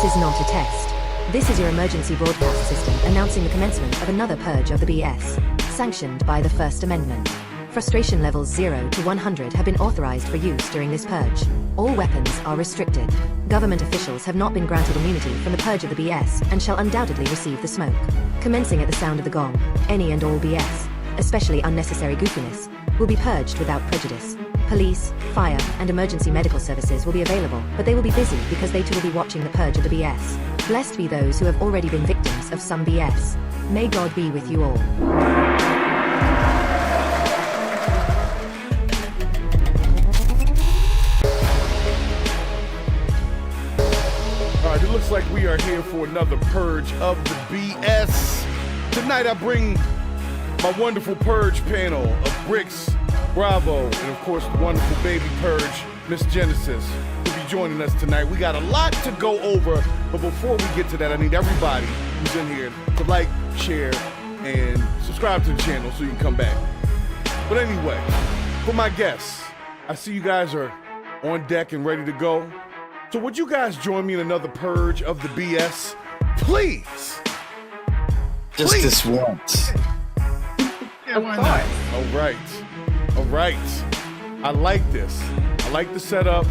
This is not a test. This is your emergency broadcast system announcing the commencement of another purge of the BS, sanctioned by the First Amendment. Frustration levels 0 to 100 have been authorized for use during this purge. All weapons are restricted. Government officials have not been granted immunity from the purge of the BS and shall undoubtedly receive the smoke. Commencing at the sound of the gong, any and all BS, especially unnecessary goofiness, will be purged without prejudice. Police, fire, and emergency medical services will be available, but they will be busy because they too will be watching the purge of the BS. Blessed be those who have already been victims of some BS. May God be with you all. All right, it looks like we are here for another purge of the BS. Tonight I bring my wonderful purge panel of Bricks, Bravo, and of course the wonderful baby purge, Miss Genesis, will be joining us tonight. We got a lot to go over, but before we get to that, I need everybody who's in here to like, share, and subscribe to the channel so you can come back. But anyway, for my guests, I see you guys are on deck and ready to go. So would you guys join me in another purge of the BS? Please. Just this once. Yeah, why not? All right. All right. I like this. I like the setup.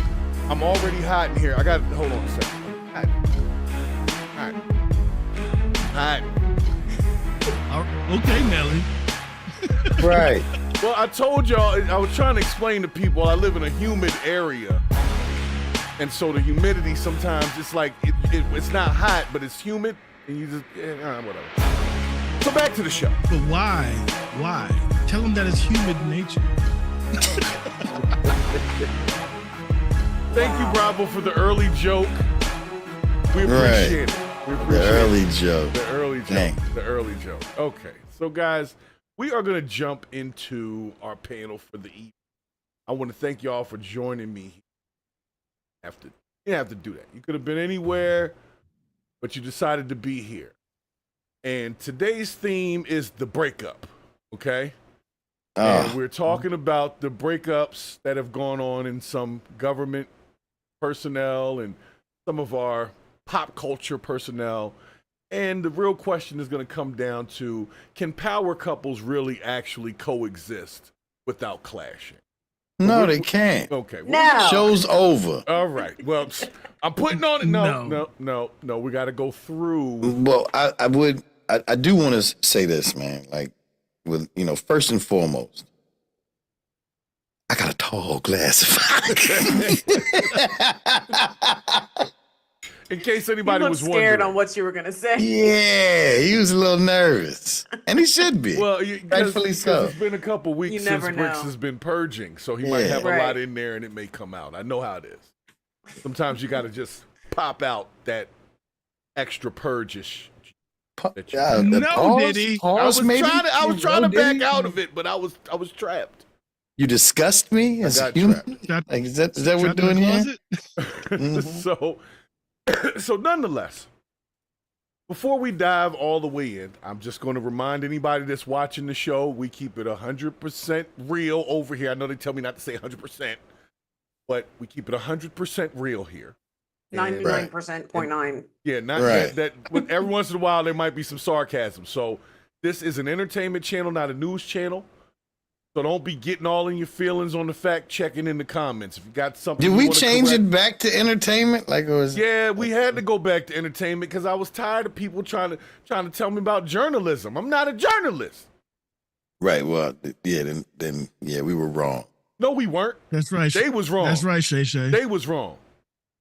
I'm already hot in here. Hold on a second. Hot. Hot. Okay, Nelly. Right. Well, I told y'all, I was trying to explain to people I live in a humid area. And so the humidity sometimes, it's like, it's not hot, but it's humid. And you just, whatever. So back to the show. But why? Why? Tell them that it's human nature. Thank you, Bravo, for the early joke. We appreciate it. We appreciate the early joke. The early joke. Dang. The early joke. Okay. So, guys, we are going to jump into our panel for the evening. I want to thank y'all for joining me. You didn't have to do that. You could have been anywhere, but you decided to be here. And today's theme is the breakup, okay? And we're talking about the breakups that have gone on in some government personnel and some of our pop culture personnel. And the real question is going to come down to, can power couples really actually coexist without clashing? No, they can't. Okay. No. Show's over. All right. Well, I'm putting on it. No. We got to go through. Well, I do want to say this, man. Like, with, first and foremost, I got a tall glass of In case anybody was scared wondering. on what you were gonna say. Yeah, he was a little nervous, and he should be. Well, rightfully so. It's been a couple weeks You since never Bricks know. has been purging, so he might have a Right. lot in there, and it may come out. I know how it is. Sometimes you got to just pop out that extra purge-ish. that you- No, Diddy. I was maybe? trying to back Diddy? out of it, but I was trapped. You disgust me as a got human. Trapped- Like, is that what we're trapped in the doing here? closet? So nonetheless, before we dive all the way in, I'm just going to remind anybody that's watching the show, we keep it 100% real over here. I know they tell me not to say 100%, but we keep it 100% real here. 99%.9. Yeah, not Right. that. Every once in a while there might be some sarcasm. So this is an entertainment channel, not a news channel. So don't be getting all in your feelings on the fact checking in the comments. If you got something, Did you we wanna change correct- it back to entertainment? Like it was? Yeah, we had to go back to entertainment because I was tired of people trying to tell me about journalism. I'm not a journalist. Right. Well, yeah. Then we were wrong. No, we weren't. That's right. They was wrong. That's right, Shay Shay. They was wrong.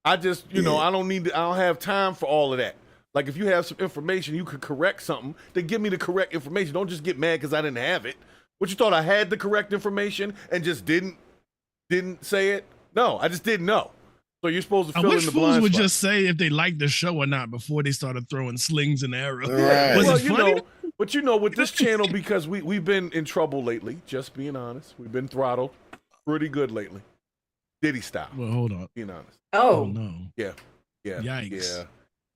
I just, I don't have time for all of that. Like if you have some information, you could correct something, then give me the correct information. Don't just get mad because I didn't have it. What, you thought I had the correct information and just didn't say it? No, I just didn't know. So you're supposed to I fill in wish the fools blind would spot. just say if they liked the show or not before they started throwing slings and arrows. Right. Was Well, it funny? but with this channel, because we've been in trouble lately, just being honest. We've been throttled pretty good lately. Diddy style, Well, hold on. being honest. Oh Oh, no. Yeah. Yikes.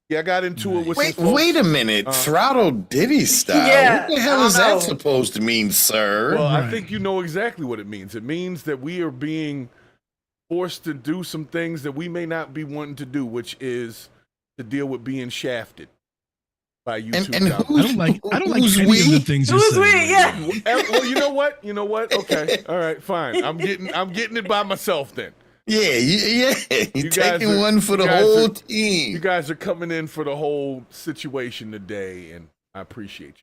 Yeah, I got into it with Wait, some folks. wait a minute. Throttle Diddy style. Yeah, What the hell I is don't know. that supposed to mean, sir? Well, I Right. think you know exactly what it means. It means that we are being forced to do some things that we may not be wanting to do, which is to deal with being shafted by YouTube. And I don't like who's any of the things you're Who's saying. we? Yeah. Well, you know what? You know what? Okay, all right, fine. I'm getting it by myself then. Yeah, you're You guys taking are- one for the you guys whole are- team. You guys are coming in for the whole situation today, and I appreciate you.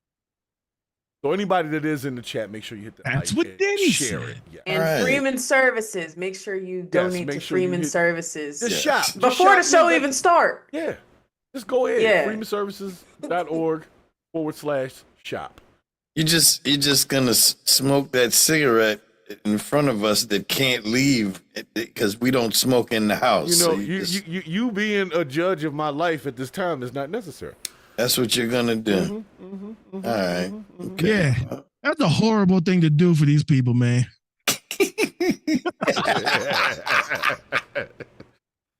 So anybody that is in the chat, make sure you hit the That's like what and Danny share said. it. Yeah. And All right. Freeman Services. Make sure you donate make to sure you Freeman hit- Services Just Yeah. shop. Just before the shop. show even start. Yeah. Just go ahead. Yeah. freemanservices.org/shop. You're just gonna smoke that cigarette in front of us that can't leave because we don't smoke in the house. You So know, you being a judge of my life at this time is not necessary. that's what you're gonna do. All right. Okay. Yeah, that's a horrible thing to do for these people, man.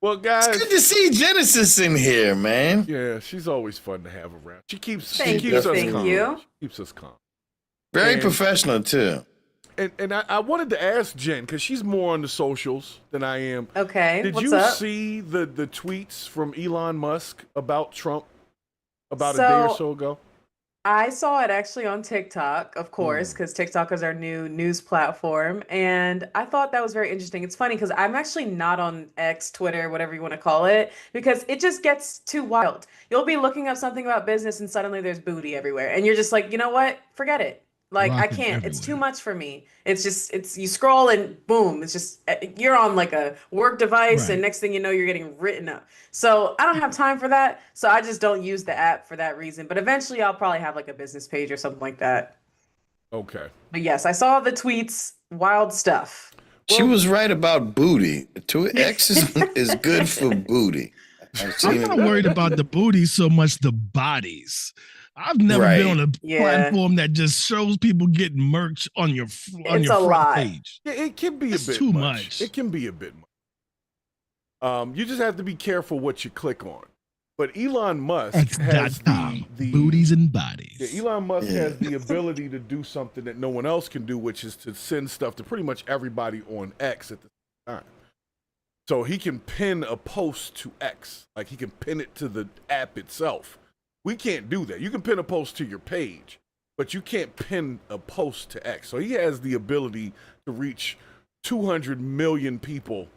Well, guys, It's good to see Genesis in here, man. yeah, she's always fun to have around. She keeps Thank us you. calm. You. She keeps us calm. Very And- professional too. And I wanted to ask Jen, because she's more on the socials than I am. Okay. Did What's you up? see the tweets from Elon Musk about Trump about a day or so ago? I saw it actually on TikTok, of course, because TikTok is our new news platform. And I thought that was very interesting. It's funny because I'm actually not on X, Twitter, whatever you want to call it, because it just gets too wild. You'll be looking up something about business and suddenly there's booty everywhere. And you're just like, you know what? Forget it. Like, I Rocking can't. It's too everywhere. much for me. It's you scroll and boom, it's just you're on like a work device, Right. and next thing you know, you're getting written up. So I don't have time for that. So I just don't use the app for that reason. But eventually, I'll probably have like a business page or something like that. Okay. But yes, I saw the tweets. Wild stuff. She was right about booty. X is good for booty. I've I'm seen not it. worried about the booty so much the bodies. I've never been on a Yeah. platform that just shows people getting merch on your It's your a front lot. page. Yeah, it can be It's a bit too much. much. It can be a bit much. You just have to be careful what you click on. But Elon Musk has X.com. the Booties and bodies. Yeah, Elon Musk Yeah. has the ability to do something that no one else can do, which is to send stuff to pretty much everybody on X at the same time. So he can pin a post to X, like he can pin it to the app itself. We can't do that. You can pin a post to your page, but you can't pin a post to X. So he has the ability to reach 200 million people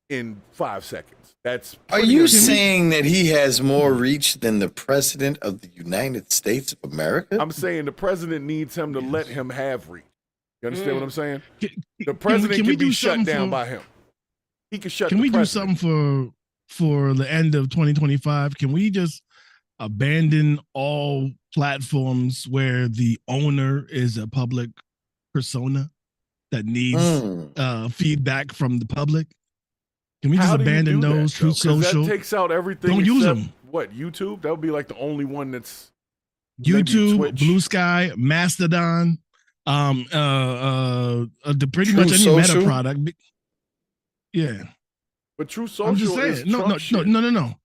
in 5 seconds. That's Are pretty you insane. saying that he has more reach than the president of the United States of America? I'm saying the president needs him to let him have reach. You understand what I'm saying? The Can president we can be do shut something down for- by him. He can shut. Can the we do president. something for the end of 2025? Can we just abandon all platforms where the owner is a public persona that needs feedback from the public? Can we just How do you abandon do that, those? though? True 'Cause Social, That takes out everything. Don't use except, them. What, YouTube? That would be like the only one that's maybe YouTube, Twitch. Blue Sky, Mastodon, pretty True much any Social? Meta product. Yeah, But True I'm just Social is saying. No, Trump no, shit. no.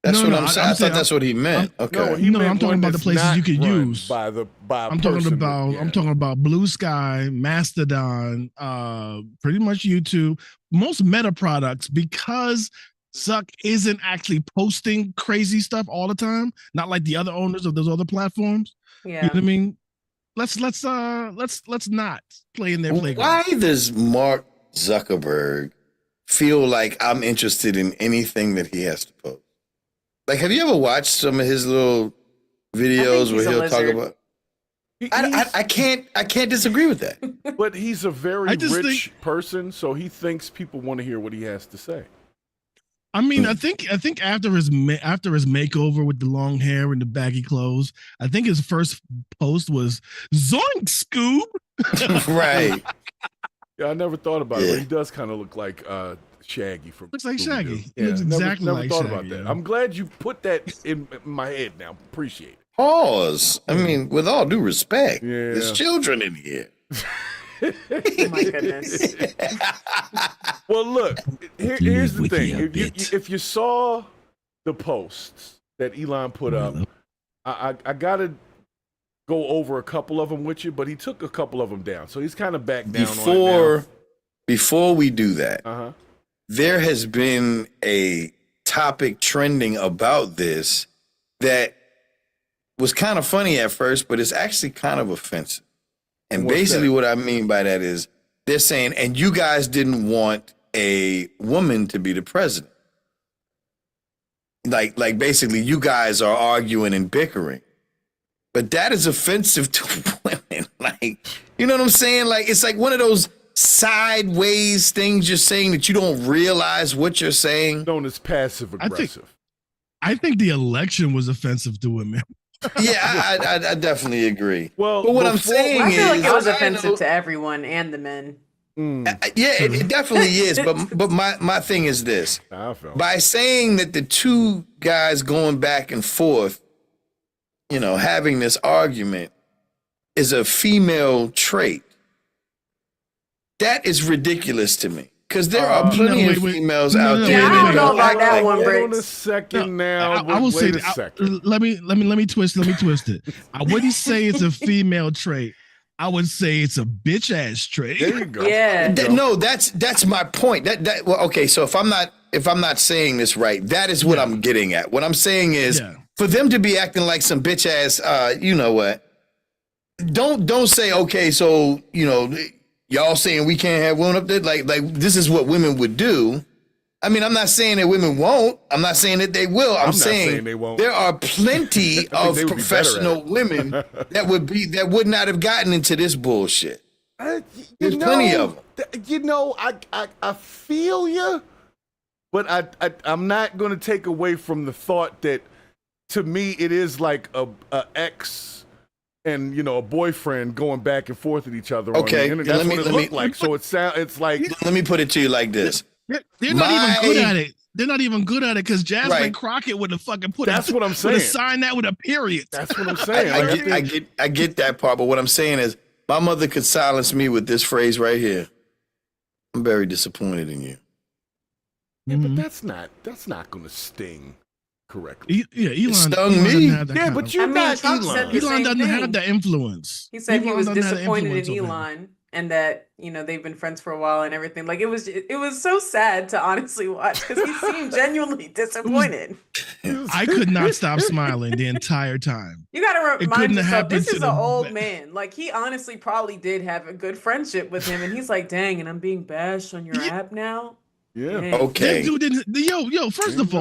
That's No, what no, I'm saying. I'm I saying- thought that's what he meant. No, Okay. he No, meant I'm talking one about the that's places not you could run use. by a I'm talking person about yeah. I'm talking about Blue Sky, Mastodon, pretty much YouTube, most Meta products, because Zuck isn't actually posting crazy stuff all the time, not like the other owners of those other platforms. You know Yeah. what I mean? Let's not play in their playground. Why does Mark Zuckerberg feel like I'm interested in anything that he has to post? Like, have you ever watched some of his little videos where he's a he'll talk lizard. about? He's- I can't disagree with that. But he's a very I just rich person, so he thinks people want to hear what he has to say. I mean, I think after his makeover with the long hair and the baggy clothes, I think his first post was Zoink Scoob. Right. Yeah, I never thought about it. Yeah. But he does kind of look like Shaggy from Looks like Scooby-Doo. Shaggy. He Yeah, looks never exactly like thought Shaggy, about that. yeah. I'm glad you put that in my head now. Appreciate it. Pause. I mean, with all due respect, Yeah. there's children in here. Oh my goodness. Well, look, here's the thing. Wiki a If bit. if you saw the posts that Elon put up, I got to go over a couple of them with you, but he took a couple of them down. So he's kind of back down Before we do that, on it now. there has been a topic trending about this that was kind of funny at first, but it's actually kind of offensive. And What's basically that? what I mean by that is they're saying, and you guys didn't want a woman to be the president. Like basically you guys are arguing and bickering. But that is offensive to women. Like, you know what I'm saying? Like, it's like one of those sideways things you're saying that you don't realize what you're saying. Known as passive aggressive. I think the election was offensive to women. Yeah, I definitely agree. Well, but what I'm before- saying I feel like is, it was I offensive know- to everyone and the men. Yeah, it definitely is. But my thing is this: I felt. by saying that the two guys going back and forth, you know, having this argument is a female trait, that is ridiculous to me. Because there are plenty of females out there. Yeah, I that don't know about act that like one, Wait Bricks. on a second now. I will say Wait a second. let me twist it. I wouldn't say it's a female trait. I would say it's a bitch ass trait. There you go. Yeah. There you go. No, that's my point. Well, okay. So if I'm not saying this right, that is what I'm getting at. What I'm saying is Yeah. for them to be acting like some bitch ass, you know what? Don't say, okay, so you know, y'all saying we can't have women up there, like this is what women would do. I mean, I'm not saying that women won't. I'm not saying that they will. I'm not saying saying they won't. there are plenty of they would be better at professional it. women that would not have gotten into this bullshit. You There's plenty of them. You know, I feel you, but I'm not going to take away from the thought that to me it is like a ex and you know a boyfriend going back and forth at each other. Okay, on the internet. That's let what me- it looked like. So it's like Let me put it to you like this. They're not My- even good at it. They're not even good at it because Jasmine Right. Crockett would have fucking put That's what I'm would have saying. signed that with a period. that's what I'm saying. I get that part, but what I'm saying is my mother could silence me with this phrase right here. I'm very disappointed in you. Yeah, Mhm. but that's not going to sting correctly. Elon stung Elon me. doesn't have that Yeah, kind but of- you're I mean, not Trump Elon. said the Elon same doesn't have thing. that influence. He said he Elon was doesn't have that disappointed influence in over him. Elon and that, you know, they've been friends for a while and everything. Like it was so sad to honestly watch because he seemed genuinely disappointed. I could not stop smiling the entire time. You gotta couldn't remind have yourself, this happened is to an the old be- man. Like he honestly probably did have a good friendship with him, and he's like, "Dang, and I'm being bashed on your Yeah. app now." Yeah. Dang. Okay. That dude didn't. Yo. First of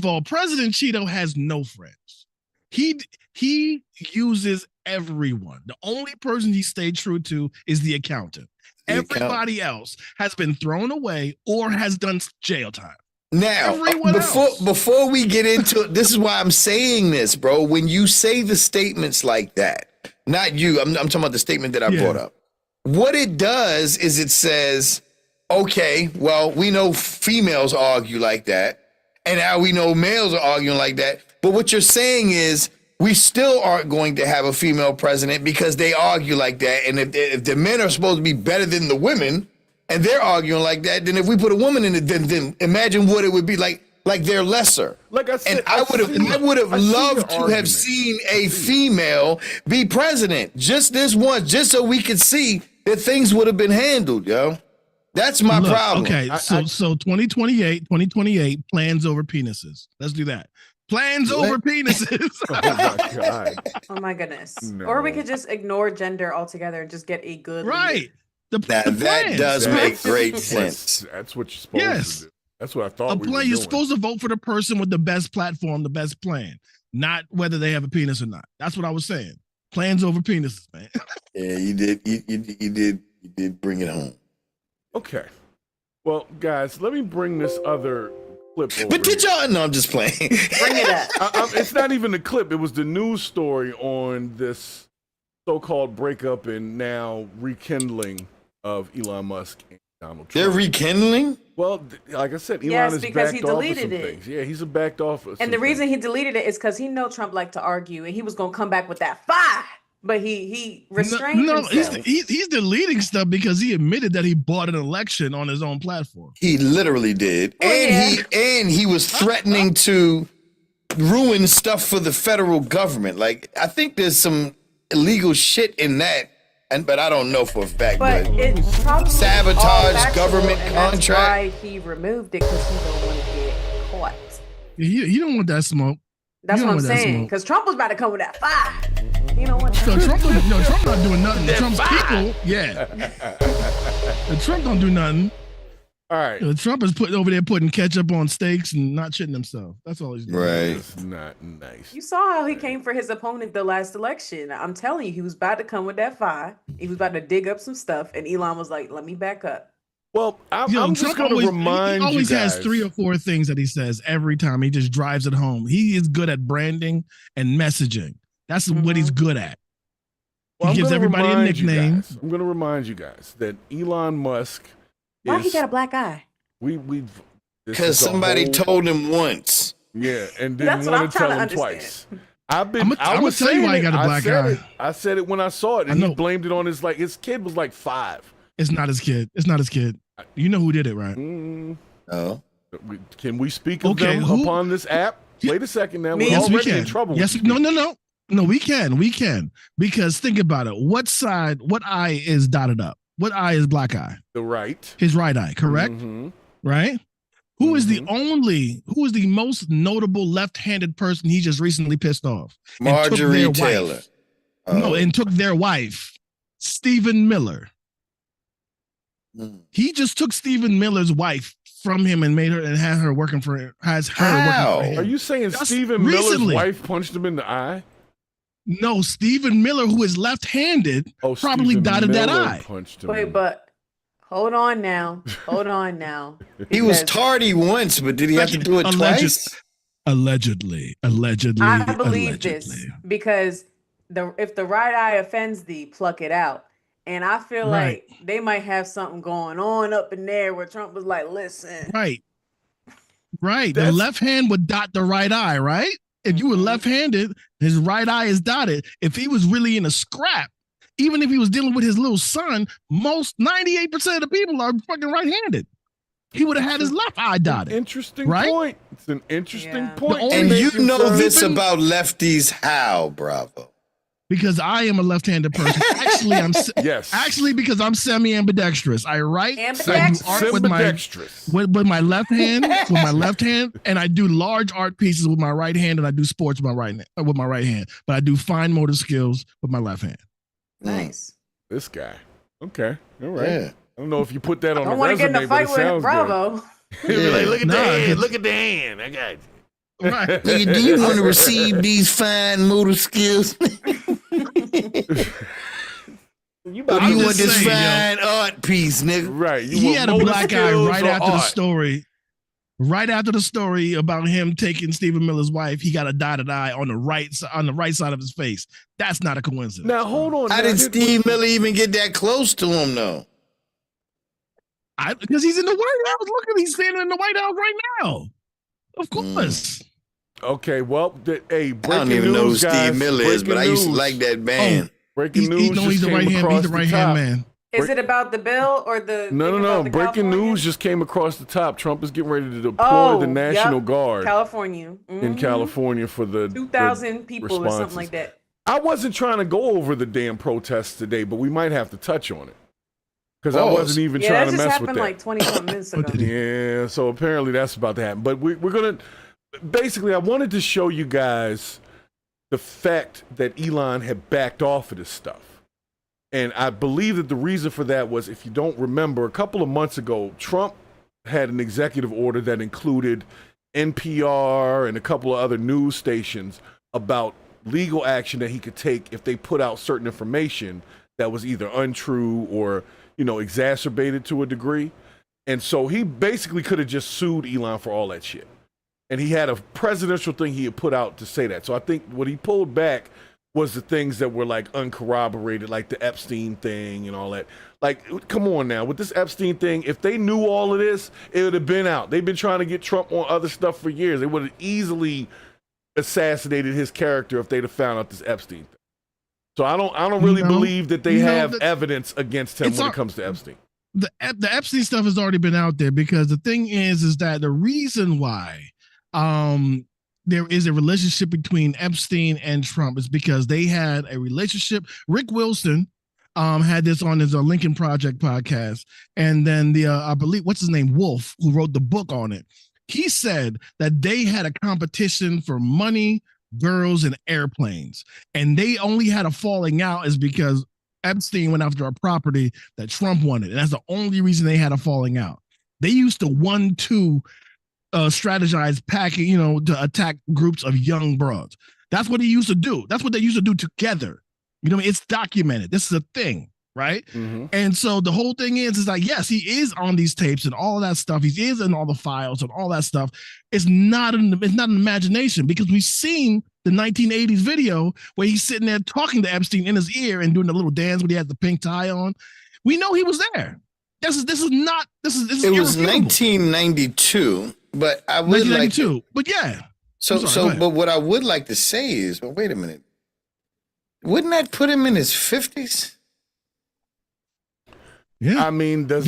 all, President Cheeto has no friends. He uses everyone. The only person he stayed true to is the accountant. The accountant. Everybody else has been thrown away or has done jail time. Now, Everyone else. before we get into it, this is why I'm saying this, bro. When you say the statements like that, not you, I'm talking about the statement that I Yeah. brought up. What it does is it says, okay, well, we know females argue like that, and now we know males are arguing like that. But what you're saying is we still aren't going to have a female president because they argue like that. And if the men are supposed to be better than the women, and they're arguing like that, then if we put a woman in it, then imagine what it would be like they're lesser. Like I said, And I would have I see your loved to have argument. seen a female be president just this once, just so we could see that things would have been handled, yo. That's my Look, problem. Okay, so 2028 plans over penises. Let's do that. Plans What? over penises. Oh my god. Oh my goodness. No. Or we could just ignore gender altogether and just get a good leader. Right. The Now the that plans. does make great That's- sense. That's what you're supposed Yes. to do. That's what I thought A we were plan. You're doing. supposed to vote for the person with the best platform, the best plan, not whether they have a penis or not. That's what I was saying. Plans over penises, man. Yeah, you did. You did bring it home. Okay. Well, guys, let me bring this other clip over. But did here. y'all? No, I'm just playing. Bring it up. It's not even the clip. It was the news story on this so-called breakup and now rekindling of Elon Musk and Donald Trump. They're rekindling. Well, like I said, Elon Yes, has because backed he off of deleted some it. things. Yeah, he's backed off of some And the reason things. he deleted it is because he know Trump liked to argue and he was gonna come back with that fire. But he restrained No, himself. he's deleting stuff because he admitted that he bought an election on his own platform. He literally did, Oh, and he was threatening to ruin stuff for the federal government. Like I think there's some illegal shit in that, but I don't know for a fact. But But it's probably Sabotage all factual, government and that's contract. why he removed it because he don't want to get caught. He don't want that smoke. That's You what don't I'm want that saying. smoke. Because Trump was about to come with that fire. You know what? So Trump not doing nothing. Trump's people, yeah. Trump don't do nothing. All right. Trump is over there putting ketchup on steaks and not shitting himself. That's all he's doing. Right. That's not nice. You saw how he came for his opponent the last election. I'm telling you, he was about to come with that fire. He was about to dig up some stuff, and Elon was like, "Let me back up." Well, I'm just Trump going to remind you he always guys. has 3 or 4 things that he says every time. He just drives it home. He is good at branding and messaging. That's what he's good at. Well, He gives everybody a nickname. I'm going to remind you guys that Elon Musk Why he got a black eye? Because somebody told him once. Yeah, and That's didn't what I'm want to tell trying him to twice. understand. I was tell you saying why he it. got a black eye. I said it when I saw it, and he blamed it on his kid was like 5. It's not his kid. It's not his kid. You know who did it, right? Oh. Can we speak of them upon this app? Wait a second now. We're Yes, we already can. in trouble. Yes, no, we can. Because think about it. What eye is dotted up? What eye is black eye? The right. His right eye, correct? Right? Who is the most notable left-handed person he just recently pissed off? Marjorie Taylor. No, and took their wife, Stephen Miller. He just took Stephen Miller's wife from him and made her and had her working for him. Working for him. Are you saying Stephen Miller's wife punched him in the eye? No, Stephen Miller, who is left-handed, probably dotted that eye. Wait, but hold on now. He was tardy once, but did he have to do it twice? Allegedly. I believe this because if the right eye offends thee, pluck it out. And I feel like they might have something going on up in there where Trump was like, listen. Right. The left hand would dot the right eye, right? If you were left-handed, his right eye is dotted. If he was really in a scrap, even if he was dealing with his little son, 98% of the people are fucking right-handed. He would have had his left eye dotted. Interesting point. It's an interesting point. And you know this about lefties how, Bravo? Because I am a left-handed person. Actually, Actually, because I'm semi-ambidextrous. I write art with my left hand, and I do large art pieces with my right hand, and I do sports with my right hand. But I do fine motor skills with my left hand. Nice. This guy. Okay. All right. Yeah. I don't know if you put that on the resume. I don't want to get in a fight with Bravo. Like, look at the hand. Look at the hand. I got you. Right. Do you want to receive these fine motor skills? You want this fine art piece, nigga? Right. He had a black eye right after the story. Right after the story about him taking Stephen Miller's wife, he got a dotted eye on the right side of his face. That's not a coincidence. Now hold on. How did Steve Miller even get that close to him, though? Because he's in the White House. Look at he's standing in the White House right now. Of course. Okay, well, breaking I don't even know who Steve Miller is, but I used to like that band. Breaking news. He's the right hand man. Is it about the bill or the? No. Breaking news just came across the top. Trump is getting ready to deploy the National Guard. California. In California for the 2,000 people or something like that. I wasn't trying to go over the damn protests today, but we might have to touch on it. Because I wasn't even trying to mess with that. Like 20 minutes ago. Yeah, so apparently that's about to happen. But we're going to... Basically, I wanted to show you guys the fact that Elon had backed off of this stuff. And I believe that the reason for that was, if you don't remember, a couple of months ago, Trump had an executive order that included NPR and a couple of other news stations about legal action that he could take if they put out certain information that was either untrue or, exacerbated to a degree. And so he basically could have just sued Elon for all that shit. And he had a presidential thing he had put out to say that. So I think what he pulled back was the things that were like uncorroborated, like the Epstein thing and all that. Like, come on now, with this Epstein thing, if they knew all of this, it would have been out. They've been trying to get Trump on other stuff for years. They would have easily assassinated his character if they'd have found out this Epstein thing. So I don't really believe that they have evidence against him when it comes to Epstein. The Epstein stuff has already been out there, because the thing is that the reason why there is a relationship between Epstein and Trump is because they had a relationship. Rick Wilson had this on his Lincoln Project podcast, and then I believe what's his name, Wolf, who wrote the book on it. He said that they had a competition for money, girls, and airplanes. And they only had a falling out is because Epstein went after a property that Trump wanted. And that's the only reason they had a falling out. They used to 1-2 strategize packing, to attack groups of young broads. That's what he used to do. That's what they used to do together. You know what I mean? It's documented. This is a thing, right? Mm-hmm. And so the whole thing is like, yes, he is on these tapes and all that stuff. He is in all the files and all that stuff. It's not an imagination, because we've seen the 1980s video where he's sitting there talking to Epstein in his ear and doing the little dance when he has the pink tie on. We know he was there. This is It was 1992, but I would 1992. like to, but yeah. But what I would like to say is, well, wait a minute. Wouldn't that put him in his 50s? Yeah. I mean, is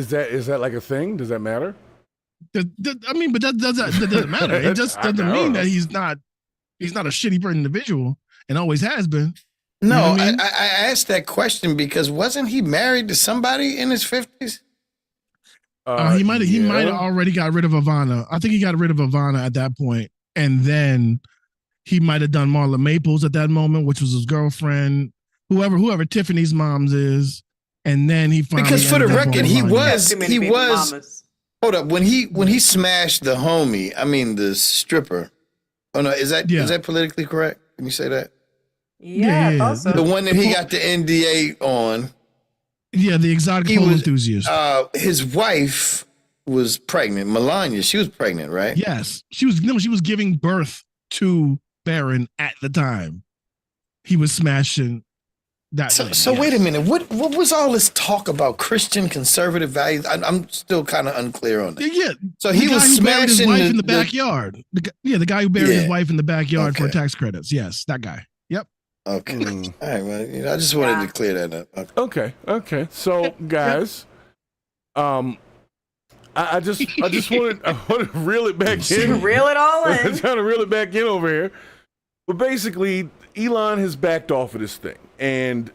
that like a thing? Does that matter? But that doesn't matter. It just doesn't mean that he's not a shitty individual and always has been. No, you know what I mean? I asked that question because wasn't he married to somebody in his 50s? He might have already got rid of Ivana. I think he got rid of Ivana at that point, and then he might have done Marla Maples at that moment, which was his girlfriend, whoever Tiffany's mom's is, and then he finally, because for the record, he was mamas. hold up, when he smashed the homie, I mean the stripper. Oh no, is that politically correct? Can you say that? Yeah, I thought so. The one that he got the NDA on. Yeah, the exotic pole enthusiast. His wife was pregnant. Melania, she was pregnant, right? Yes, she was giving birth to Barron at the time. He was smashing that. So wait a minute. What was all this talk about Christian conservative values? I'm still kind of unclear on that. Yeah. So he was smashing his wife in the backyard. The guy who buried his wife in the backyard for tax credits. Yes, that guy. Yep. Okay. All right. Well, I just wanted to clear that up. Okay. So, guys, I just wanted to reel it back in. Reel it all in. I'm trying to reel it back in over here. But basically, Elon has backed off of this thing, and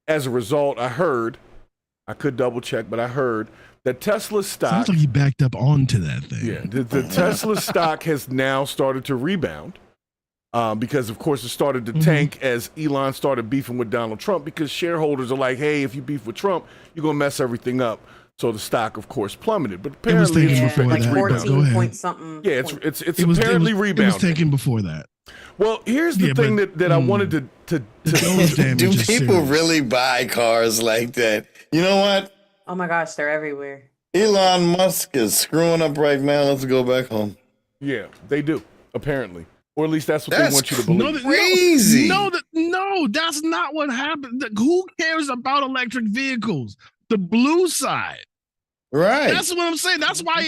as a result, I could double check, but I heard that Tesla stock. Sounds like he backed up onto that thing. Yeah, the Tesla stock has now started to rebound. Because, of course, it started to tank as Elon started beefing with Donald Trump, because shareholders are like, hey, if you beef with Trump, you're going to mess everything up. So the stock, of course, plummeted. But apparently it's like that. 14 point something. Yeah, it's apparently rebounding. It was taken before that. Well, here's the thing that I wanted to do people really buy cars like that? You know what? Oh my gosh, they're everywhere. Elon Musk is screwing up right now. Let's go back home. Yeah, they do, apparently. Or at least that's what they want you to believe. Crazy. No, that's not what happened. Who cares about electric vehicles? The blue side. Right. That's what I'm saying. That's why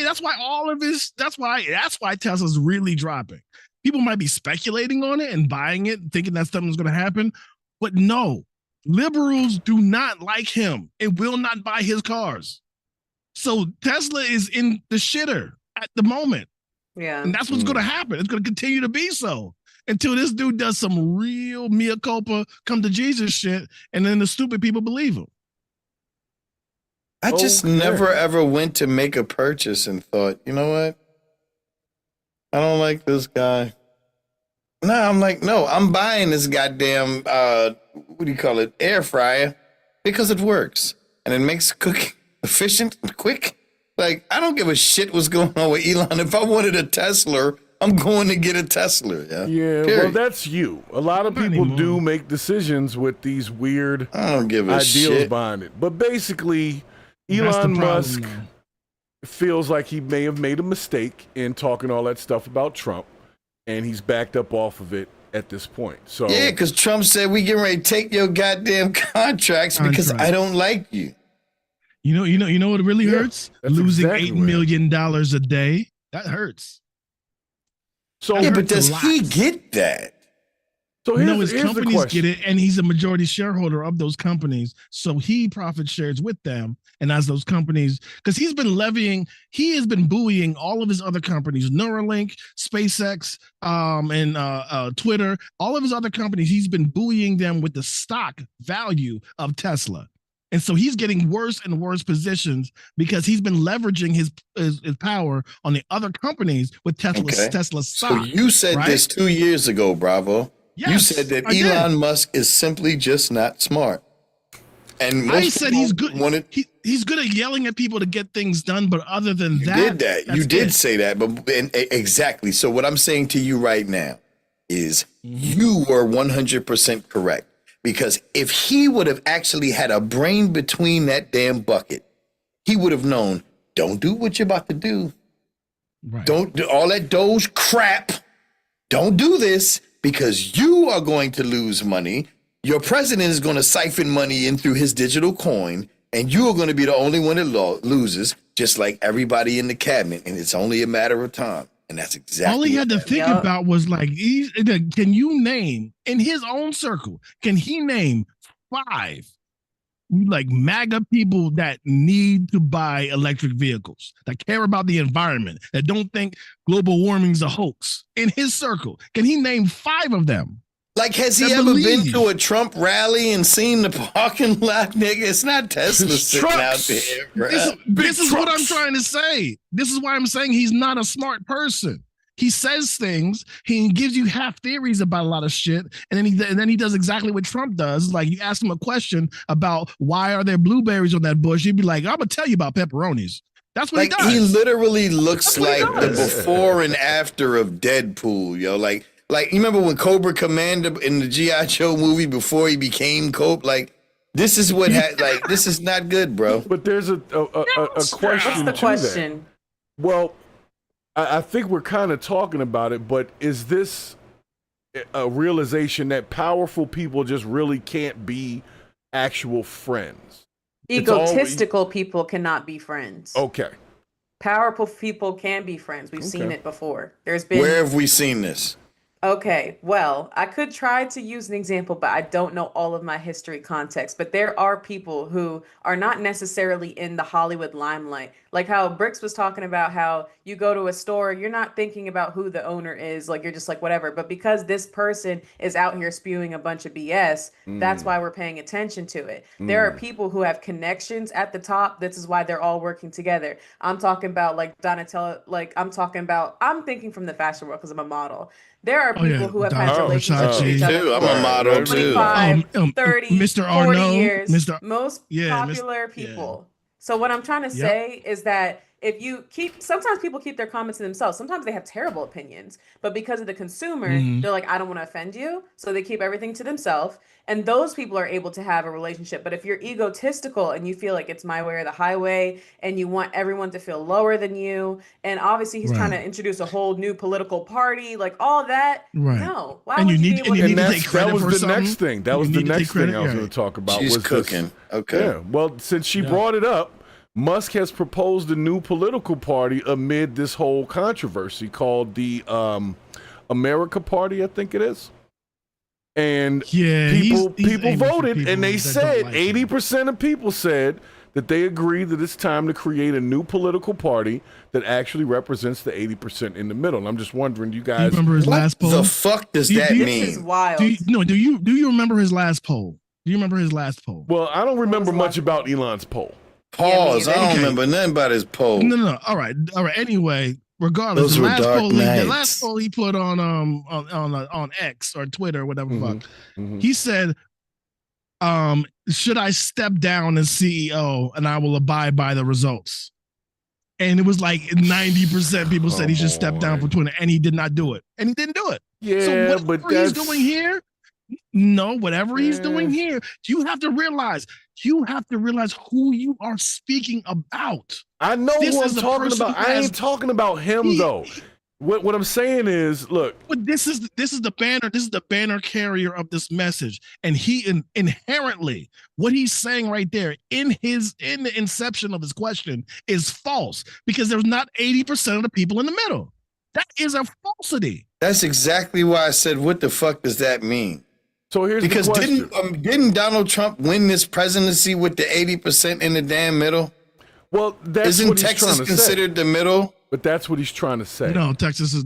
Tesla's really dropping. People might be speculating on it and buying it, thinking that something's going to happen. But no, liberals do not like him and will not buy his cars. So Tesla is in the shitter at the moment. Yeah. And that's what's going to happen. It's going to continue to be so until this dude does some real mea culpa, come to Jesus shit, and then the stupid people believe him. I just never ever went to make a purchase and thought, you know what? I don't like this guy. No, I'm buying this goddamn what do you call it? Air fryer because it works and it makes cooking efficient and quick. Like, I don't give a shit what's going on with Elon. If I wanted a Tesla, I'm going to get a Tesla. Yeah. Well, that's you. A lot of people do make decisions with these weird I don't give a ideals shit behind it. But basically, Elon Musk feels like he may have made a mistake in talking all that stuff about Trump, and he's backed up off of it at this point. So yeah, because Trump said we getting ready to take your goddamn contracts because I don't like you. You know what really hurts? Losing $8 million a day. That hurts. So yeah, but does he get that? So his companies get it, and he's a majority shareholder of those companies, so he profit shares with them. And as those companies, because he has been buoying all of his other companies, Neuralink, SpaceX, and Twitter, all of his other companies. He's been buoying them with the stock value of Tesla. And so he's getting worse and worse positions because he's been leveraging his power on the other companies with Tesla stock. So you said right? this 2 years ago, Bravo. Yes, you said that Elon Musk is simply just not smart. And I said he's good. He's good at yelling at people to get things done, but other than you did say that, but exactly. So what I'm saying to you right now is you were 100% correct, because if he would have actually had a brain between that damn bucket, he would have known, don't do what you're about to do. Right. Don't do all that Doge crap. Don't do this, because you are going to lose money. Your president is going to siphon money in through his digital coin, and you are going to be the only one that loses, just like everybody in the cabinet. And it's only a matter of time. And that's exactly all he had to think about was like, can you name in his own circle? Can he name 5 like MAGA people that need to buy electric vehicles, that care about the environment, that don't think global warming's a hoax in his circle? Can he name 5 of them? Like, has he ever been to a Trump rally and seen the parking lot, nigga? It's not Tesla sitting out there, bro. This is what I'm trying to say. This is why I'm saying he's not a smart person. He says things, he gives you half theories about a lot of shit, and then he does exactly what Trump does. Like, you ask him a question about why are there blueberries on that bush, he'd be like, I'm gonna tell you about pepperonis. That's what he does. He literally looks like the before and after of Deadpool, yo. Like, you remember when Cobra Commander in the G.I. Joe movie before he became Cobra? Like, this is what this is not good, bro. But there's a question. What's the question? Well, I think we're kind of talking about it, but is this a realization that powerful people just really can't be actual friends? Egotistical people cannot be friends. Okay. Powerful people can be friends. We've seen it before. Where have we seen this? Okay, well, I could try to use an example, but I don't know all of my history context. But there are people who are not necessarily in the Hollywood limelight. Like how Bricks was talking about how you go to a store, you're not thinking about who the owner is. Like, you're just like, whatever. But because this person is out here spewing a bunch of BS, that's why we're paying attention to it. There are people who have connections at the top. This is why they're all working together. I'm talking about like Donatella, I'm thinking from the fashion world because I'm a model. There are people who have had relationships with each other. I'm a model too. 25, 30, Mr. 40 Arnaud, years. Most popular people. So what I'm trying to say is that if you sometimes people keep their comments to themselves. Sometimes they have terrible opinions, but because of the consumer, they're like, I don't want to offend you. So they keep everything to themselves. And those people are able to have a relationship. But if you're egotistical and you feel like it's my way or the highway, and you want everyone to feel lower than you, and obviously he's trying to introduce a whole new political party, like all that. No. Why would you be able to take credit for something? Next thing. That was the next thing I was going to talk about. She's cooking. Okay. Yeah. Well, since she brought it up, Musk has proposed a new political party amid this whole controversy called the America Party, I think it is. And people voted, and they said 80% of people said that they agree that it's time to create a new political party that actually represents the 80% in the middle. And I'm just wondering, you guys, do you remember his last poll? The fuck does that mean? This is wild. Do you remember his last poll? Do you remember his last poll? Well, I don't remember much about Elon's poll. Pause. I don't remember nothing about his poll. No. All right. Anyway, regardless, Those were dark nights. The last poll he put on X or Twitter, or whatever the fuck, he said, should I step down as CEO and I will abide by the results? And it was like 90% people said he should step down from Twitter, and he did not do it. And he didn't do it. Yeah, so whatever he's doing here, he's doing here, you have to realize who you are speaking about. I know who I'm talking about. I ain't talking about him though. What I'm saying is, look. But this is the banner. This is the banner carrier of this message, and he inherently, what he's saying right there in the inception of his question is false, because there's not 80% of the people in the middle. That is a falsity. That's exactly why I said, what the fuck does that mean? So here's because the question. Didn't Donald Trump win this presidency with the 80% in the damn middle? Well, isn't Texas considered the middle? But that's what he's trying to say. No, Texas is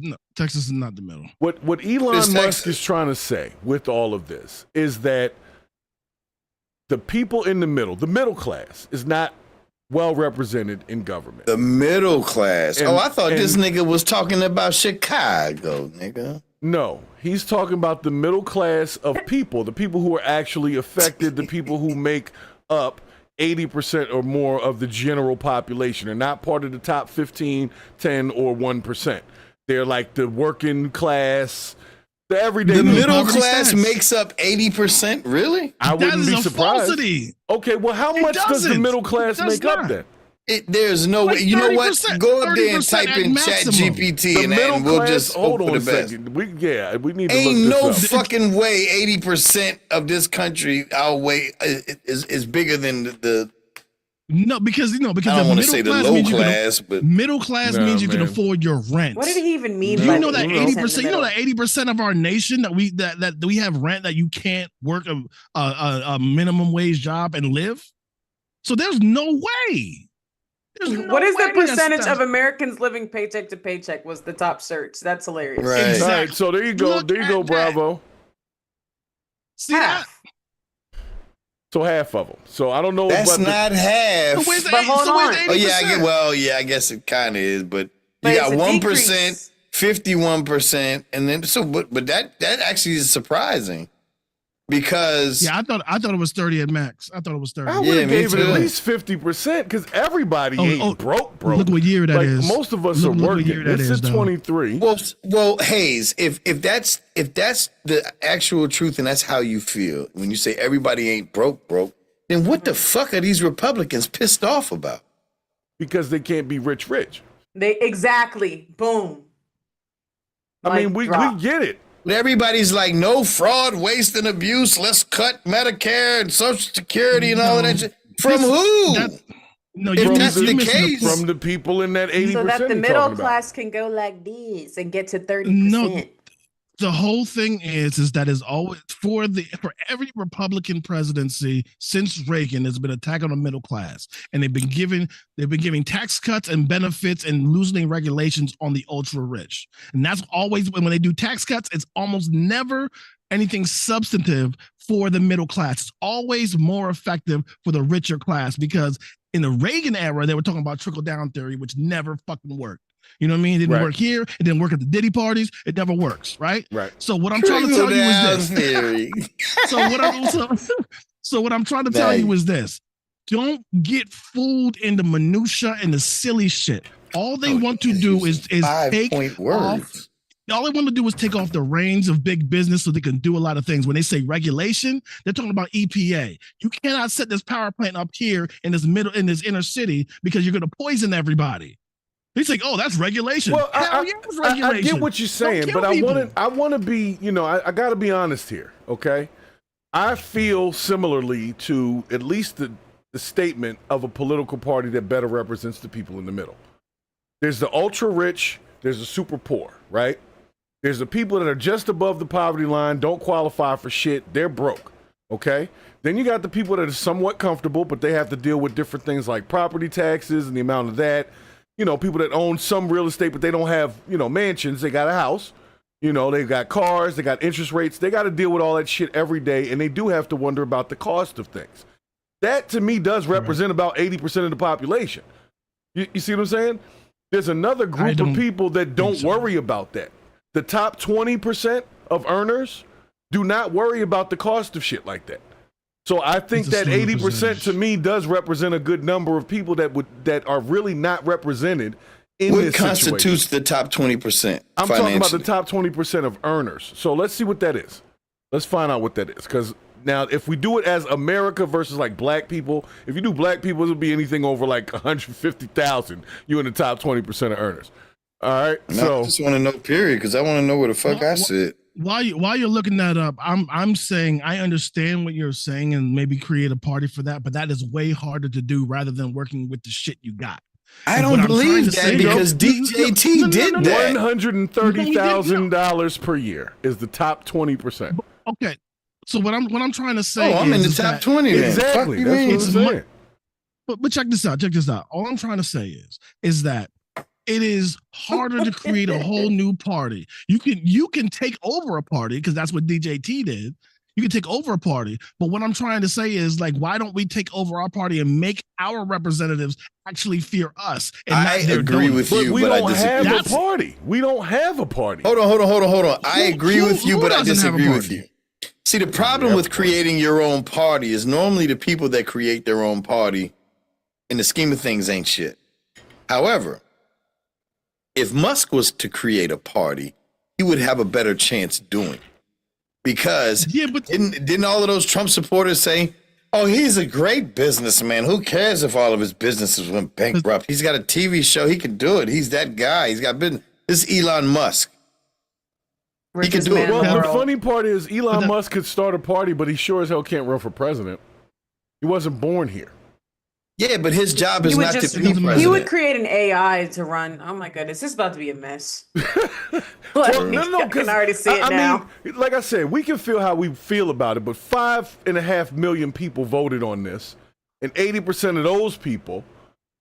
not the middle. What Elon Musk is trying to say with all of this is that the people in the middle class, is not well represented in government. The middle class. And- I thought this and- nigga was talking about Chicago, nigga. No, he's talking about the middle class of people, the people who are actually affected, the people who make up 80% or more of the general population. They're not part of the top 15, 10, or 1%. They're like the working class, the everyday. The middle poverty class stats. makes up 80%, really? I That wouldn't is be a surprised. falsity. Okay, well, how It much does the doesn't. middle It class does make up not. then? There's no Like way. You know what? 30%, Go up there and 30% type in at Chat maximum. GPT The and middle then we'll class. just Hold hope on for a the best. second. We need to Ain't look no this up. fucking way 80% of this country is bigger than the No, because I the don't middle want to say the class low means you can class, but middle class Nah, means you can man. afford your rent. What did he even mean Do by you know that 80% 80%? You know that middle? 80% of our nation that we have rent, that you can't work a minimum wage job and live. So there's no way. There's no What is the way that's- percentage of Americans living paycheck to paycheck was the top search. That's hilarious. Right. All Exactly. right, so there you go. Look There you go, at that. Bravo. See that? Half. So half of them. So I don't know. that's about not half. So where's the But hold on. 80%? Oh yeah, I guess it kind of is, but But you it's got a 1%, decrease. 51%, and then but that actually is surprising because Yeah, I thought it was 30 at max. I thought it was 30. I would Yeah, have me gave it too. at least 50% because everybody Oh, ain't oh, broke. Look what year that like is. most of us Look are what working. year that This is, is though. 23. well, Hayes, if that's the actual truth and that's how you feel when you say everybody ain't broke, then what the fuck are these Republicans pissed off about? Because they can't be rich. They exactly. Boom. I mean, we drop. get it. Everybody's like, no fraud, waste, and abuse. Let's cut Medicare and Social Security and all of that shit. From who? No, If you that's the you're missing case- point. From the people in that 80%. So that the you're middle talking about. class can go like this and get to 30%. No. The whole thing is that is always for every Republican presidency since Reagan, there's been an attack on the middle class, and they've been giving tax cuts and benefits and loosening regulations on the ultra rich, and that's always when they do tax cuts, it's almost never anything substantive for the middle class. It's always more effective for the richer class because in the Reagan era they were talking about trickle down theory, which never fucking worked. You know what I mean? It didn't Right. work here. It didn't work at the Diddy parties. It never works, right? Right. So what I'm trying to tell you is this. Theory. So what I'm trying to tell you Nice. is this. Don't get fooled in the minutia and the silly shit. All they want to do is take 5-point off. words. All they want to do is take off the reins of big business so they can do a lot of things. When they say regulation, they're talking about EPA. You cannot set this power plant up here in this inner city because you're going to poison everybody. He's like, oh, that's regulation. Well, Hell yeah, it's regulation. I get what you're saying, Don't but kill people. I want to be, I got to be honest here, okay? I feel similarly to at least the statement of a political party that better represents the people in the middle. There's the ultra rich, there's the super poor, right? There's the people that are just above the poverty line, don't qualify for shit, they're broke, okay? Then you got the people that are somewhat comfortable, but they have to deal with different things like property taxes and the amount of that. People that own some real estate, but they don't have, mansions. They got a house. They've got cars. They got interest rates. They got to deal with all that shit every day, and they do have to wonder about the cost of things. That, to me, does represent about 80% of the population. You see what I'm saying? There's another group of people that don't worry about that. The top 20% of earners do not worry about the cost of shit like that. So I think It's a that smaller 80% percentage. to me does represent a good number of people that are really not represented in What this constitutes situation. the top 20%? I'm talking about the financially? top 20% of earners. So let's see what that is. Let's find out what that is. Because now, if we do it as America versus like black people, if you do black people, it'll be anything over like 150,000. You in the top 20% of earners. All right. No, I just want to know, period, because I want to know where the fuck I sit. While you're looking that up, I'm saying I understand what you're saying and maybe create a party for that, but that is way harder to do rather than working with the shit you got. I And don't what I'm trying believe to that say- because DJT did that. $130,000 per year is the top 20%. Okay, so what I'm trying to say Oh, I'm in the is top that- 20 then. Exactly. Fuck you That's mean? what I'm It's saying. But check this out. All I'm trying to say is that it is harder to create a whole new party. You can take over a party because that's what DJT did. You can take over a party. But what I'm trying to say is, like, why don't we take over our party and make our representatives actually fear us? And I not their agree donors? with you, we but I don't disagree. have a party. We don't have a party. Hold on. I agree with you, who but I doesn't have a disagree with party? you. See, the problem with creating your own party is normally the people that create their own party, in the scheme of things, ain't shit. However, if Musk was to create a party, he would have a better chance doing it. Because didn't all of those Trump supporters say, oh, he's a great businessman. Who cares if all of his businesses went bankrupt? He's got a TV show. He can do it. He's that guy. He's got business. This is Elon Musk. He can do it. Well, the funny part is Elon Musk could start a party, but he sure as hell can't run for president. He wasn't born here. Yeah, but his job is not to be president. He would create an AI to run. Oh my goodness, this is about to be a mess. Well, no, I can already see it now. Mean, like I said, we can feel how we feel about it, but 5.5 million people voted on this, and 80% of those people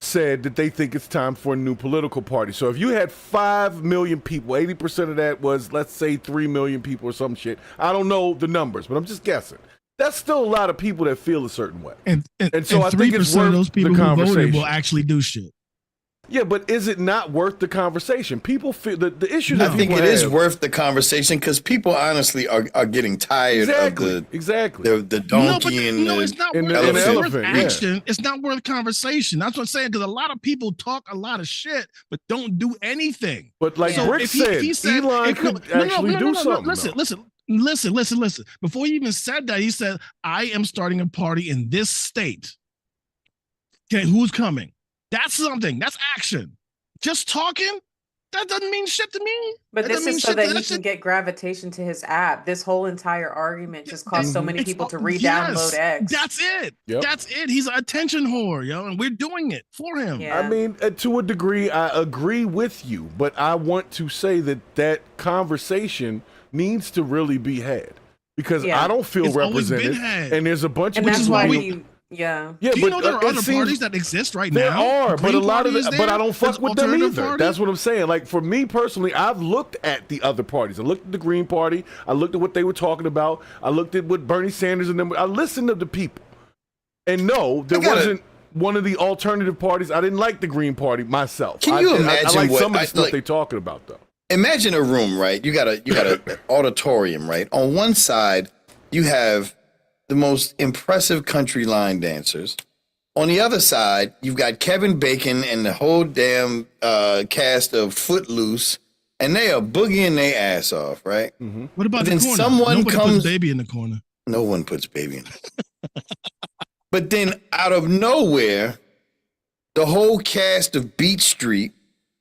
said that they think it's time for a new political party. So if you had 5 million people, 80% of that was, let's say, 3 million people or some shit. I don't know the numbers, but I'm just guessing. That's still a lot of people that feel a certain way. And so I think it's worth of those people the who conversation. voted will actually do shit. Yeah, but is it not worth the conversation? People feel the issue that I think it is worth the conversation because people honestly are getting tired of the donkey and it's not and worth, the it's worth action. Yeah. It's not worth conversation. That's what I'm saying, because a lot of people talk a lot of shit but don't do anything. But like Brick said, Elon could actually do something. Listen. Before he even said that, he said, I am starting a party in this state. Okay, who's coming? That's something. That's action. Just talking, that doesn't mean shit to me. But this is so that he can get gravitation to his app. This whole entire argument just caused so many people to re-download X. That's it. Yep. That's it. He's an attention whore, yo, and we're doing it for him. Yeah. I mean, to a degree, I agree with you, but I want to say that conversation needs to really be had because I don't feel represented, and there's a bunch of people. That's why Yeah. Do you know there are other parties that exist right now? There are, but a lot of but I don't fuck with them either. Party? That's what I'm saying. Like for me personally, I've looked at the other parties. I looked at the Green Party. I looked at what they were talking about. I looked at what Bernie Sanders and them. I listened to the people, and no, there wasn't one of the alternative parties. I didn't like the Green Party myself. Can you imagine I like what some of the stuff they're talking about though? Imagine a room, right? You got a auditorium, right? On one side, you have the most impressive country line dancers. On the other side, you've got Kevin Bacon and the whole damn cast of Footloose, and they are boogieing their ass off, right? Mm-hmm. What about then the corner? Someone Nobody puts Baby in the corner. No one puts Baby in the corner. But then out of nowhere, the whole cast of Beat Street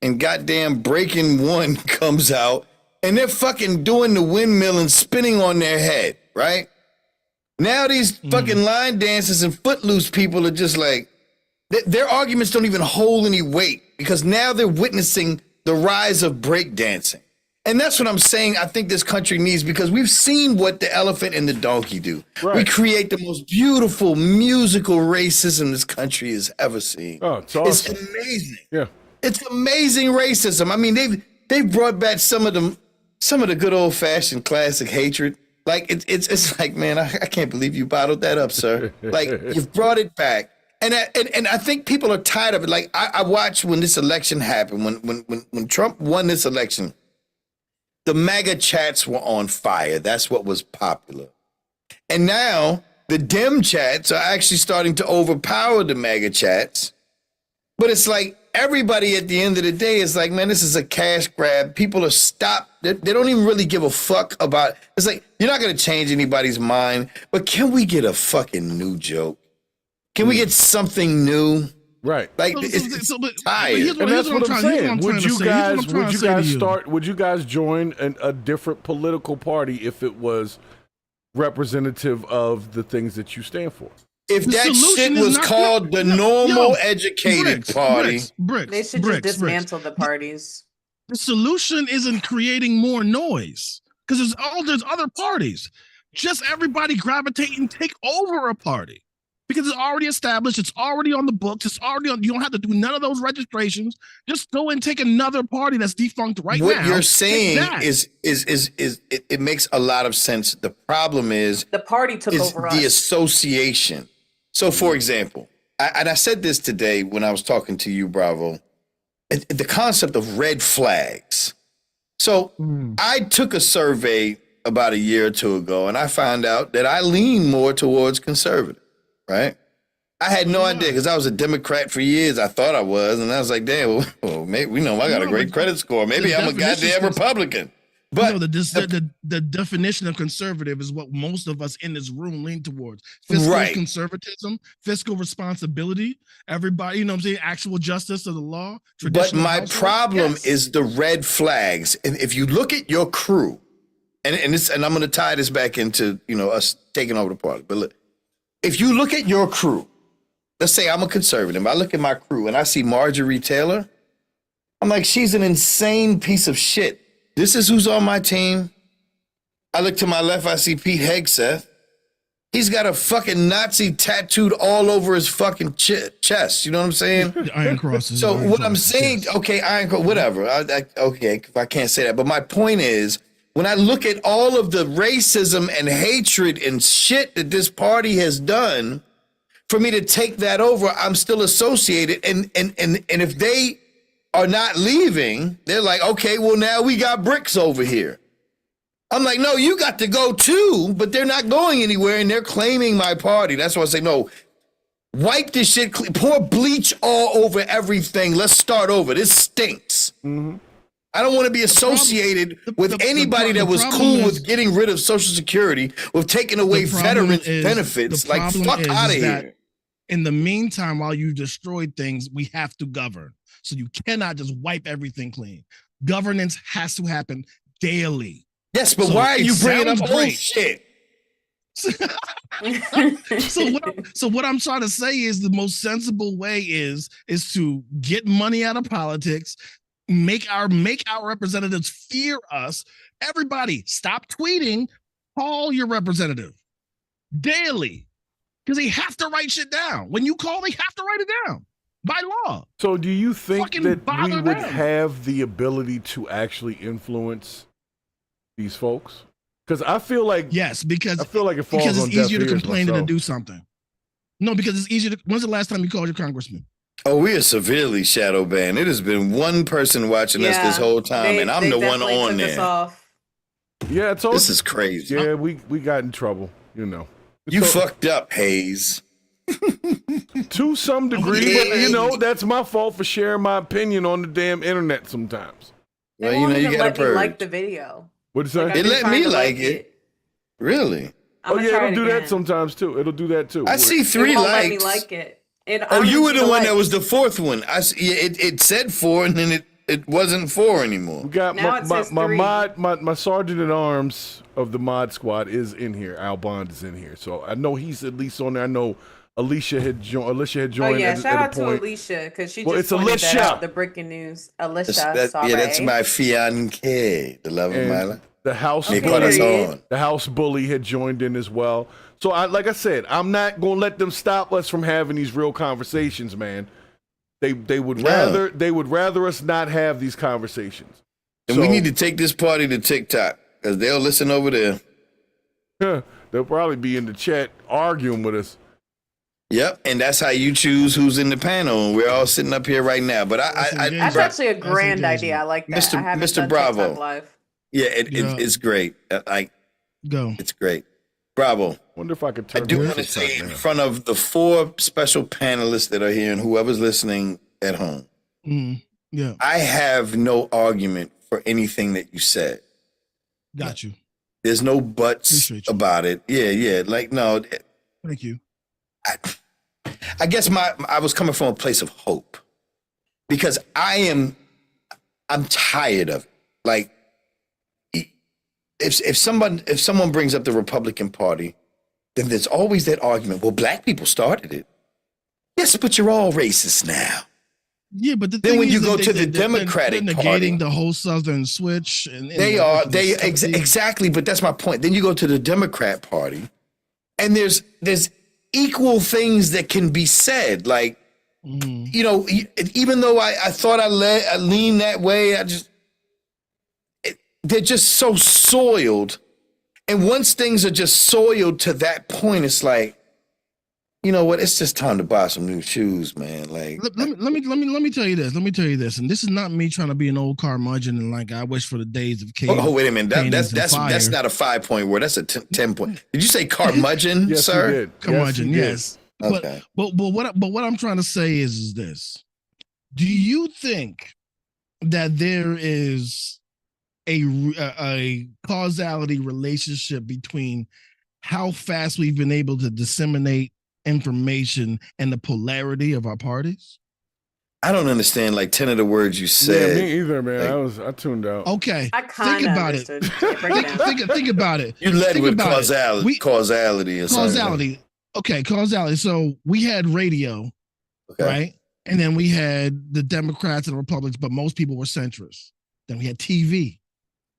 and goddamn Breaking One comes out, and they're fucking doing the windmill and spinning on their head, right? Now these fucking line dancers and Footloose people are just like, their arguments don't even hold any weight because now they're witnessing the rise of breakdancing. And that's what I'm saying I think this country needs, because we've seen what the elephant and the donkey do. Right. We create the most beautiful musical racism this country has ever seen. Oh, it's awesome. It's amazing. Yeah. It's amazing racism. I mean, they've brought back some of the good old fashioned classic hatred. Like it's like, man, I can't believe you bottled that up, sir. Like you've brought it back, and I think people are tired of it. Like I watched when this election happened, when Trump won this election, the MAGA chats were on fire. That's what was popular, and now the Dem chats are actually starting to overpower the MAGA chats. But it's like everybody at the end of the day is like, man, this is a cash grab. People are stopped. They don't even really give a fuck about. It's like, you're not going to change anybody's mind, but can we get a fucking new joke? Can we get something new? Right. Like it's tired. And that's what I'm saying. Would you guys join a different political party if it was representative of the things that you stand for? If that shit was called the normal educated party, they should just dismantle the parties. The solution isn't creating more noise because there's other parties. Just everybody gravitate and take over a party. Because it's already established, it's already on the books, it's already on. You don't have to do none of those registrations. Just go and take another party that's defunct right now. What you're saying is it makes a lot of sense. The problem is the party took over the us. association. So, for example, I said this today when I was talking to you, Bravo, the concept of red flags. So I took a survey about a year or two ago, and I found out that I lean more towards conservative. Right? I had no idea because I was a Democrat for years. I thought I was, and I was like, damn, well maybe I got a great credit score. Maybe I'm a goddamn Republican. But the definition of conservative is what most of us in this room lean towards. Fiscal conservatism, fiscal responsibility, everybody, you know what I'm saying, actual justice of the law. But my problem is the red flags. And if you look at your crew, and I'm going to tie this back into, us taking over the party. But look, if you look at your crew, let's say I'm a conservative, I look at my crew and I see Marjorie Taylor, I'm like, she's an insane piece of shit. This is who's on my team. I look to my left, I see Pete Hegseth. He's got a fucking Nazi tattooed all over his fucking chest. You know what I'm saying? Iron crosses. So what I'm saying, okay, iron cross, whatever. Okay, if I can't say that. But my point is, when I look at all of the racism and hatred and shit that this party has done, for me to take that over, I'm still associated. And if they are not leaving, they're like, okay, well, now we got bricks over here. I'm like, no, you got to go too, but they're not going anywhere and they're claiming my party. That's why I say, no, wipe this shit, pour bleach all over everything. Let's start over. This stinks. Mm-hmm. I don't want to be associated with anybody that was cool with getting rid of Social Security, with taking away veterans' benefits. Like, fuck out of here. In the meantime, while you destroyed things, we have to govern. So you cannot just wipe everything clean. Governance has to happen daily. Yes, but why are you bringing up old shit? So what I'm trying to say is the most sensible way is to get money out of politics, make our representatives fear us. Everybody, stop tweeting. Call your representative daily, because they have to write shit down. When you call, they have to write it down by law. So do you think that we would have the ability to actually influence these folks? Because I feel like yes, because I feel like it falls because on it's easier to deaf ears complain than to myself. do something. No, because it's easier to. When's the last time you called your congressman? Oh, we are severely shadow banned. It has been one person watching us this whole time, and I'm the one on there. Yeah, it's all, this is crazy. Yeah, we got in trouble, You fucked up, Hayes. To some degree, but that's my fault for sharing my opinion on the damn internet sometimes. Well, you got to purge. Like the video. What did you say? It let me like it. Really? Oh yeah, it'll do that sometimes too. It'll do that too. I see 3 likes. Let me like it. You were the one that was the 4th one. It said 4, and then it wasn't 4 anymore. We got my sergeant at arms of the mod squad is in here. Al Bond is in here, so I know he's at least on there. I know Alicia had joined. Oh yeah, shout out to Alicia, because she just pointed that out, the breaking news. Alicia, sorry. Yeah, that's my fiancé, the love of my life. The house bully had joined in as well. So like I said, I'm not gonna let them stop us from having these real conversations, man. They would rather us not have these conversations. And we need to take this party to TikTok, because they'll listen over there. They'll probably be in the chat arguing with us. Yep, and that's how you choose who's in the panel. And we're all sitting up here right now. But that's actually a grand idea. I like that. Mr. Bravo. Yeah, it's great. It's great. Bravo. Wonder if I could turn. I do want to say in front of the 4 special panelists that are here and whoever's listening at home. Yeah, I have no argument for anything that you said. Got you. There's no buts about it. Yeah. Like, no. Thank you. I guess I was coming from a place of hope, because I'm tired of it. Like, if someone brings up the Republican Party, then there's always that argument. Well, black people started it. Yes, but you're all racist now. Yeah, but then when you go to the Democratic they're Party, negating the whole Southern switch, and exactly. But that's my point. Then you go to the Democrat Party, and there's equal things that can be said. Like, you know, even though I thought I leaned that way, they're just so soiled. And once things are just soiled to that point, it's like, you know what? It's just time to buy some new shoes, man. Like, let me tell you this. Let me tell you this. And this is not me trying to be an old curmudgeon and like I wish for the days of cave. Oh, wait a minute. That's not a 5-point word. That's a 10-point. Did you say curmudgeon, Yes, sir? he did. Curmudgeon, yes. Okay. But what I'm trying to say is this: do you think that there is a causality relationship between how fast we've been able to disseminate information and the polarity of our parties? I don't understand like 10 of the words you said. Yeah, me either, man. I tuned out. Okay, I kind think of about it. understood. Think about it. You led Think with about it. causality or something. Causality. Okay, causality. So we had radio, Okay. right? And then we had the Democrats and the Republicans, but most people were centrists. Then we had TV.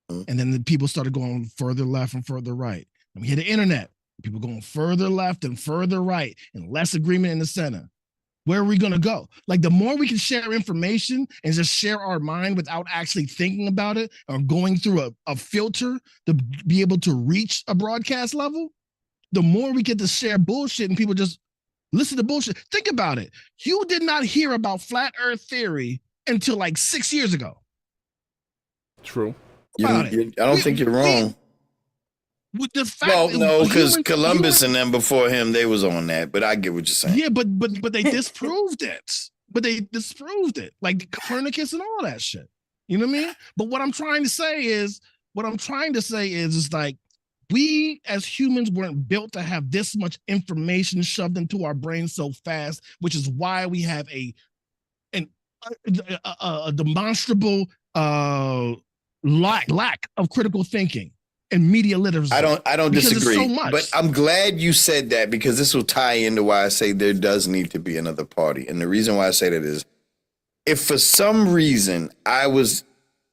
And then the people started going further left and further right. And we had the internet. People going further left and further right and less agreement in the center. Where are we going to go? Like the more we can share information and just share our mind without actually thinking about it or going through a filter to be able to reach a broadcast level, the more we get to share bullshit and people just listen to bullshit. Think about it. You did not hear about flat earth theory until like 6 years ago. True. I don't think you're wrong. With the fact, Well, no, because human- Columbus and them before him, they was on that. But I get what you're saying. Yeah, but they disproved it. But they disproved it, like Copernicus and all that shit. You know what I mean? But what I'm trying to say is, it's like we as humans weren't built to have this much information shoved into our brains so fast, which is why we have a demonstrable lack of critical thinking and media literacy. I don't disagree. So much. But I'm glad you said that because this will tie into why I say there does need to be another party. And the reason why I say that is if for some reason I was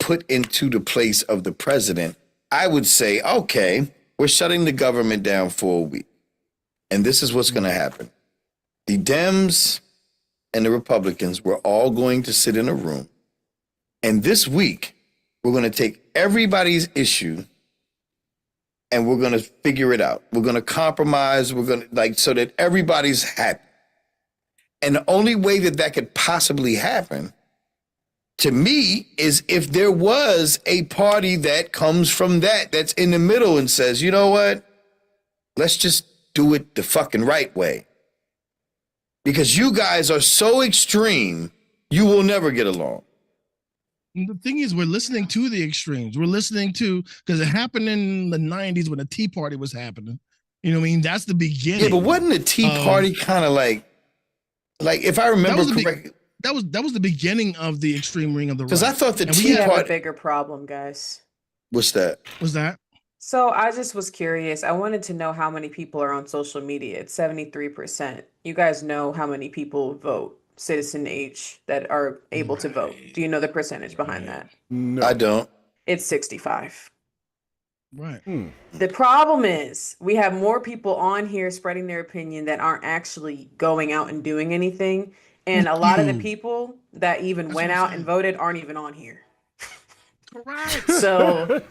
put into the place of the president, I would say, okay, we're shutting the government down for a week. And this is what's going to happen. The Dems and the Republicans were all going to sit in a room. And this week, we're going to take everybody's issue and we're going to figure it out. We're going to compromise. We're going to so that everybody's happy. And the only way that could possibly happen to me is if there was a party that comes from that's in the middle and says, you know what? Let's just do it the fucking right way. Because you guys are so extreme, you will never get along. The thing is, we're listening to the extremes. We're listening to, because it happened in the 90s when the Tea Party was happening. You know what I mean? That's the beginning. Yeah, but wasn't the Tea Party kind of like if I remember correctly? That was the beginning of the extreme ring of the right. Because I thought the We Tea have a Party. bigger problem, guys. What's that? Was that? So I just was curious. I wanted to know how many people are on social media. It's 73%. You guys know how many people vote, citizen age, that are able to vote. Do you know the percentage behind that? No. I don't. It's 65. Right. The problem is we have more people on here spreading their opinion that aren't actually going out and doing anything. And a lot of the people that even went out and voted aren't even on here. Correct. So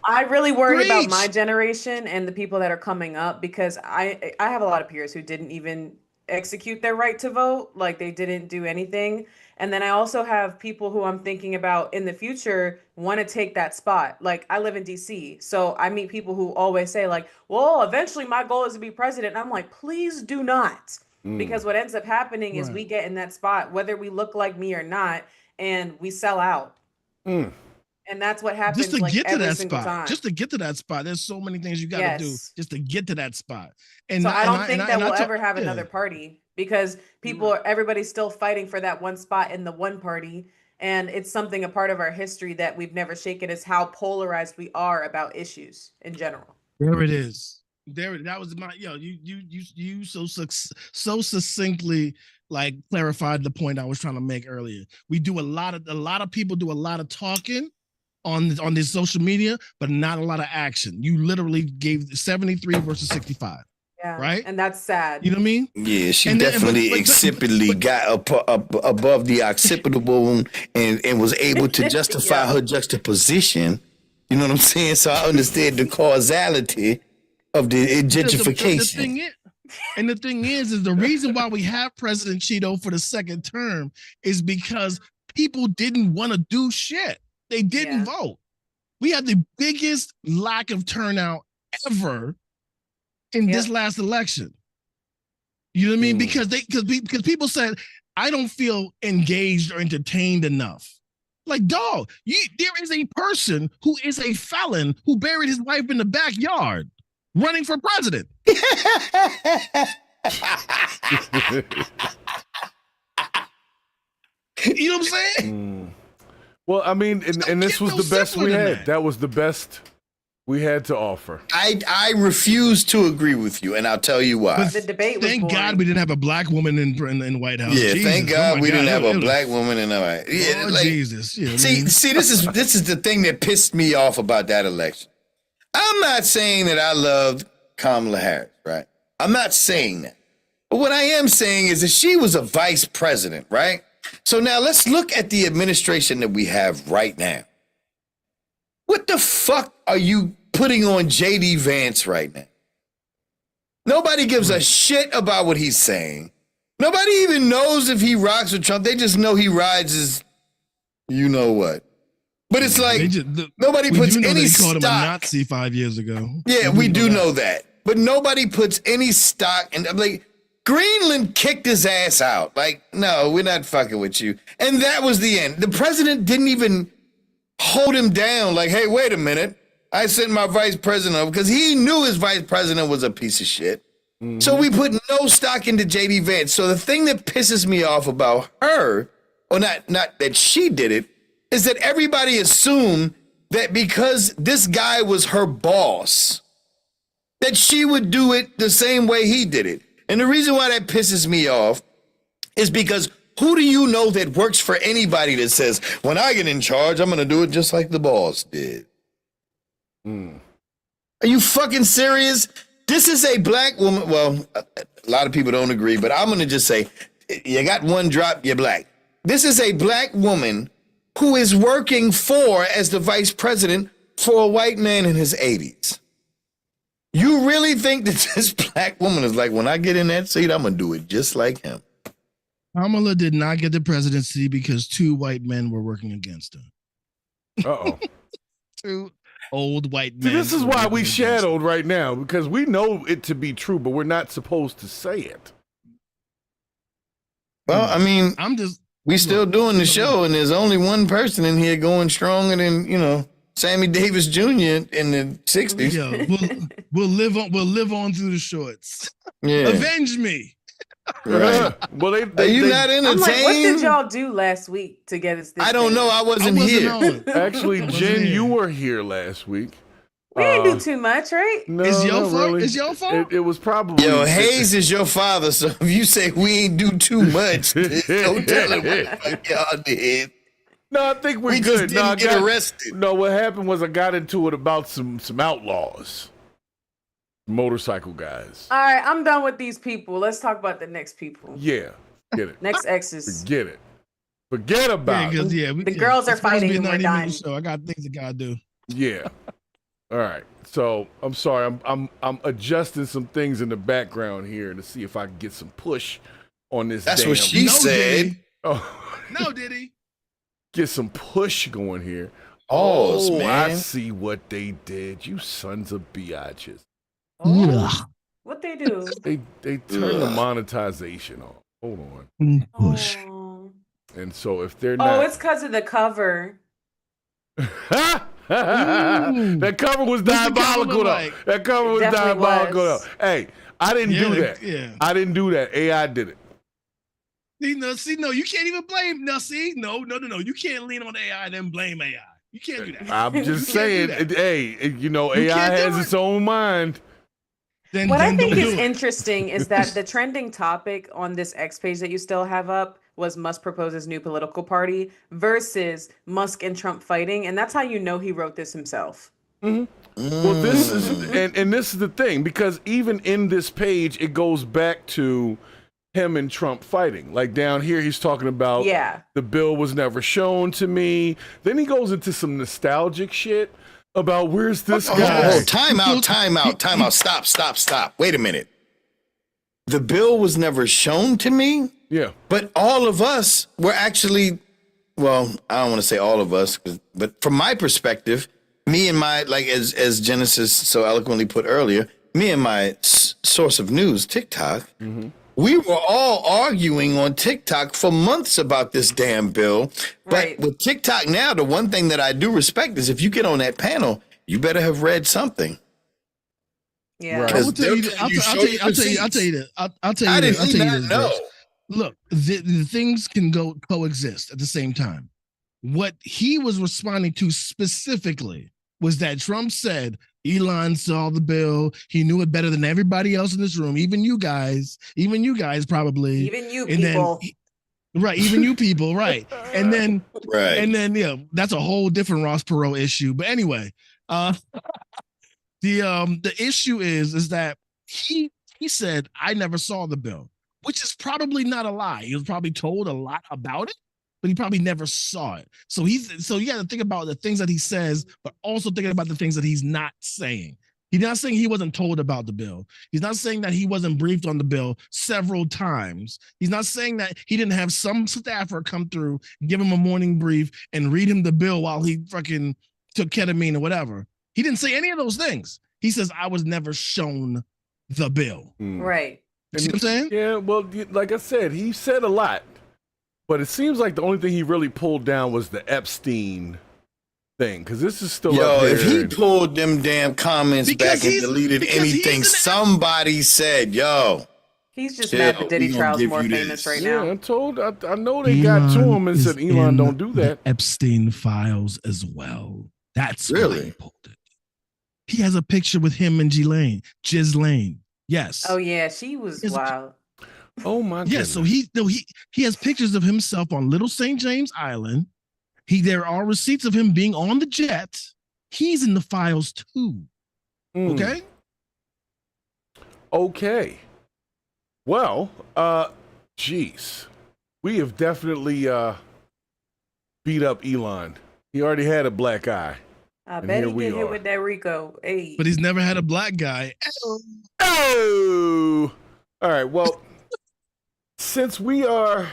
I really worry about Preach. my generation and the people that are coming up because I have a lot of peers who didn't even execute their right to vote. Like they didn't do anything. And then I also have people who I'm thinking about in the future want to take that spot. Like I live in DC. So I meet people who always say like, well, eventually my goal is to be president. And I'm like, please do not. Because what ends up happening is we get in that spot, whether we look like me or not, and we sell out. And that's what happens Just to get to every that single spot. time. Just to get to that spot. There's so many things you got to do just to get to that spot. And So I don't think that we'll ever have another party because everybody's still fighting for that one spot in the one party. And it's something, a part of our history that we've never shaken is how polarized we are about issues in general. There it is. That was my you so succinctly like clarified the point I was trying to make earlier. We do a lot of people do a lot of talking on this social media, but not a lot of action. You literally gave 73 versus 65. Yeah, right? and that's sad. You know what I mean? Yeah, she And then- definitely but- acceptedly got up above the acceptable and was able to justify Yeah. her juxtaposition. You know what I'm saying? So I understand the causality of the gentrification. The thing is the reason why we have President Cheeto for the second term is because people didn't want to do shit. They didn't Yeah. vote. We had the biggest lack of turnout ever in this last election. You know what I mean? Because people said, I don't feel engaged or entertained enough. Like, dog, there is a person who is a felon who buried his wife in the backyard running for president. You know what I'm saying? Well, I mean, and this was the best we had. That was the best we had to offer. I refuse to agree with you, and I'll tell you why. The debate was Thank boring. God we didn't have a black woman in the White House. Yeah, Jesus. thank Oh God my we didn't God. have It a was- black woman in the White. Yeah, Oh, like, Jesus. Yeah, see, man. this is the thing that pissed me off about that election. I'm not saying that I loved Kamala Harris, right? I'm not saying that. But what I am saying is that she was a vice president, right? So now let's look at the administration that we have right now. What the fuck are you putting on JD Vance right now? Nobody gives a shit about what he's saying. Nobody even knows if he rocks with Trump. They just know he rides his you know what. But it's like nobody we puts do know any they called him a stock. Nazi 5 years ago. Yeah, we do know that. But nobody puts any stock. And I'm like, Greenland kicked his ass out. Like, no, we're not fucking with you. And that was the end. The president didn't even hold him down. Like, hey, wait a minute. I sent my vice president over because he knew his vice president was a piece of shit. So we put no stock into JD Vance. So the thing that pisses me off about her, or not that she did it, is that everybody assumed that because this guy was her boss, that she would do it the same way he did it. And the reason why that pisses me off is because who do you know that works for anybody that says, when I get in charge, I'm going to do it just like the boss did? Are you fucking serious? This is a black woman. Well, a lot of people don't agree, but I'm going to just say, you got one drop, you're black. This is a black woman who is working as the vice president for a white man in his 80s. You really think that this black woman is like, when I get in that seat, I'm going to do it just like him? Kamala did not get the presidency because 2 white men were working against her. Uh-oh. 2 old white See, men. this is were why working we against shadowed right now, because we know it to be true, but we're not supposed to say it. Well, I mean, I'm just we still doing the show, and there's only one person in here going stronger than, Sammy Davis Jr. in the 60s. yo, we'll live on through the shorts. Yeah. Avenge me. Right. Well, Are you not entertained? I'm like, what did y'all do last week to get us this? I don't know. I wasn't here. on. Actually, Jen, you were here last week. We didn't do too much, right? No, It's your not fault? really. It's your fault? It was probably Yo, Hayes is your father, so if you say we ain't do too much, don't tell him what y'all did. No, I think we're We good. just No, I didn't get got- arrested. No, what happened was I got into it about some outlaws, motorcycle guys. All right, I'm done with these people. Let's talk about the next people. Yeah, get it. Next exes. Forget it. Forget about it. The girls are it's supposed to be fighting a and we're 90-minute dying. show. I got things that gotta do. Yeah. All right. So I'm sorry. I'm adjusting some things in the background here to see if I can get some push on this. That's damn- what she No, said. Diddy. Oh, No, did he? get some push going here. Pause, I man. see what they did. You sons of biatches. Oh, what they do? They turned the Ugh. monetization off. Hold on. Push. Oh, And so if they're oh not, it's because of the cover. that cover was What's the cover diabolical look though. like? That cover was Definitely diabolical was. though. Hey, I didn't Yeah, do that. yeah. I didn't do that. AI did it. No, you can't even blame. No, you can't lean on AI and then blame AI. You can't do that. I'm just You can't saying. do that. AI can't do has it. its own mind. Then, What I then think don't is do it. interesting is that the trending topic on this X page that you still have up was Musk proposes new political party versus Musk and Trump fighting. And that's how you know he wrote this himself. Well, this is and this is the thing, because even in this page, it goes back to him and Trump fighting. Like down here, he's talking about the bill was never shown to me. Then he goes into some nostalgic shit about where's this guy? Oh, time out. Stop. Wait a minute. The bill was never shown to me. Yeah. But all of us were actually, well, I don't want to say all of us, but from my perspective, me and my, like as Genesis so eloquently put earlier, me and my source of news, TikTok, we were all arguing on TikTok for months about this damn bill. But with TikTok now, the one thing that I do respect is if you get on that panel, you better have read something. Yeah. Right. I'll tell you this. I didn't know. Look, the things can coexist at the same time. What he was responding to specifically was that Trump said Elon saw the bill. He knew it better than everybody else in this room, even you guys probably. Even you people. Right, even you people, right. And then that's a whole different Ross Perot issue. But anyway, the issue is that he said, I never saw the bill, which is probably not a lie. He was probably told a lot about it, but he probably never saw it. So you got to think about the things that he says, but also thinking about the things that he's not saying. He's not saying he wasn't told about the bill. He's not saying that he wasn't briefed on the bill several times. He's not saying that he didn't have some staffer come through, give him a morning brief, and read him the bill while he fucking took ketamine or whatever. He didn't say any of those things. He says, I was never shown the bill. Right. You see what I'm saying? Yeah, well, like I said, he said a lot, but it seems like the only thing he really pulled down was the Epstein thing, because this is still up there. If he pulled them damn comments back and deleted anything somebody said, he's just mad the Diddy trial's more famous right now. Yeah, I know they got to him and said, Elon, don't do that. Epstein files as well. That's really why he pulled it. He has a picture with him and Ghislaine. Yes. Oh yeah, she was wild. Oh my goodness. Yes, so he has pictures of himself on Little St. James Island. There are receipts of him being on the jet. He's in the files too. Okay? Okay. Well, geez. We have definitely beat up Elon. He already had a black eye. I bet he get hit with that Rico. Hey. But he's never had a black guy. Oh! All right, well, since we are,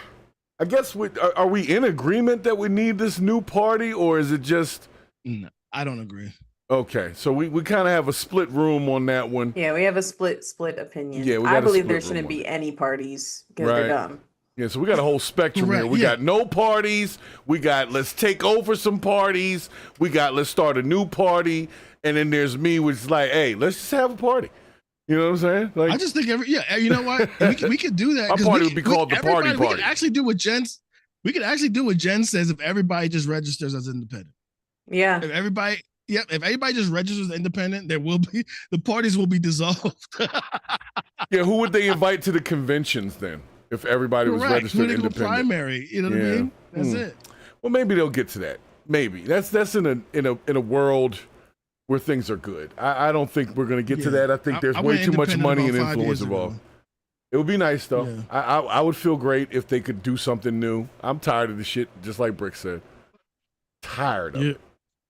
I guess, are we in agreement that we need this new party, or is it just? No, I don't agree. Okay, so we kind of have a split room on that one. Yeah, we have a split opinion. Yeah, I believe there shouldn't be any parties because they're dumb. Yeah, so we got a whole spectrum here. We got no parties. We got let's take over some parties. We got let's start a new party. And then there's me, which is like, hey, let's just have a party. You know what I'm saying? Like, I just think you know what? We could do that. Our party would be called the party. We could actually do what Jen says if everybody just registers as independent. Yeah. If everybody just registers as independent, the parties will be dissolved. Yeah, who would they invite to the conventions then? If everybody was registered independent, primary, you know what I mean? That's it. Well, maybe they'll get to that. Maybe that's in a world where things are good. I don't think we're going to get to that. I think there's way too much money and influence involved. It would be nice though. Yeah. I would feel great if they could do something new. I'm tired of the shit, just like Brick said. Tired of it.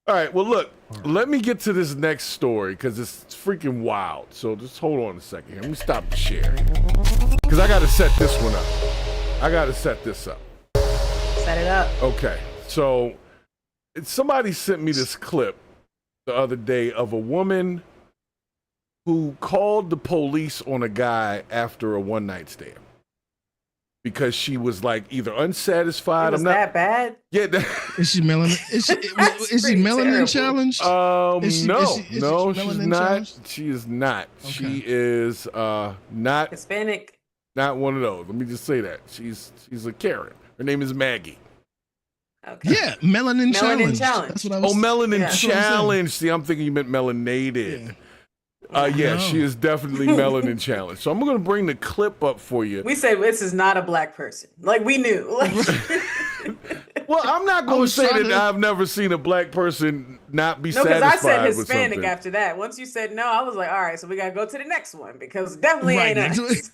All right. Well, look. Let me get to this next story because it's freaking wild. So just hold on a second. Let me stop the share. Because I got to set this one up. I got to set this up. Set it up. Okay. So somebody sent me this clip the other day of a woman who called the police on a guy after a one-night stand because she was like either unsatisfied. Was that bad? Yeah. Is she melanin? Is she melanin challenged? No, she's not. Challenged? She is not. Okay. She is not Hispanic. Not one of those. Let me just say that she's a Karen. Her name is Maggie. Okay. Yeah, melanin challenge. That's what I was. Oh, melanin challenge. See, I'm thinking you meant melanated. Yeah, she is definitely melanin challenged. So I'm going to bring the clip up for you. We say this is not a black person. Like we knew. Well, I'm not I going to was say trying that to- I've never seen a black person not be No, because satisfied I said with Hispanic something. after that. Once you said no, I was like, all right, so we gotta go to the next one because it definitely Right, ain't next us.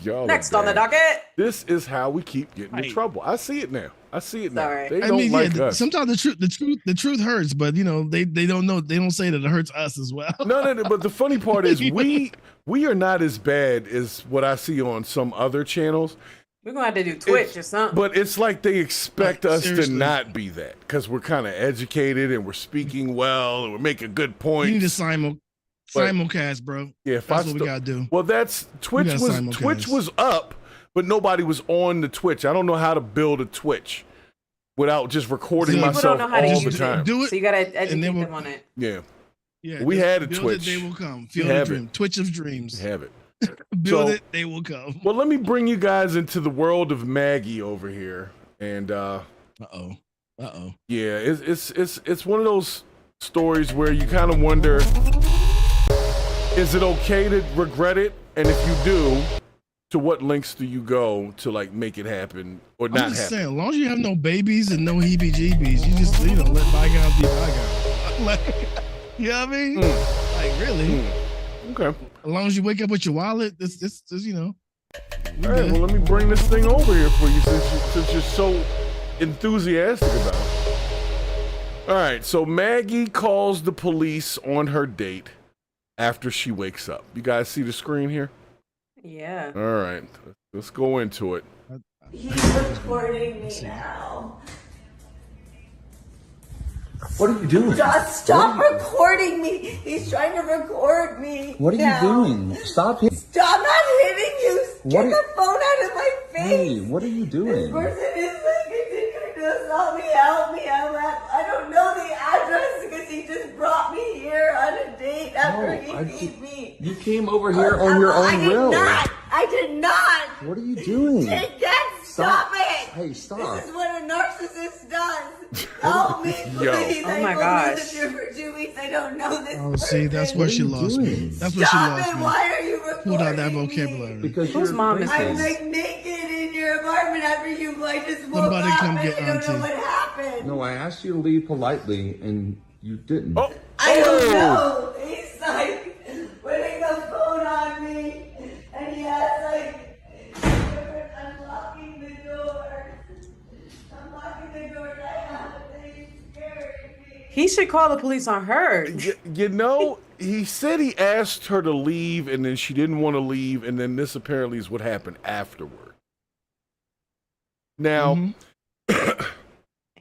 Y'all are Next on the bad. docket. This is how we keep getting in Right. trouble. I see it now. I see it now. Sorry. They I don't mean, like yeah, us. sometimes the truth hurts, but you know, they don't know, they don't say that it hurts us as well. No, but the funny part is we are not as bad as what I see on some other channels. We're gonna have to do Twitch or something. But it's like they expect Like, us seriously. to not be that because we're kind of educated and we're speaking well and we're making good You need to points. simulcast, bro. Yeah, if That's I what we sto- gotta do. Well, that's Twitch gotta was simulcast. Twitch was up, but nobody was on the Twitch. I don't know how to build a Twitch without just recording See, people myself don't know how to all the use time. it. Do it, So you gotta and educate then them on it. Yeah, Yeah, We just had a build Twitch. It, they will come. We Feel the have dream. it. Twitch of dreams. have it. Build So- it, they will come. Well, let me bring you guys into the world of Maggie over here, and Uh-oh. yeah, it's one of those stories where you kind of wonder, is it okay to regret it? And if you do, to what lengths do you go to like make it happen or I'm not just happen? saying, as long as you have no babies and no heebie-jeebies, you just, you know, let bygones be bygones. Like, you know what I mean? Like, really? Okay. As long as you wake up with your wallet, this you know. All right. Well, let me bring this thing over here for you since you're so enthusiastic about it. All right. So Maggie calls the police on her date after she wakes up. You guys see the screen here? Yeah. All right. Let's go into it. He's recording me now. What are you doing? Just stop recording me. He's trying to record me. What are you now. doing? Stop him. Stop not hitting you. What Get are- the phone out of my face. Hey, what are you This doing? person is like, help me, help me. I don't know the address because he just brought me here on a date after he beat me. You came over here on your own will. I did not. What are you doing? Stop it. Hey, stop. This is what a narcissist does. Help me, Yo. please. Oh my I've gosh. lived here for 2 weeks. I don't know this Oh, see, that's where What she are you lost doing? me. That's where she Stop lost it. me. Why are you recording Pulled out that me? vocabulary. Because Whose you're mom is I'm this? like naked in your apartment after you like just woke Somebody up come and get I don't Auntie. know what happened. No, I asked you to leave politely, and you didn't. Oh. I don't know. He's like putting the phone on me and he has like unlocking the door. Unlocking the door and I have a thing scaring me. He should call the police on her. You know, he said he asked her to leave and then she didn't want to leave, and then this apparently is what happened afterward. Now, Mhm.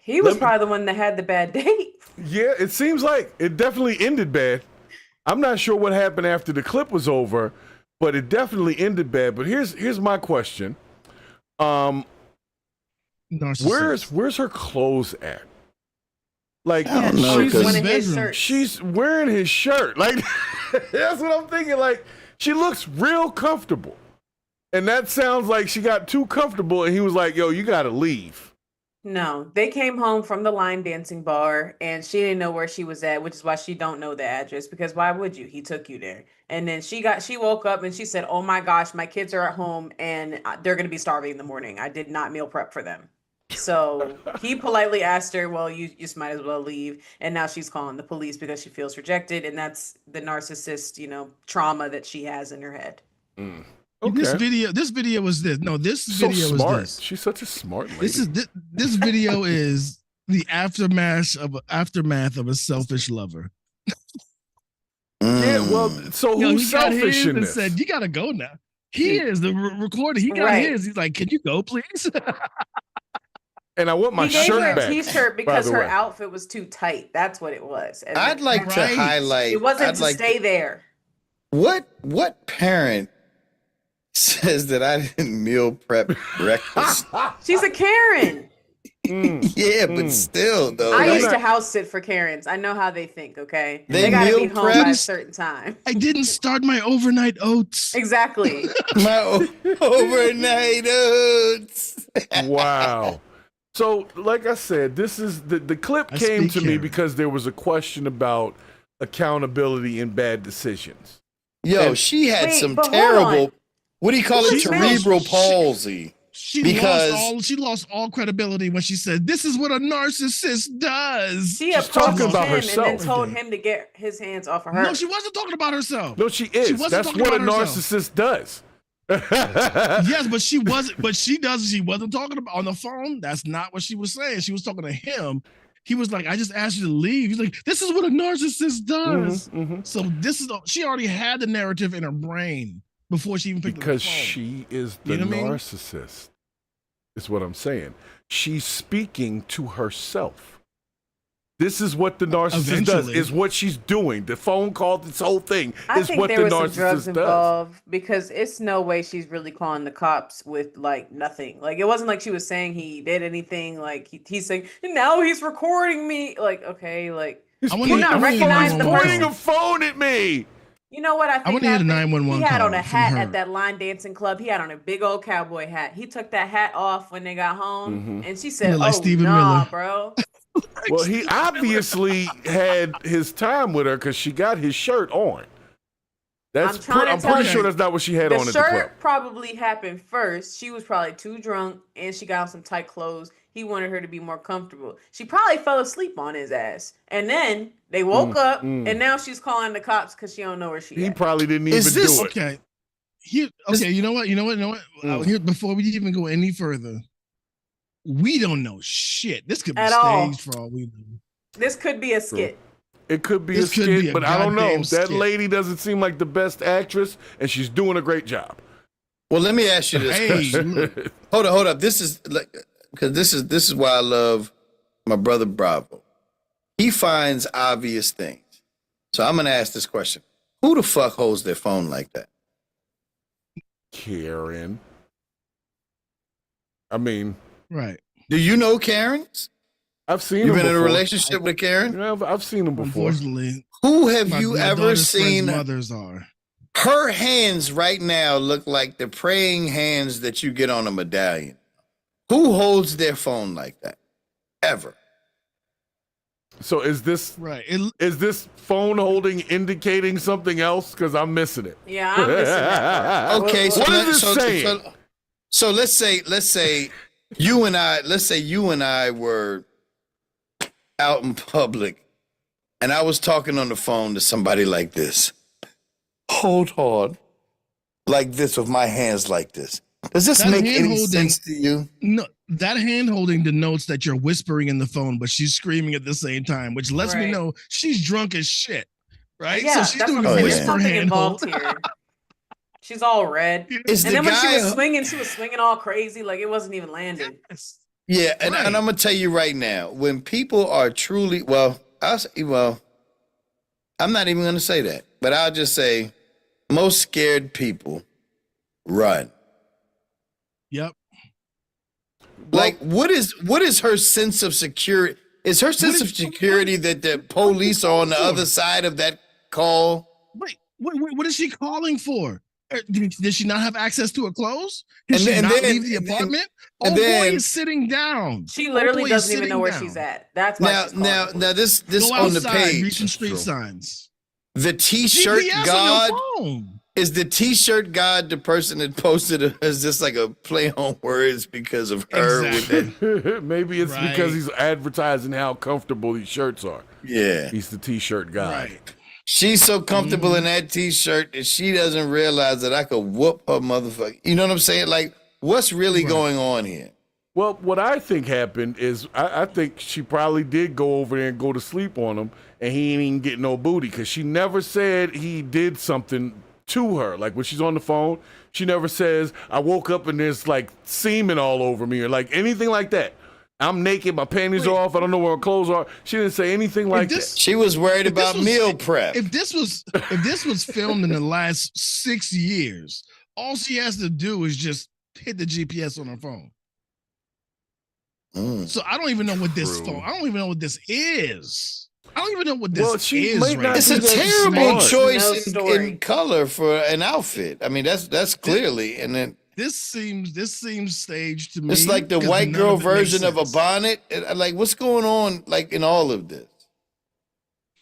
He was Let me- probably the one that had the bad date. yeah, it seems like it definitely ended bad. I'm not sure what happened after the clip was over, but it definitely ended bad. But here's my question. Narcissist. Where's her clothes at? Like I don't know, she's 'cause- One of his bedroom. shirts. she's wearing his shirt. Like that's what I'm thinking. Like she looks real comfortable. And that sounds like she got too comfortable and he was like, yo, you gotta leave. No, they came home from the line dancing bar and she didn't know where she was at, which is why she don't know the address because why would you? He took you there. And then she woke up and she said, "Oh my gosh, my kids are at home and they're going to be starving in the morning. I did not meal prep for them." So he politely asked her, "Well, you just might as well leave." And now she's calling the police because she feels rejected, and that's the narcissist, trauma that she has in her head. This Okay. video was this. No, this So video was smart. this. She's such a smart lady. This video is the aftermath of a selfish lover. Yeah, well, so Yo, who's he got selfish his in and this? said, "You gotta go now." He is the recorder. He got Right. his. He's like, "Can you go, please?" And I want my He gave shirt her a back. t-shirt by because the her way. outfit was too tight. That's what it was. And I'd like to Right. highlight. it wasn't I'd to like stay there. What parent says that I didn't meal prep breakfast? She's a Karen. Yeah, but still though. I like, used to house sit for Karens. I know how they think, okay? They gotta be meal home by a prepped? certain time. I didn't start my overnight oats. Exactly. my overnight oats. Wow. So, like I said, this is the clip I came speak to me Karen. because there was a question about accountability in bad decisions. Yo, And- she had Wait, some but hold terrible. on. What do you call it? She's Cerebral she- palsy. Because she lost all credibility when she said, "This is what a narcissist does." She She's approached talking him about and herself. then told him to get his hands off of her. No, she wasn't talking about herself. No, she is. wasn't That's talking what a about herself. narcissist does. Yes, but she wasn't. But she wasn't talking about on the phone. That's not what she was saying. She was talking to him. He was like, "I just asked you to leave." He's like, "This is what a narcissist does." So she already had the narrative in her brain before she even picked Because up the phone. she is the You know what I mean? narcissist. Is what I'm saying. She's speaking to herself. This is what the narcissist does. Is what she's doing. The phone call, this whole thing I is think what there the was some drugs narcissist does. involved because it's no way she's really calling the cops with like nothing. Like it wasn't like she was saying he did anything. Like he's saying now he's recording me. Like okay, like He's I wanna not hear- recognize the pointing person. a phone at me. You know what I think wanna hear the happened? 911 He had on call a from hat her. at that line dancing club. He had on a big old cowboy hat. He took that hat off when they got home, and she said, Like "Oh Stephen nah, Miller. bro." Well, he obviously had his time with her because she got his shirt on. I'm trying to I'm tell pretty you, sure that's not what she had The on at the club. shirt probably happened first. She was probably too drunk, and she got on some tight clothes. He wanted her to be more comfortable. She probably fell asleep on his ass, and then they woke up, and now she's calling the cops because she don't know where she He at. probably didn't even Is this- do it. Okay. You know what? Here, before we even go any further, we don't know shit. This could be At all. staged for all we know. This could be a skit. It could be This a could skit, be a but I don't know. goddamn That skit. lady doesn't seem like the best actress, and she's doing a great job. Well, let me ask you this Hey, question. look, Hold up. This is like because this is why I love my brother Bravo. He finds obvious things. So I'm gonna ask this question: who the fuck holds their phone like that? Karen. I mean, right. Do you know Karens? I've seen You've them been in a before. relationship with Karen? Yeah, I've seen them before. Unfortunately, Who have my you ever daughter's friends' seen? mothers are. Her hands right now look like the praying hands that you get on a medallion. Who holds their phone like that? Ever? So is this Right. is this phone holding indicating something else? Because I'm missing it. Yeah, I'm missing that part. Okay, What is it saying? So let's say you and I were out in public, and I was talking on the phone to somebody like this. Hold on, like this with my hands like this. Does this That make hand any holding- sense to you? No, that hand holding denotes that you're whispering in the phone, but she's screaming at the same time, which lets me Right. know she's drunk as shit. Right? Yeah, so she's that's doing what a I'm saying. yeah. There's whisper something hand hold. involved here. She's all red. Is And the then when she guy? was swinging all crazy, like it wasn't even landed. Yes. Yeah, and Right. I'm gonna tell you right now, when people are truly I'm not even gonna say that, but I'll just say most scared people run. Yep. Like, what is her sense of security? Is her sense of security that the police are on the other side of that call? Wait, what is she calling for? Did she not have access to her clothes? Did And she then- not and then- leave the and then- apartment? and Boy then- is sitting down. She literally Boy is doesn't even sitting know where down. she's at. That's why she's calling Now the police. this Go on the outside, read page. some street True. signs. The T-shirt GPS god on your phone. is the T-shirt god. The person that posted it is just like a play on words because of her. Exactly. With that. Maybe it's Right. because he's advertising how comfortable these shirts are. Yeah. He's the t-shirt guy. Right. She's so comfortable in that T-shirt that she doesn't realize that I could whoop her motherfucker. You know what I'm saying? Like, what's really going on here? Well, what I think happened is I think she probably did go over there and go to sleep on him, and he ain't even get no booty because she never said he did something to her. Like when she's on the phone, she never says, I woke up and there's like semen all over me or like anything like that. I'm naked, my panties are off, I don't know where her clothes are. She didn't say anything like that. She was worried If this about was- meal prep. If this was filmed in the last 6 years, all she has to do is just hit the GPS on her phone. So I don't even know what this True. phone. I don't even know what this is. I don't even know what this Well, she is. might Right not now. It's a That's terrible smart. choice No in story. color for an outfit. I mean, that's clearly, and then This seems staged to me. it's like the 'cause white none girl of it makes version of a sense. bonnet. And, like, what's going on? Like in all of this?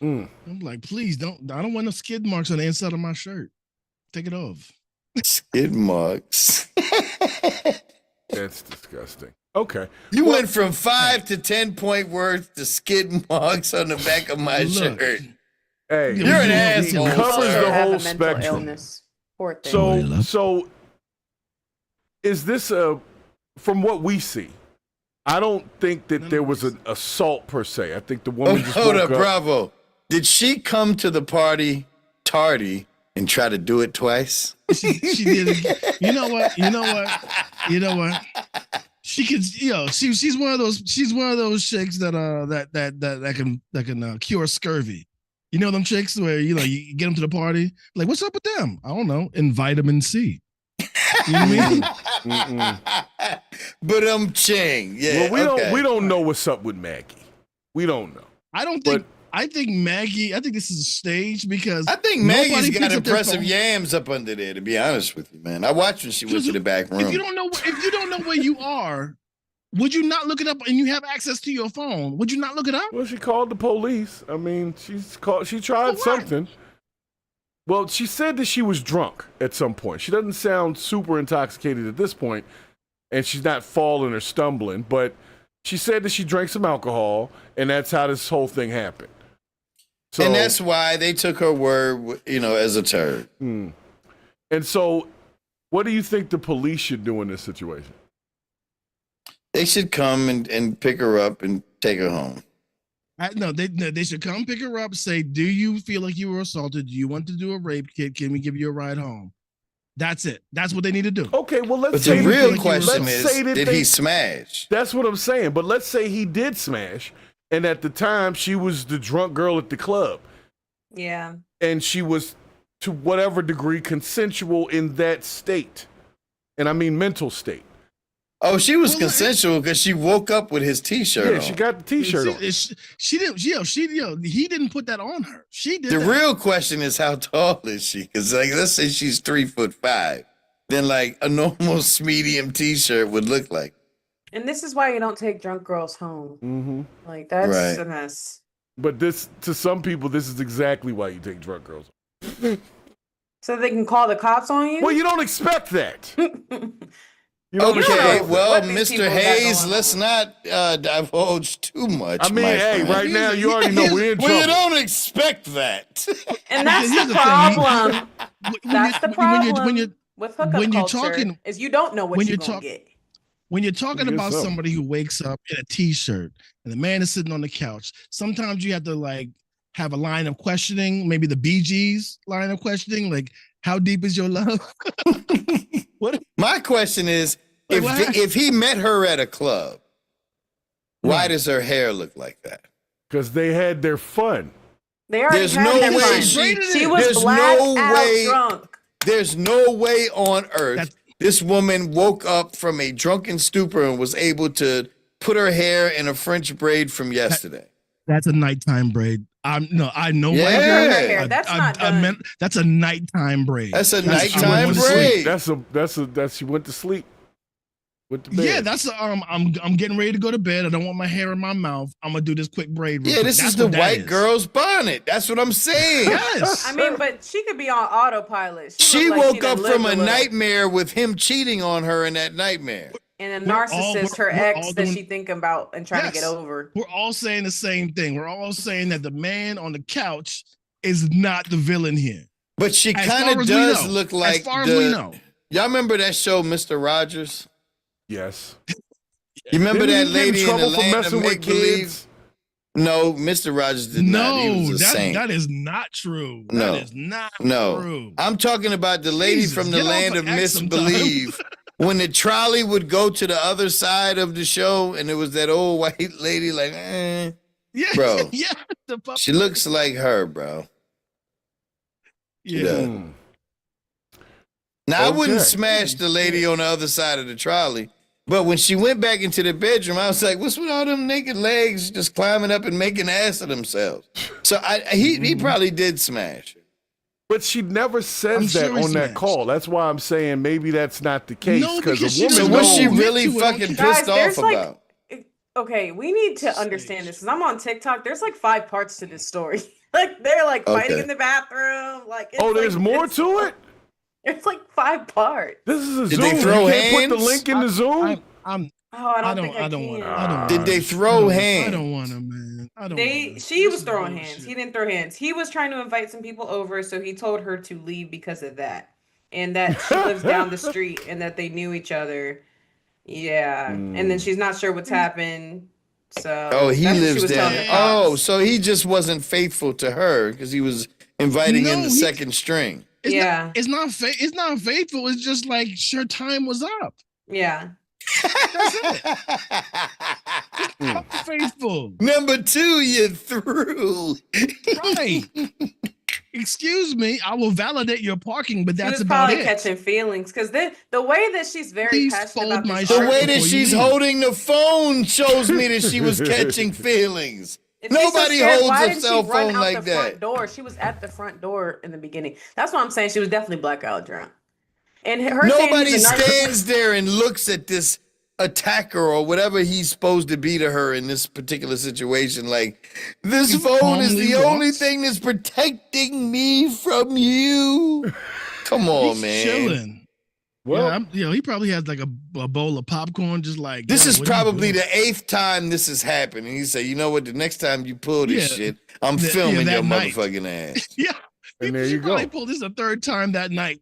Mm. I'm like, please don't. I don't want no skid marks on the inside of my shirt. Take it off. Skid marks. That's disgusting. Okay. You went from 5 to 10 point worth to skid marks on the back of my Look. shirt. Hey, You're an asshole. He covers sir. the Have whole a mental spectrum. illness. Poor thing. So is this from what we see? I don't think that there was an assault per se. I think the woman just Hold woke up, up. Bravo. Did she come to the party tardy and try to do it twice? She did it. You know what? She can, she's one of those chicks that can cure scurvy. You know them chicks where you get them to the party, like, what's up with them? I don't know, in vitamin C. You know what I mean? But ching. Yeah. Well, we don't know what's up with Maggie. We don't know. I think Maggie, this is a stage because I think nobody Maggie's got picks up their impressive phone. yams up under there, to be honest with you, man. I watched when she went to the back room. If you don't know where you are, would you not look it up? And you have access to your phone. Would you not look it up? Well, she called the police. I mean, she tried something. Well, she said that she was drunk at some point. She doesn't sound super intoxicated at this point, and she's not falling or stumbling, but she said that she drank some alcohol, and that's how this whole thing happened. So, and that's why they took her word, as a turd. And so, what do you think the police should do in this situation? They should come and pick her up and take her home. No, they should come pick her up. Say, do you feel like you were assaulted? Do you want to do a rape kit? Can we give you a ride home? That's it. That's what they need to do. Okay, well, let's But say the real that- question let's is, say that did he smash? That's what I'm saying. But let's say he did smash, and at the time she was the drunk girl at the club, Yeah. and she was to whatever degree consensual in that state, and I mean mental state. Oh, she was Well, consensual because she woke up with his T-shirt Yeah, on. she got the T-shirt on. She didn't. He didn't put that on her. She did. The that. real question is, how tall is she? Because let's say she's 3'5", then like a normal medium T-shirt would look like. And this is why you don't take drunk girls home. Mm-hmm. Like, that's Right. a mess. But this, to some people, this is exactly why you take drunk girls. So they can call the cops on you? Well, you don't expect that. You don't Okay, expect well, what these people Mr. got Hayes, going let's on. not divulge too much. I mean, my hey, friend. right now you already know we're in Well, you trouble. don't expect that. And that's Here's the the thing. problem. That's the problem with hookup when you're culture talking- is you don't know what when you're you're going talk- to get. When you're talking Yes, about sir. somebody who wakes up in a T-shirt and the man is sitting on the couch, sometimes you have to like have a line of questioning, maybe the Bee Gees line of questioning, like, how deep is your love? What? My question is, Like, what? if he met her at a club, why Right. does her hair look like that? Because they had their fun. They already There's had no their way fun. she was there's black no out way- drunk. There's no way on earth That's- this woman woke up from a drunken stupor and was able to put her hair in a French braid from yesterday. That's a nighttime braid. I know Yeah. white Her girls. hair, that's not done. That's a nighttime braid. That's a she went nighttime to sleep. braid. That's she went to sleep with the bed. Yeah, that's I'm getting ready to go to bed. I don't want my hair in my mouth. I'm gonna do this quick braid. real Yeah, quick. this That's is the what that white is. girl's bonnet. That's what I'm saying. Yes. I mean, but she could be on autopilot. She looked like woke done up lived from a little. nightmare with him cheating on her in that nightmare. And a We're all- narcissist, we're- her we're ex all that doing- she think about and trying to get Yes. over. We're all saying the same thing. We're all saying that the man on the couch is not the villain here. But she As kind far of as we does know. look like as far as we know. Y'all remember that show, Mr. Rogers? Yes. You remember Didn't that he get in lady in the trouble for land of messing with make believe? kids? No, Mr. Rogers did not. He No, was a saint. that is not true. No. That is not No, true. I'm talking about the lady Jesus, from the get off land of of X sometime. misbelieve. When the trolley would go to the other side of the show, and it was that old white lady, like, Yeah, Bro. yeah. The pu- she looks like her, bro. yeah. Hmm. Now I wouldn't Okay. smash the lady on the other side of the trolley, but when she went back into the bedroom, I was like, "What's with all them naked legs just climbing up and making ass of themselves?" So he probably did smash her. But she never I'm says that sure he on that smashed. call. That's why I'm saying maybe that's not the case. No, Because because a she woman So doesn't what's she admit really to it on fucking camera. pissed Guys, there's off like- about? Okay, we need to understand this because I'm on TikTok. There's like 5 parts to this story. Like they're like fighting Okay. in the bathroom. Like it's Oh, there's like, more it's- to it? It's like 5 parts. This is a Did Zoom. they throw You can't put the hands? link in the Zoom. I'm Oh, I don't think I don't can. want. Did they throw I hands? don't want to, man. I don't. She was throwing hands. He didn't throw hands. He was trying to invite some people over, so he told her to leave because of that, and that she lives down the street, and that they knew each other. Yeah, and then she's not sure what's happened. So He that's what she lives was telling there. the cops. Oh, so he just wasn't faithful to her because he was inviting in the second string. It's not faithful. It's just like her time was up. Yeah. That's it. Not faithful. Number 2, you threw. Right. Excuse me, I will validate your parking, but that's She was about probably it. catching feelings because the way that she's very Please passionate fold about my this The shirt art- way that before you she's leave. holding the phone shows me that she was catching feelings. If she's so Nobody scared, holds why a didn't cell she run phone out like the front that. door? She was at the front door in the beginning. That's why I'm saying she was definitely blackout drunk. And her Nobody saying he's a narcissist- stands there and looks at this attacker or whatever he's supposed to be to her in this particular situation. Like, this He phone is calmly the only walks. thing that's protecting me from you. Come on, He's man. chilling. Well, He probably has like a bowl of popcorn, just like This is what are you probably doing? the 8th time this has happened. And he said, you know what? The next time you pull this Yeah. shit, I'm Yeah, filming that your night. motherfucking ass. Yeah. And there She you probably go. pulled this a 3rd time that night.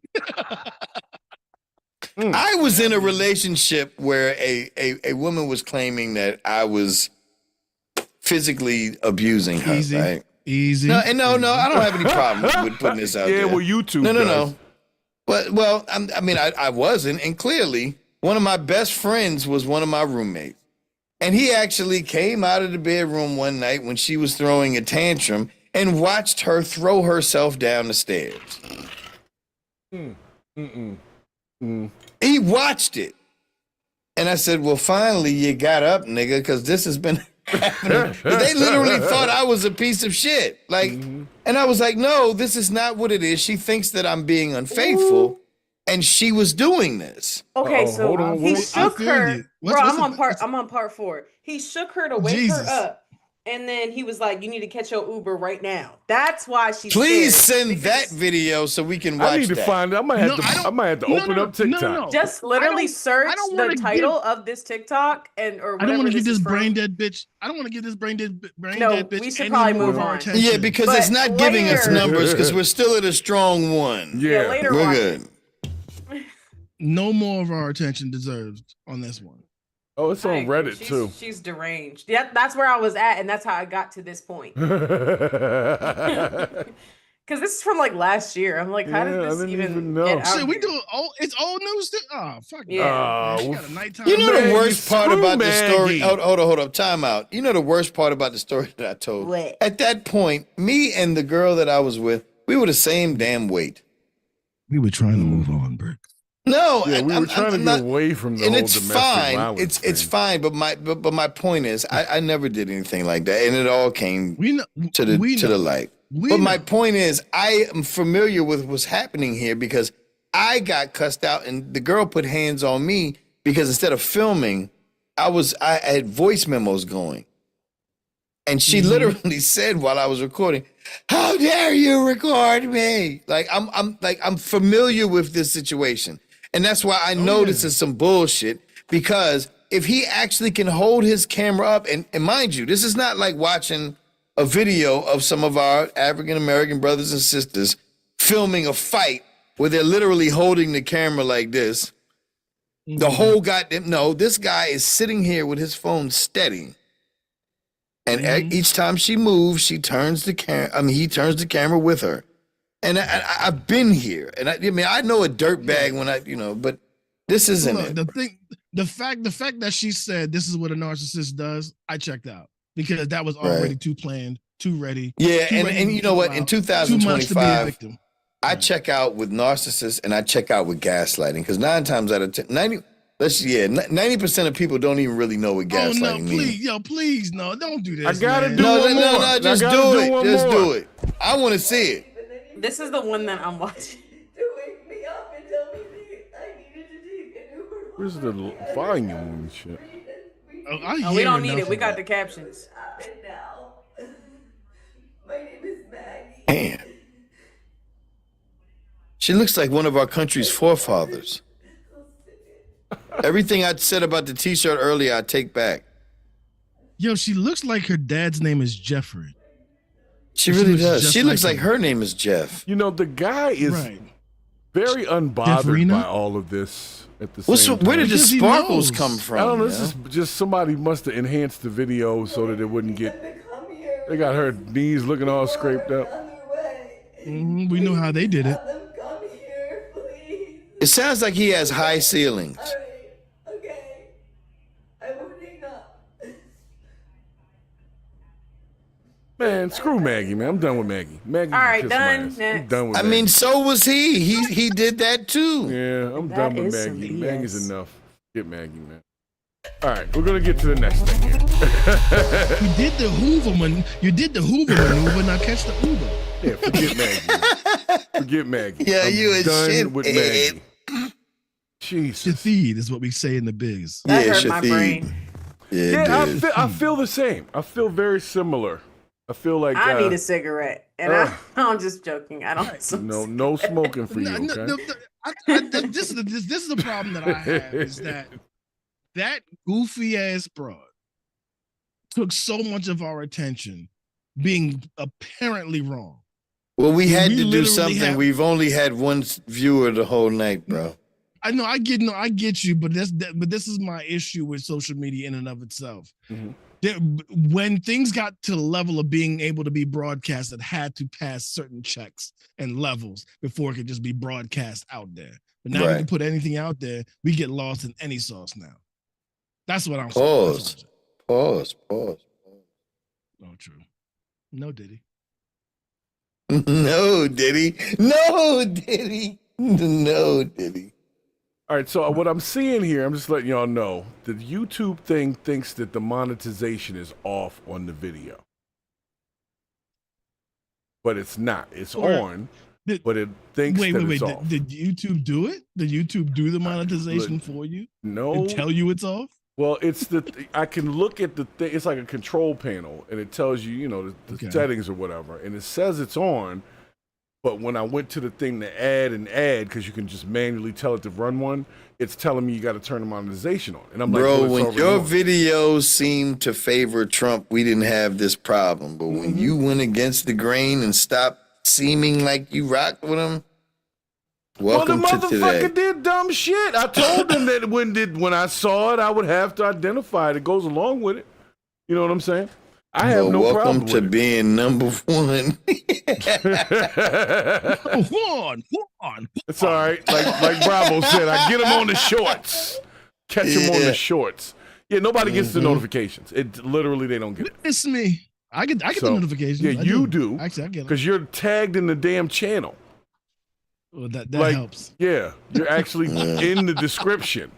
I was in a relationship where a woman was claiming that I was physically abusing her, Easy. right? Easy. No, I don't have any problem with putting this out Yeah, there. well, YouTube No. does. But I wasn't, and clearly one of my best friends was one of my roommates, and he actually came out of the bedroom one night when she was throwing a tantrum and watched her throw herself down the stairs. He watched it, and I said, "Well, finally you got up, nigga, because this has been." happening. 'Cause they literally thought I was a piece of shit. Like, and I was like, no, this is not what it is. She thinks that I'm being unfaithful, and she was doing this. Okay, Uh-oh, so hold on, he what- shook I feel her. you. Bro, I'm on part 4. He shook her to wake Jesus. her up, and then he was like, "You need to catch your Uber right now." That's why she's Please scared, send because- that video so we can watch I need to that. find it. I might have No, to. I don't- I might have to no, open no, up TikTok. no. Just literally search I don't the wanna title of this TikTok or I don't whatever want to give this this is from. brain dead bitch. I don't want to give this brain dead No, bitch. we should any probably more move of our on. attention. Yeah, because But it's not giving us later- numbers because we're still at a strong one. Yeah. later We're watch good. it. no more of our attention deserved on this one. Oh, it's I on agree. Reddit She's, too. She's deranged. Yeah, that's where I was at, and that's how I got to this point. Because this is from like last year. I'm like, how Yeah, I did this didn't even even know. get out Shit, we here? do it's old news. Oh, fuck Yeah. She well, got a nighttime. You know Maggie, the worst part screw about the story. Maggie. Hold up, time out. You know the worst part about the story that I told. What? At that point, me and the girl that I was with, we were the same damn weight. We were trying to move on, Brick. No, Yeah, we were trying to I'm get not, away from the and whole it's domestic fine. violence. It's thing. fine. But my point is, I never did anything like that, and it all came We know to the we to know. the light. We But my know. point is, I am familiar with what's happening here because I got cussed out, and the girl put hands on me because instead of filming, I had voice memos going, and she literally said while I was recording, "How dare you record me?" Like I'm familiar with this situation, and that's why I know this is some bullshit because if he actually can hold his camera up, and mind you, this is not like watching a video of some of our African American brothers and sisters filming a fight where they're literally holding the camera like this. The whole goddamn this guy is sitting here with his phone steady. And each time she moves, she turns the camera. He turns the camera with her. And I've been here, and I know a dirtbag when but this isn't Look, it. the fact that she said this is what a narcissist does, I checked out because that was already Right. too planned, too ready. Yeah, too ready and to you know be what? out, In too much to be a 2025, victim. I check out with narcissists and I check out with gaslighting because 9 times out of 10, 90% of people don't even really know what Oh gaslighting no, means. please, no, don't do this. I gotta man. do No, one more. I just gotta do do it. one Just more. do it. I want to see it. This is the one that I'm watching. To wake me up and tell me that I needed to take an Uber. Where's the volume and shit? Oh, I Oh, we hear don't need enough it. We of got the captions. Stop it now. My name is Maggie. Damn. She looks like one of our country's forefathers. Everything I said about the T-shirt earlier, I take back. Yo, she looks like her dad's name is Jeffrey. She really looks does. just She looks like like him. her name is Jeff. You know, the guy is Right. very unbothered Jeffrina? by all of this at the same time. Where did the Because he sparkles knows. come from? I don't know. you This is just somebody must have enhanced the video so that it wouldn't get. Come here. They got her knees looking all scraped up. On their way. We know how they did it. Let them come here, please. It sounds like he has high ceilings. All right. Okay. I will hang up. Man, screw Maggie, man. I'm done with Maggie. Maggie, All right, kiss done. my ass. I'm Next. done with I Maggie. mean, so was he. He did that too. Yeah, I'm That done with is some Maggie. BS. Maggie's enough. Get Maggie, man. All right, we're gonna get to the next thing here. You did the Hoover maneuver. Now catch the Uber. Yeah, forget Maggie. Man. Forget Maggie. Yeah, I'm you a done shit with head. Maggie. Jesus. Shathid is what we say in the biz. That Yeah, hurt my Shathid. brain. Yeah, Yeah, it did. I feel the same. I feel very similar. I feel like I need a cigarette, and I'm just joking. I don't. no smoking for you. No, Okay? no, this is the problem that I have is that goofy ass broad took so much of our attention, being apparently wrong. Well, we had We to do literally something. have- We've only had one viewer the whole night, bro. I know, I get you, but this is my issue with social media in and of itself. Mhm. When things got to the level of being able to be broadcast, it had to pass certain checks and levels before it could just be broadcast out there. But now we Right. can put anything out there, we get lost in any sauce now. That's what I'm Pause. saying. Pause. Oh, true. No, Diddy. No, Diddy. No, Diddy. No, Diddy. All right, so what I'm seeing here, I'm just letting y'all know, the YouTube thing thinks that the monetization is off on the video. But it's not. It's Or- on, Did- but it thinks Wait. that it's off. Did YouTube do it? Did YouTube do the monetization for you No. and tell you it's off? Well, it's I can look at the thing. It's like a control panel, and it tells you, the Okay. settings or whatever, and it says it's on. But when I went to the thing to add, because you can just manually tell it to run one, it's telling me you got to turn the monetization on. And I'm like, Bro, well, it's when already your on. videos seemed to favor Trump, we didn't have this problem. But when you went against the grain and stopped seeming like you rocked with him, welcome well, to the today. motherfucker did dumb shit. I told him that when I saw it, I would have to identify it. It goes along with it. You know what I'm saying? I have Well, no welcome problem to with it. being number one. One. It's all right. Like Bravo said, I get him on the shorts. Catch him on Yeah. the shorts. Yeah, nobody gets the notifications. It literally they don't get it. It's me. I get the So, notifications. yeah, I you do. Actually, I get it. Because you're tagged in the damn channel. Well, that like, helps. Yeah, you're actually in the description.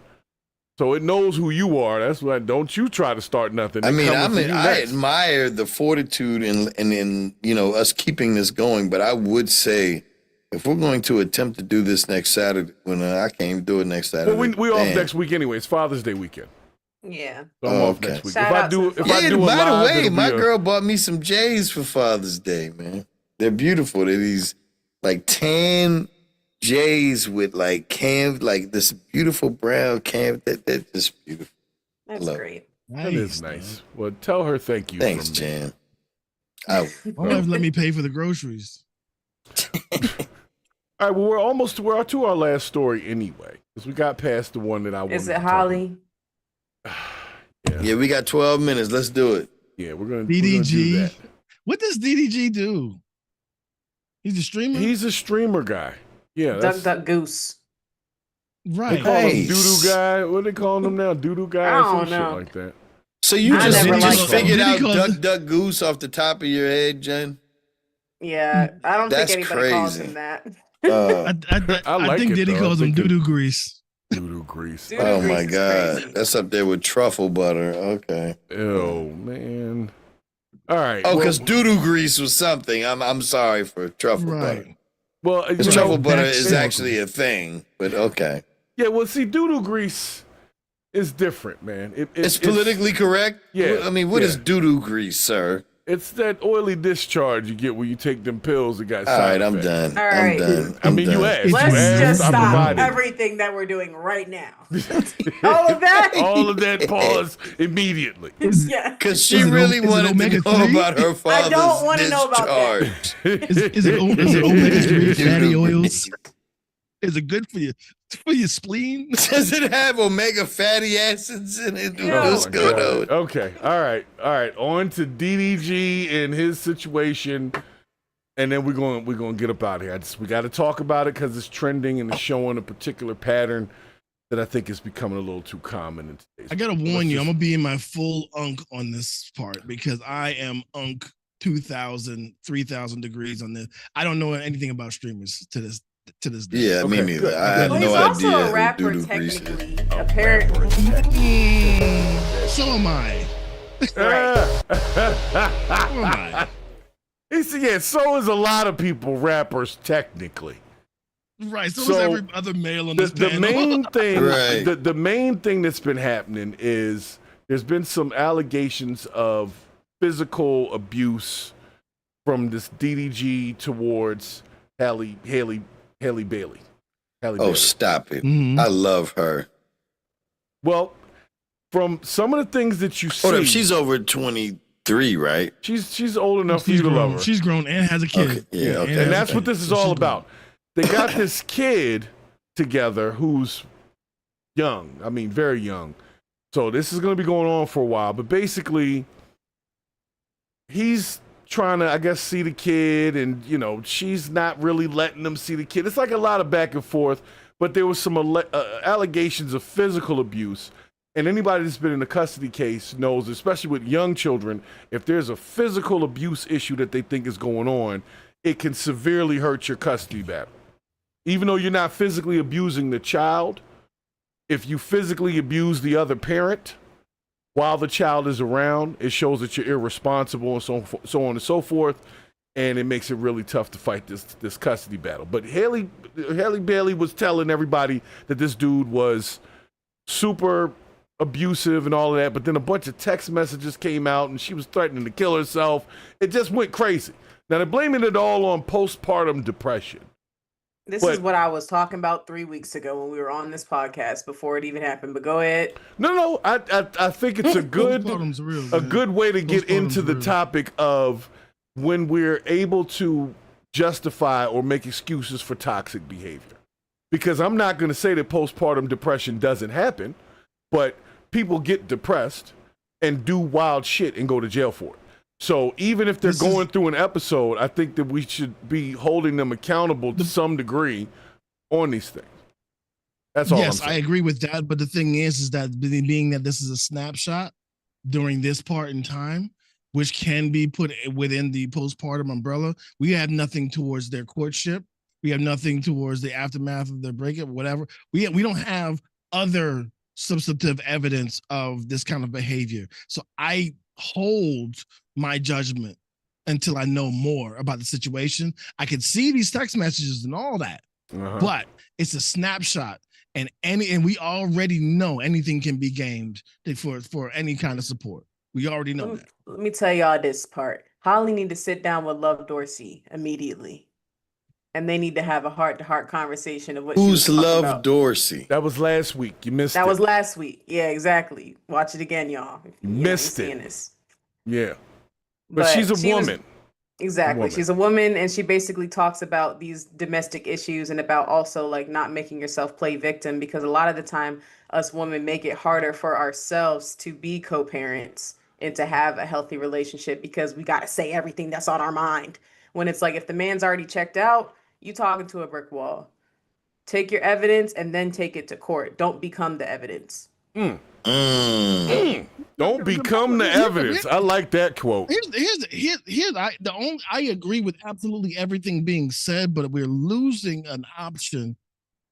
So it knows who you are. That's why don't you try to start nothing. I They're mean, coming for you I next. admire the fortitude and us keeping this going. But I would say, if we're going to attempt to do this next Saturday, when I can't even do it next Saturday. Well, we off damn. next week anyway. It's Father's Day weekend. Yeah. So I'm Oh, off okay. next week. Shout out to If I Yeah, do a by the live, way, it'll my be a- girl bought me some J's for Father's Day, man. They're beautiful. They're these like tan J's with like this beautiful brown cam. They're just beautiful. That's Love it. great. That is nice. Well, tell her thank you. Thanks, from me. Jan. I, My wife let me pay for the groceries. All right, well, we're to our last story anyway, because we got past the one that I wanted Is to it talk Holly? about. yeah, we got 12 minutes. Let's do it. Yeah, we're gonna do DDG. that. What does DDG do? He's a streamer? He's a streamer guy. Yeah, Duck that's, Duck Goose. they right. call him Nice. Doodoo Guy. What they calling him now? Doodoo Guy I or some don't know. shit like that. So you I just, never you just liked figured him. out Diddy calls Duck Duck Goose off the top of your head, Jen? Yeah, I don't That's think anybody calls crazy. him that. Uh, I like think it, Diddy though. calls I him think it- doo-doo grease. Doodoo grease. Dude. oh Grease my is God. crazy. That's up there with truffle butter. Okay. Oh man. All right. Oh, well- because doo-doo grease was something. I'm sorry for truffle butter. Right. well, you Because know, truffle butter that's is typical. actually a thing, but okay. yeah. Well, see, doodoo grease is different, man. It's politically correct? Yeah, I mean, what is yeah. doo-doo grease, sir? It's that oily discharge you get when you take them pills that got All side right, I'm effects. done. All I'm right. done. I mean, you done. asked. Let's You asked, just I stop provided. everything that we're doing right now. All of that? All of that, pause immediately. Yeah. Because she Is it really is it wanted to know omega-3? about her father's I don't wanna know about that. discharge. Is it omega-3 fatty oils? Is it good for your spleen? Does it have omega fatty acids in it? No. What's going on? Okay, all right. On to DDG and his situation, and then we're going to get up out of here. We got to talk about it because it's trending and it's showing a particular pattern that I think is becoming a little too common in today's. I gotta warn you, I'm gonna be in my full unk on this part because I am unk 2,000, 3,000 degrees on this. I don't know anything about streamers to this day. Yeah, me Okay, neither. good. I had Well, no he's also idea a who rapper, Doodoo Grease is. technically. Apparently. So am I. So am I. He said, yeah, so is a lot of people rappers technically. Right. So, So, is every other male on The, this the panel. main thing, Right. the main thing that's been happening is there's been some allegations of physical abuse from this DDG towards Halle Bailey. Halle Oh, Bailey. stop it. Mhm. I love her. Well, from some of the things that you see, Hold up, she's over 23, right? she's old enough for you She's to love grown. her. She's grown and has a kid. Okay, yeah, okay. has And a that's kid. what this is So all she's grown. about. They got this kid together who's young. I mean, very young. So this is going to be going on for a while. But basically, he's trying to, I guess, see the kid. And, you know, she's not really letting him see the kid. It's like a lot of back and forth. But there was some allegations of physical abuse. And anybody that's been in a custody case knows, especially with young children, if there's a physical abuse issue that they think is going on, it can severely hurt your custody battle. Even though you're not physically abusing the child, if you physically abuse the other parent while the child is around, it shows that you're irresponsible and so on and so forth, and it makes it really tough to fight this custody battle. But Halle Bailey was telling everybody that this dude was super abusive and all of that, but then a bunch of text messages came out and she was threatening to kill herself. It just went crazy. Now they're blaming it all on postpartum depression. This But- is what I was talking about 3 weeks ago when we were on this podcast before it even happened. But go ahead. No, I think it's a good Postpartum's real, a man. good way to get Postpartum's into the real. topic of when we're able to justify or make excuses for toxic behavior. Because I'm not going to say that postpartum depression doesn't happen, but people get depressed and do wild shit and go to jail for it. So even if they're This going is- through an episode, I think that we should be holding them accountable to some degree on these things. That's all Yes, I'm I saying. agree with that. But the thing is that being that this is a snapshot during this part in time, which can be put within the postpartum umbrella, we have nothing towards their courtship. We have nothing towards the aftermath of their breakup, whatever. We don't have other substantive evidence of this kind of behavior. So I hold my judgment until I know more about the situation. I can see these text messages and all that, Uh-huh. but it's a snapshot, and we already know anything can be gamed for any kind of support. We already know that. Let me tell y'all this part. Holly need to sit down with Love Dorsey immediately. And they need to have a heart-to-heart conversation of what she was Who's talking Love about. Dorsey? That was last week. You missed That it. was last week. Yeah, exactly. Watch it again, y'all. If you Missed ain't it. seeing this. Yeah. But she's a she was- woman. Exactly. woman. She's a woman, and she basically talks about these domestic issues and about also like not making yourself play victim, because a lot of the time us women make it harder for ourselves to be co-parents and to have a healthy relationship because we got to say everything that's on our mind. When it's like, if the man's already checked out, you talking to a brick wall. Take your evidence and then take it to court. Don't become the evidence. Mm. Don't become the evidence. I like that quote. I agree with absolutely everything being said, but we're losing an option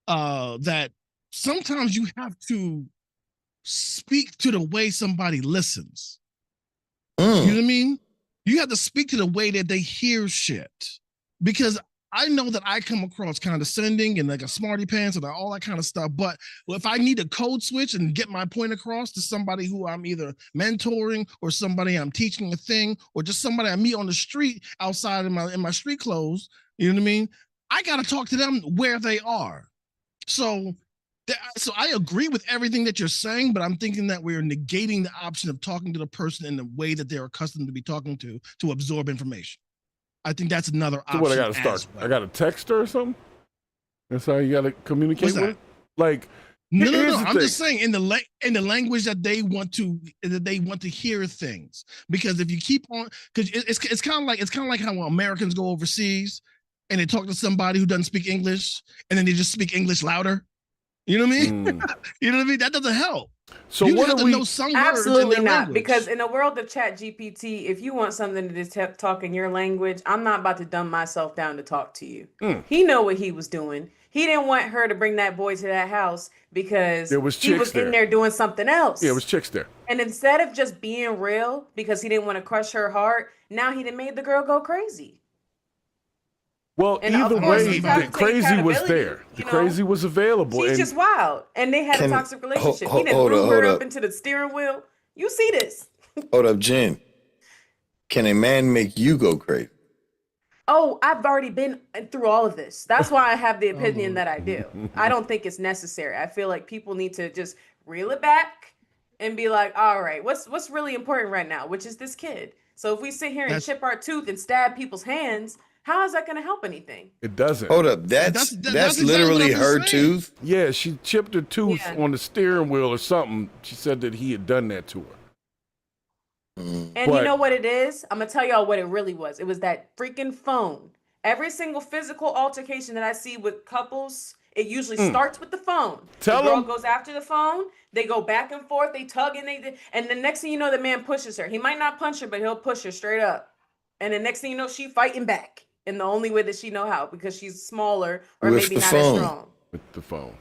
that sometimes you have to speak to the way somebody listens. You know what I mean? You have to speak to the way that they hear shit. Because I know that I come across condescending and like a smarty pants and all that kind of stuff. But if I need a code switch and get my point across to somebody who I'm either mentoring or somebody I'm teaching a thing or just somebody I meet on the street outside in my street clothes, you know what I mean? I got to talk to them where they are. So I agree with everything that you're saying, but I'm thinking that we're negating the option of talking to the person in the way that they're accustomed to be talking to absorb information. I think that's another option. So what, I got to start? Well. I got to text her or something? That's how you got to communicate with? Like, no. I'm just saying in the language that they want to hear things. Because if you keep on, because it's kind of like how Americans go overseas and they talk to somebody who doesn't speak English and then they just speak English louder. You know what I mean? You know what I mean? That doesn't help. So you what have do to know some words Absolutely in their not. language. Because in the world of Chat GPT, if you want something to just talk in your language, I'm not about to dumb myself down to talk to you. He know what he was doing. He didn't want her to bring that boy to that house because he was in there doing something else. Yeah, it was chicks there. And instead of just being real because he didn't want to crush her heart, now he done made the girl go crazy. Well, And either of course, way, you have the to take crazy was accountability, there. The you know? crazy was available. She's and just wild. And they had a toxic relationship. He done threw her up into the steering wheel. You see this. Hold up, Jen. Can a man make you go crazy? Oh, I've already been through all of this. That's why I have the opinion that I do. I don't think it's necessary. I feel like people need to just reel it back and be like, all right, what's really important right now, which is this kid. So if we sit here and chip our tooth and stab people's hands, how is that going to help anything? It doesn't. Hold up, that's literally her tooth? Yeah, she chipped her tooth on the steering wheel or something. She said that he had done that to her. And you know what it is? I'm going to tell y'all what it really was. It was that freaking phone. Every single physical altercation that I see with couples, it usually starts with the phone. The girl goes after the phone. They go back and forth. They tug and the next thing you know, the man pushes her. He might not punch her, but he'll push her straight up. And the next thing you know, she fighting back in the only way that she know how because she's smaller or maybe not as strong. With the phone.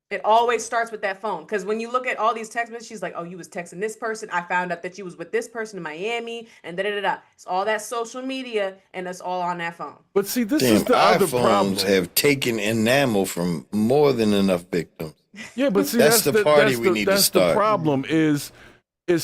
It always starts with that phone. Because when you look at all these text messages, she's like, oh, you was texting this person. I found out that you was with this person in Miami and da-da-da-da. It's all that social media and it's all on that phone. But see, this is the other problem. iPhones have taken enamel from more than enough victims. Yeah, but see, that's the party we need to start. The problem is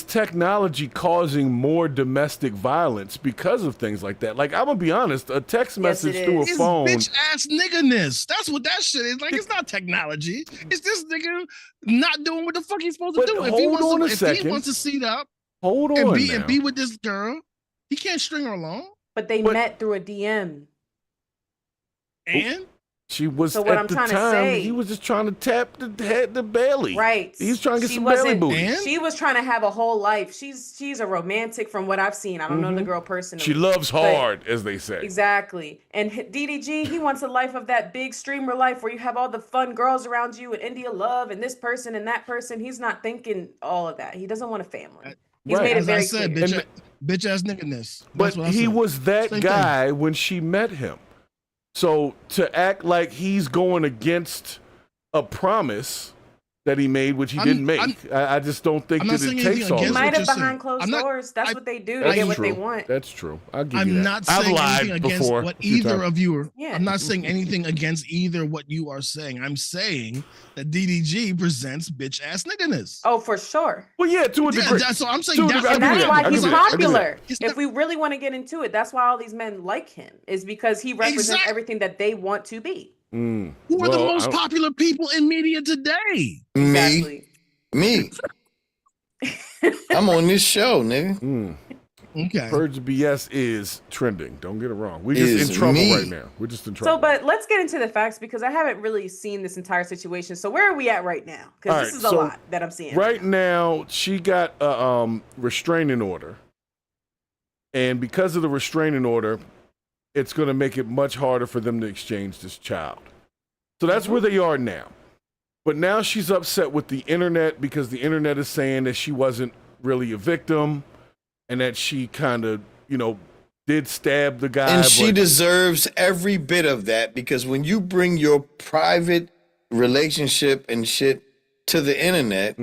technology causing more domestic violence because of things like that. Like, I'm gonna be honest, a text message through a phone. It's bitch ass nigga-ness. That's what that shit is. Like, it's not technology. It's this nigga not doing what the fuck he's supposed to do. If he wants to seat up and be with this girl, he can't string her along. But they met through a DM. And she was so what at I'm the trying time. to say, he was just trying to tap the belly. Right. He's trying to get some belly booty. She was trying to have a whole life. She's a romantic from what I've seen. I don't know the girl personally. She loves hard, as they say. Exactly. And DDG, he wants a life of that big streamer life where you have all the fun girls around you and India love and this person and that person. He's not thinking all of that. He doesn't want a family. He's made it very clear. Bitch ass nigga-ness. But he was that guy when she met him. So to act like he's going against a promise that he made, which he didn't make, I just don't think that it takes all. He might have behind closed doors. That's what they do to get what they want. That's true. I'll give you I'm that. not saying anything against what either of you are. Yeah. I'm not saying anything against either what you are saying. I'm saying that DDG presents bitch ass nigga-ness. Oh, for sure. Well, yeah, to a degree. So I'm saying and that's why he's popular. If we really want to get into it, that's why all these men like him, is because he represents everything that they want to be. Who are the most popular people in media today? Me. I'm on this show, nigga. Okay. Purge BS is trending. Don't get it wrong. We're just in trouble right now. We're just in trouble. So, but let's get into the facts because I haven't really seen this entire situation. So where are we at right now? Because this is a lot that I'm seeing. Right now, she got a restraining order. And because of the restraining order, it's going to make it much harder for them to exchange this child. So that's where they are now. But now she's upset with the internet because the internet is saying that she wasn't really a victim and that she kind of, did stab the guy. And she deserves every bit of that because when you bring your private relationship and shit to the internet,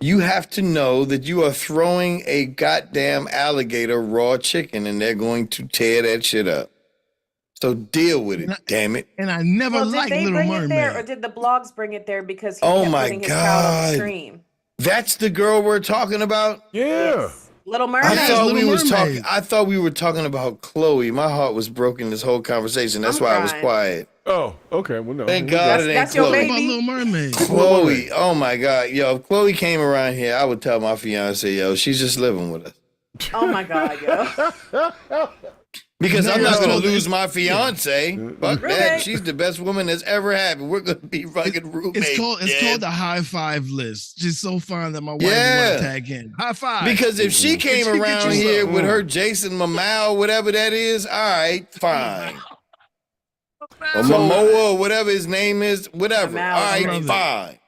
you have to know that you are throwing a goddamn alligator raw chicken and they're going to tear that shit up. So deal with it, damn it. And I never Well, did liked they Little bring Mermaid. it there, or did the blogs bring it there because he Oh kept my putting his child on the God. stream? That's the girl we're talking about? Yeah. Yes. Little Mermaid. I thought Little Mermaid. I thought we were talking about Chloe. My heart was broken this whole conversation. That's why I was crying. quiet. Oh, okay. Well, no. Thank God it ain't That's your Chloe. What about baby. Little Mermaid? Chloe, oh my God. Yo, if Chloe came around here, I would tell my fiance, yo, she's just living with us. Oh my God, yo. Because I'm not No. going to lose my fiance. Fuck that. Roommate. She's the best woman that's ever happened. We're going to be fucking roommates. It's yeah. called the high five list. She's so fun that my wife Yeah. want to tag in. High five. Because if she came She get around you here some. with her Jason Momoa, whatever that is, all right, fine. Or Momoa, or whatever his name is, whatever. Momoa, All right, crazy. fine.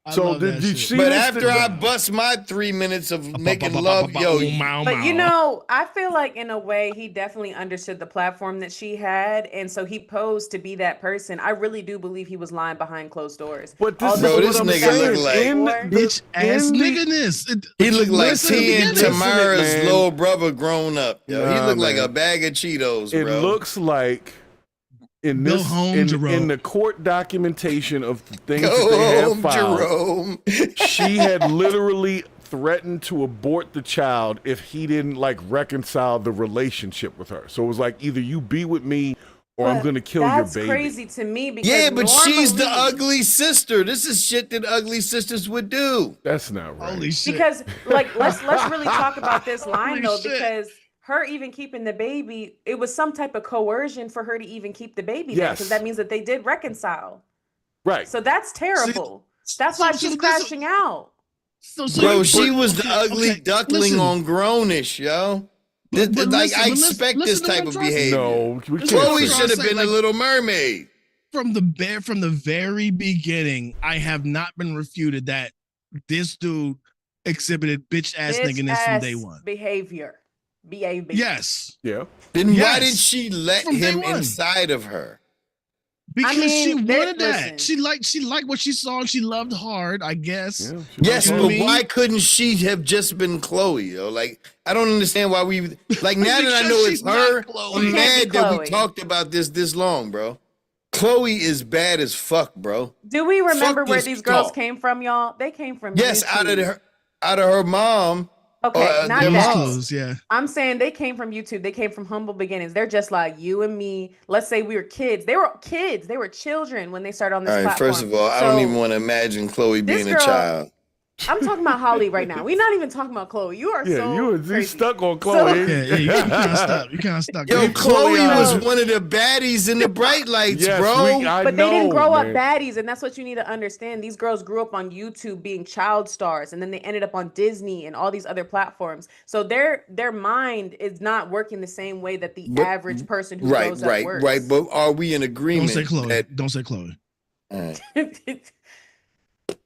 I So love did that you shit. see But this after thing? I bust my 3 minutes of making love, yo, But you know, I feel like in a way he definitely understood the platform that she had, and so he posed to be that person. I really do believe he was lying behind closed doors. But this All is Bro, what this I'm nigga saying. look like- In bitch ass in the- nigganess. he looked like Listen T and together. Tamara's man. little brother grown up. Yo, he Nah, looked like man. a bag of Cheetos, It bro. looks like in Go this home, in Jerome. the court documentation of the things Go that they had home, filed, Jerome. she had literally threatened to abort the child if he didn't like reconcile the relationship with her. So it was like either you be with me or I'm But gonna kill your that's baby. crazy to me because Yeah, but she's the normally- ugly sister. This is shit that ugly sisters would do. That's not right. Holy shit. Because like let's really talk about this line Holy though, shit. because her even keeping the baby, it was some type of coercion for her to even keep the baby Yes. because that means that they did reconcile. Right. So that's terrible. That's why she's crashing out. Bro, she was the ugly okay, duckling listen. on Grownish, yo. Like, listen, I but listen- expect listen this to what type I'm of trying to- behavior. No, we can't Chloe say should have Like- been a Little Mermaid. From the very beginning, I have not been refuted that this dude exhibited bitch ass Bitch nigginess from ass day one. behavior. B-A-B. Yes, Yeah. Then why Yes. did she let From day him one. inside of her? because mean, she there- wanted that. listen. She liked what she saw. And she loved hard, I guess. Yeah. Yes, You know but what I mean? why couldn't she have just been Chloe, yo? Like, I don't understand why we like now that I Because know it's she's not her, Chloe. I'm She can't mad be that we Chloe. talked about this long, bro. Chloe is bad as fuck, bro. Do we remember Fuck where this these girls talk. came from, y'all? They came from Yes, YouTube. out of her mom. Okay, not their Those that. mom. clothes, yeah. I'm saying they came from YouTube. They came from humble beginnings. They're just like you and me. Let's say we were kids. They were kids. They were children when they started on this All right, platform. first of all, I don't So, even want to imagine Chloe this being a girl- child. I'm talking about Holly right now. We're not even talking about Chloe. You are Yeah, so you crazy. stuck on Chloe. Yeah, you kind of stuck. You kind of stuck. Yo, Leave Chloe Chloe was out. one of the baddies in the bright lights, Yes, bro. I But they didn't know, grow man. up baddies, and that's what you need to understand. These girls grew up on YouTube being child stars, and then they ended up on Disney and all these other platforms. So their mind is not working the same way that the But- average person who right, grows up right, works. right. But are we in Don't agreement say Chloe. that Don't say Chloe.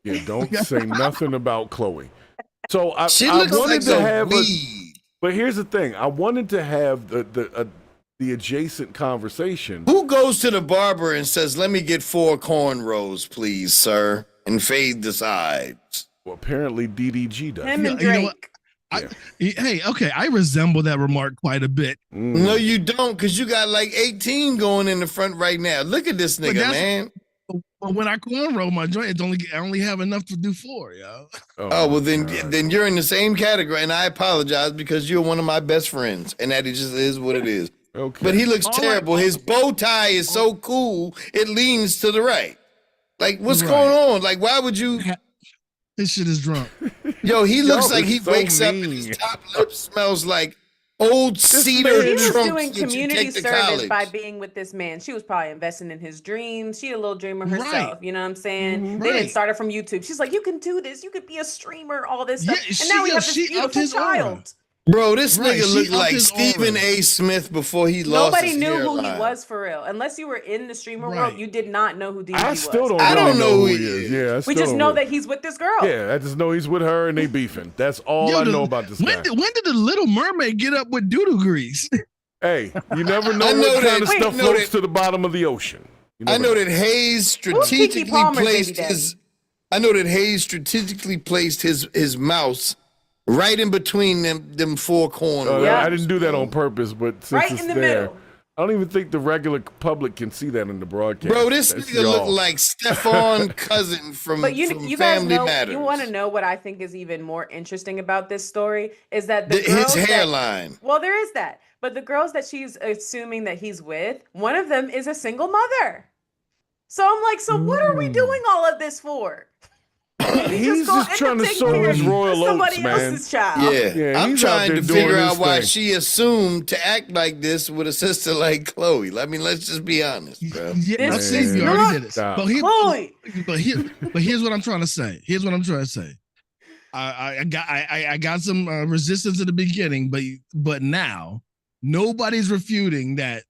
Yeah, don't say nothing about Chloe. So I she I looks wanted like to a have weed? but here's the thing. I wanted to have the adjacent conversation. Who goes to the barber and says, "Let me get 4 cornrows, please, sir, and fade the sides"? Well, apparently DDG does. Him and You know what? Drake. Hey, okay, I resemble that remark quite a bit. No, you don't, because you got like 18 going in the front right now. Look at this But nigga, that's- man. But when I cornrow my joint, I only have enough to do 4, yo. Oh, well, then God. then you're in the same category, and I apologize because you're one of my best friends, and that just is what it is. Okay. But he looks All right. terrible. His bow tie is so cool, it leans to the right. Like, what's Right. going on? Like, why would you? This shit is drunk. Yo, he looks like it's he so wakes up and mean. his top lip smells like old cedar She was trunks doing that you community take to service college. by being with this man. She was probably investing in his dreams. She a little dreamer herself. Right. You know what I'm saying? Mm-hmm. They didn't Right. start her from YouTube. She's like, you can do this. You could be a streamer, all this stuff. Yeah, and now we have this she upped beautiful his aura. child. Bro, this Right, nigga she looked upped like his Stephen aura. A. Smith before he lost Nobody his knew who he hairline. was for real. Unless you were in the streamer Right. world, you did not know who DDG I was. still don't. I really don't know who he is. Yeah, I We still just don't know really- that he's with this girl. Yeah, I just know he's with her and they beefing. That's all Yo, I the- know about this when guy. did the Little Mermaid get up with doodle grease? Hey, you never know I know what kind of that- stuff I know floats that- to the bottom of the ocean. You I never know that Hayes strategically Palmer's baby placed daddy? his. I know that Hayes strategically placed his mouse right in between them 4 corners. Yeah. I didn't do that on purpose, but since Right it's in the there, middle. I don't even think the regular public can see that in the broadcast. Bro, this That's nigga y'all. look like Stefan Cousin from But you Family guys know, Matters. you want to know what I think is even more interesting about this story is that the His girls hairline. well, there is that. But the girls that she's assuming that he's with, one of them is a single mother. So I'm like, so what are we doing all of this for? He's just trying to sow his royal oats, somebody man. else's child. Yeah, I'm he's out trying there to doing figure his out why thing. she assumed to act like this with a sister like Chloe. I mean, let's just be honest, bro. Yeah, This I see, is you already not did it. Stop. Chloe. But here's what I'm trying to say. I got some resistance at the beginning, but now nobody's refuting that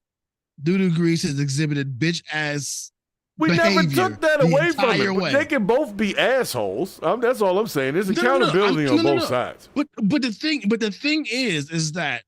Doodoo Grease has exhibited bitch ass. We never took that away from it. Way. They can both be assholes. That's all I'm saying. There's accountability on both sides. But the thing is that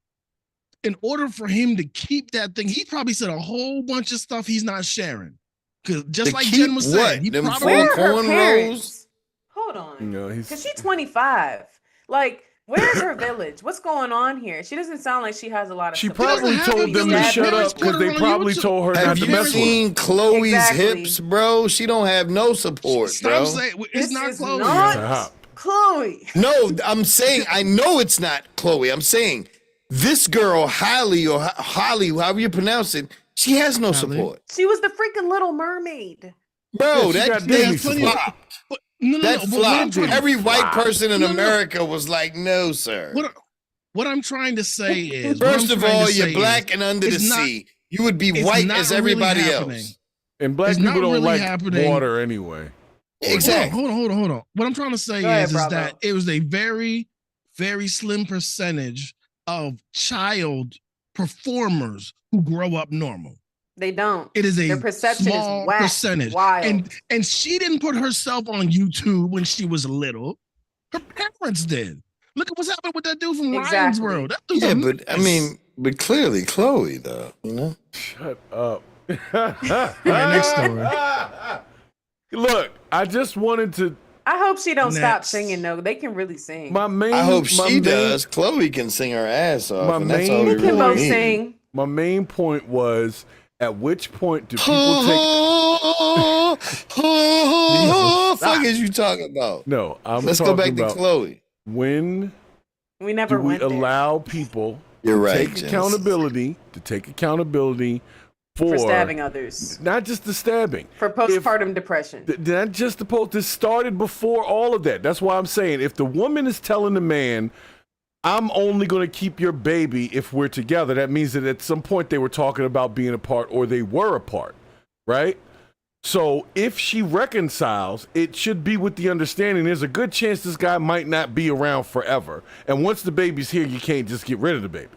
in order for him to keep that thing, he probably said a whole bunch of stuff he's not sharing. Because just To like keep Jen was saying, what? he Them probably Where are her cornrows? parents? Hold on. No, Because she's 25. Like, where's her village? What's going on here? She doesn't sound like she has a lot of She support. probably doesn't told have them a to village. shut Parents up because put they her on probably YouTube. told her Have not to you mess with her. seen Chloe's Exactly. hips, bro? She don't have no support, Stop bro. saying it's This not is Chloe. not It's a hop. Chloe. No, I'm saying I know it's not Chloe. I'm saying this girl, Halle or Holly, however you pronounce it, she has no support, She was the freaking Little Mermaid. bro. Yeah, she got that Disney thing support. flopped. No, That but what I'm flopped. trying- Every white person in No, no. America was like, "No, sir." What I'm trying to say is, First of all, you're black and under the it's not- sea. You would be it's white not as really everybody happening. else. And black It's people not don't really like happening. water anyway. Exactly. Hold on. What I'm trying to say Go ahead, is Bravo. that it was a very, very slim percentage of child performers who grow up normal. They don't. It is a Their perception is small whack, percentage. wild. And she didn't put herself on YouTube when she was little. Her parents did. Look at what's happened with that dude from Ryan's Exactly. World. That dude's Yeah, a but I mess. mean, but clearly Chloe though, you know. Shut up. next story. Look, I just wanted to. I hope she don't stop Next. singing though. They can really sing. I hope she does. Chloe can sing her ass off, my and that's all main we They can really both need. sing. My main point was, at which point do people take? Fuck is you talking about? No, I'm Let's go talking back to about Chloe. when We never do we went there. allow people You're to right, take Genesis. accountability for stabbing others. not just the stabbing. For postpartum depression. Not just the post. This started before all of that. That's why I'm saying if the woman is telling the man, I'm only going to keep your baby if we're together, that means that at some point they were talking about being apart or they were apart, right? So if she reconciles, it should be with the understanding there's a good chance this guy might not be around forever. And once the baby's here, you can't just get rid of the baby.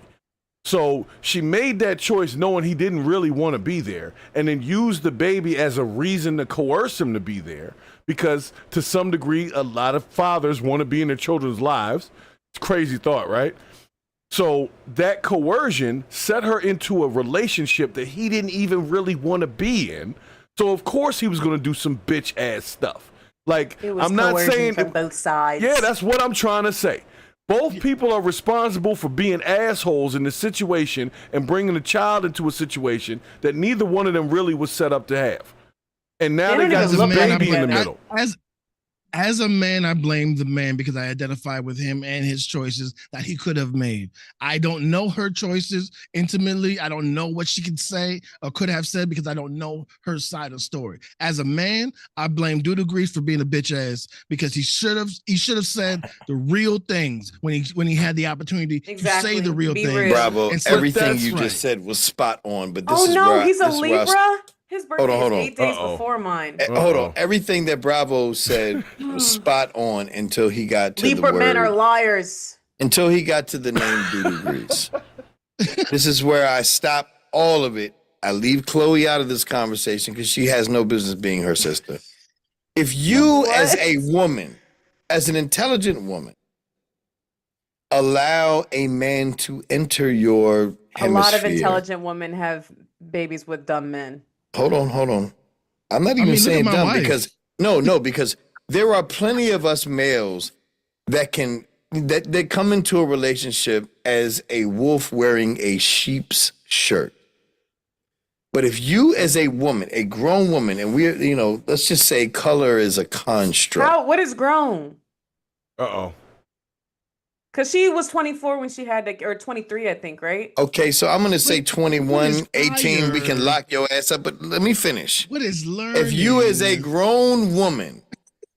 So she made that choice knowing he didn't really want to be there, and then used the baby as a reason to coerce him to be there, because to some degree, a lot of fathers want to be in their children's lives. It's a crazy thought, right? So that coercion set her into a relationship that he didn't even really want to be in. So of course he was going to do some bitch ass stuff. Like, It was I'm not coercion saying from both sides. Yeah, that's what I'm trying to say. Both people are responsible for being assholes in the situation and bringing a child into a situation that neither one of them really was set up to have. And now They they don't got even this look like baby in the together. middle. As a man, I blame the man because I identify with him and his choices that he could have made. I don't know her choices intimately. I don't know what she could say or could have said because I don't know her side of the story. As a man, I blame Doodoo Grease for being a bitch ass because he should have said the real things when he had the opportunity Exactly. to say the real Be things. real. Bravo. And so Everything that's you right. just said was spot on. But this Oh is no, where he's a this is where I- Libra? His birthday hold on. is 8 days Uh-oh. before mine. Hold on. Everything that Bravo said was spot on until he got to Libra the men are word. liars. Until he got to the name Doodoo Grease. This is where I stop all of it. I leave Chloe out of this conversation because she has no business being her sister. If you, as a woman, as an intelligent woman, allow a man to enter your A lot of hemisphere- intelligent women have babies with dumb men. Hold on. I'm not even mean, look saying at my dumb wife. because because there are plenty of us males that come into a relationship as a wolf wearing a sheep's shirt. But if you as a woman, a grown woman, and we're, let's just say color is a construct. What is grown? Uh-oh. Because she was 24 when she had or 23, I think, right? Okay, so I'm going to say What 21, is 18, we can fire? lock your ass up, but let me finish. What is learning? If you as a grown woman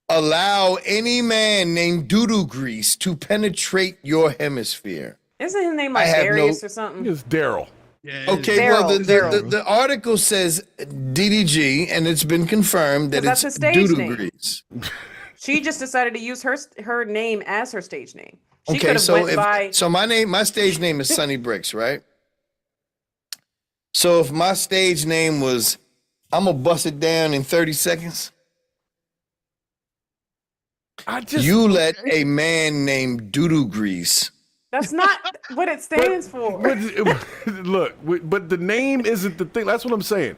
allow any man named Doodoo Grease to penetrate your hemisphere. Isn't his name I like have Darius no- or something? It's Daryl. Yeah, Okay, Daryl, well, Daryl. the article says DDG, and it's been confirmed that That's it's his stage Doodoo name. Grease. She just decided to use her name as her stage name. She Okay, could have so went by. so my stage name is Sunny Bricks, right? So if my stage name was, I'm gonna bust it down in 30 seconds. You let a man named Doodoo Grease. That's not what it stands for. Look, but the name isn't the thing. That's what I'm saying.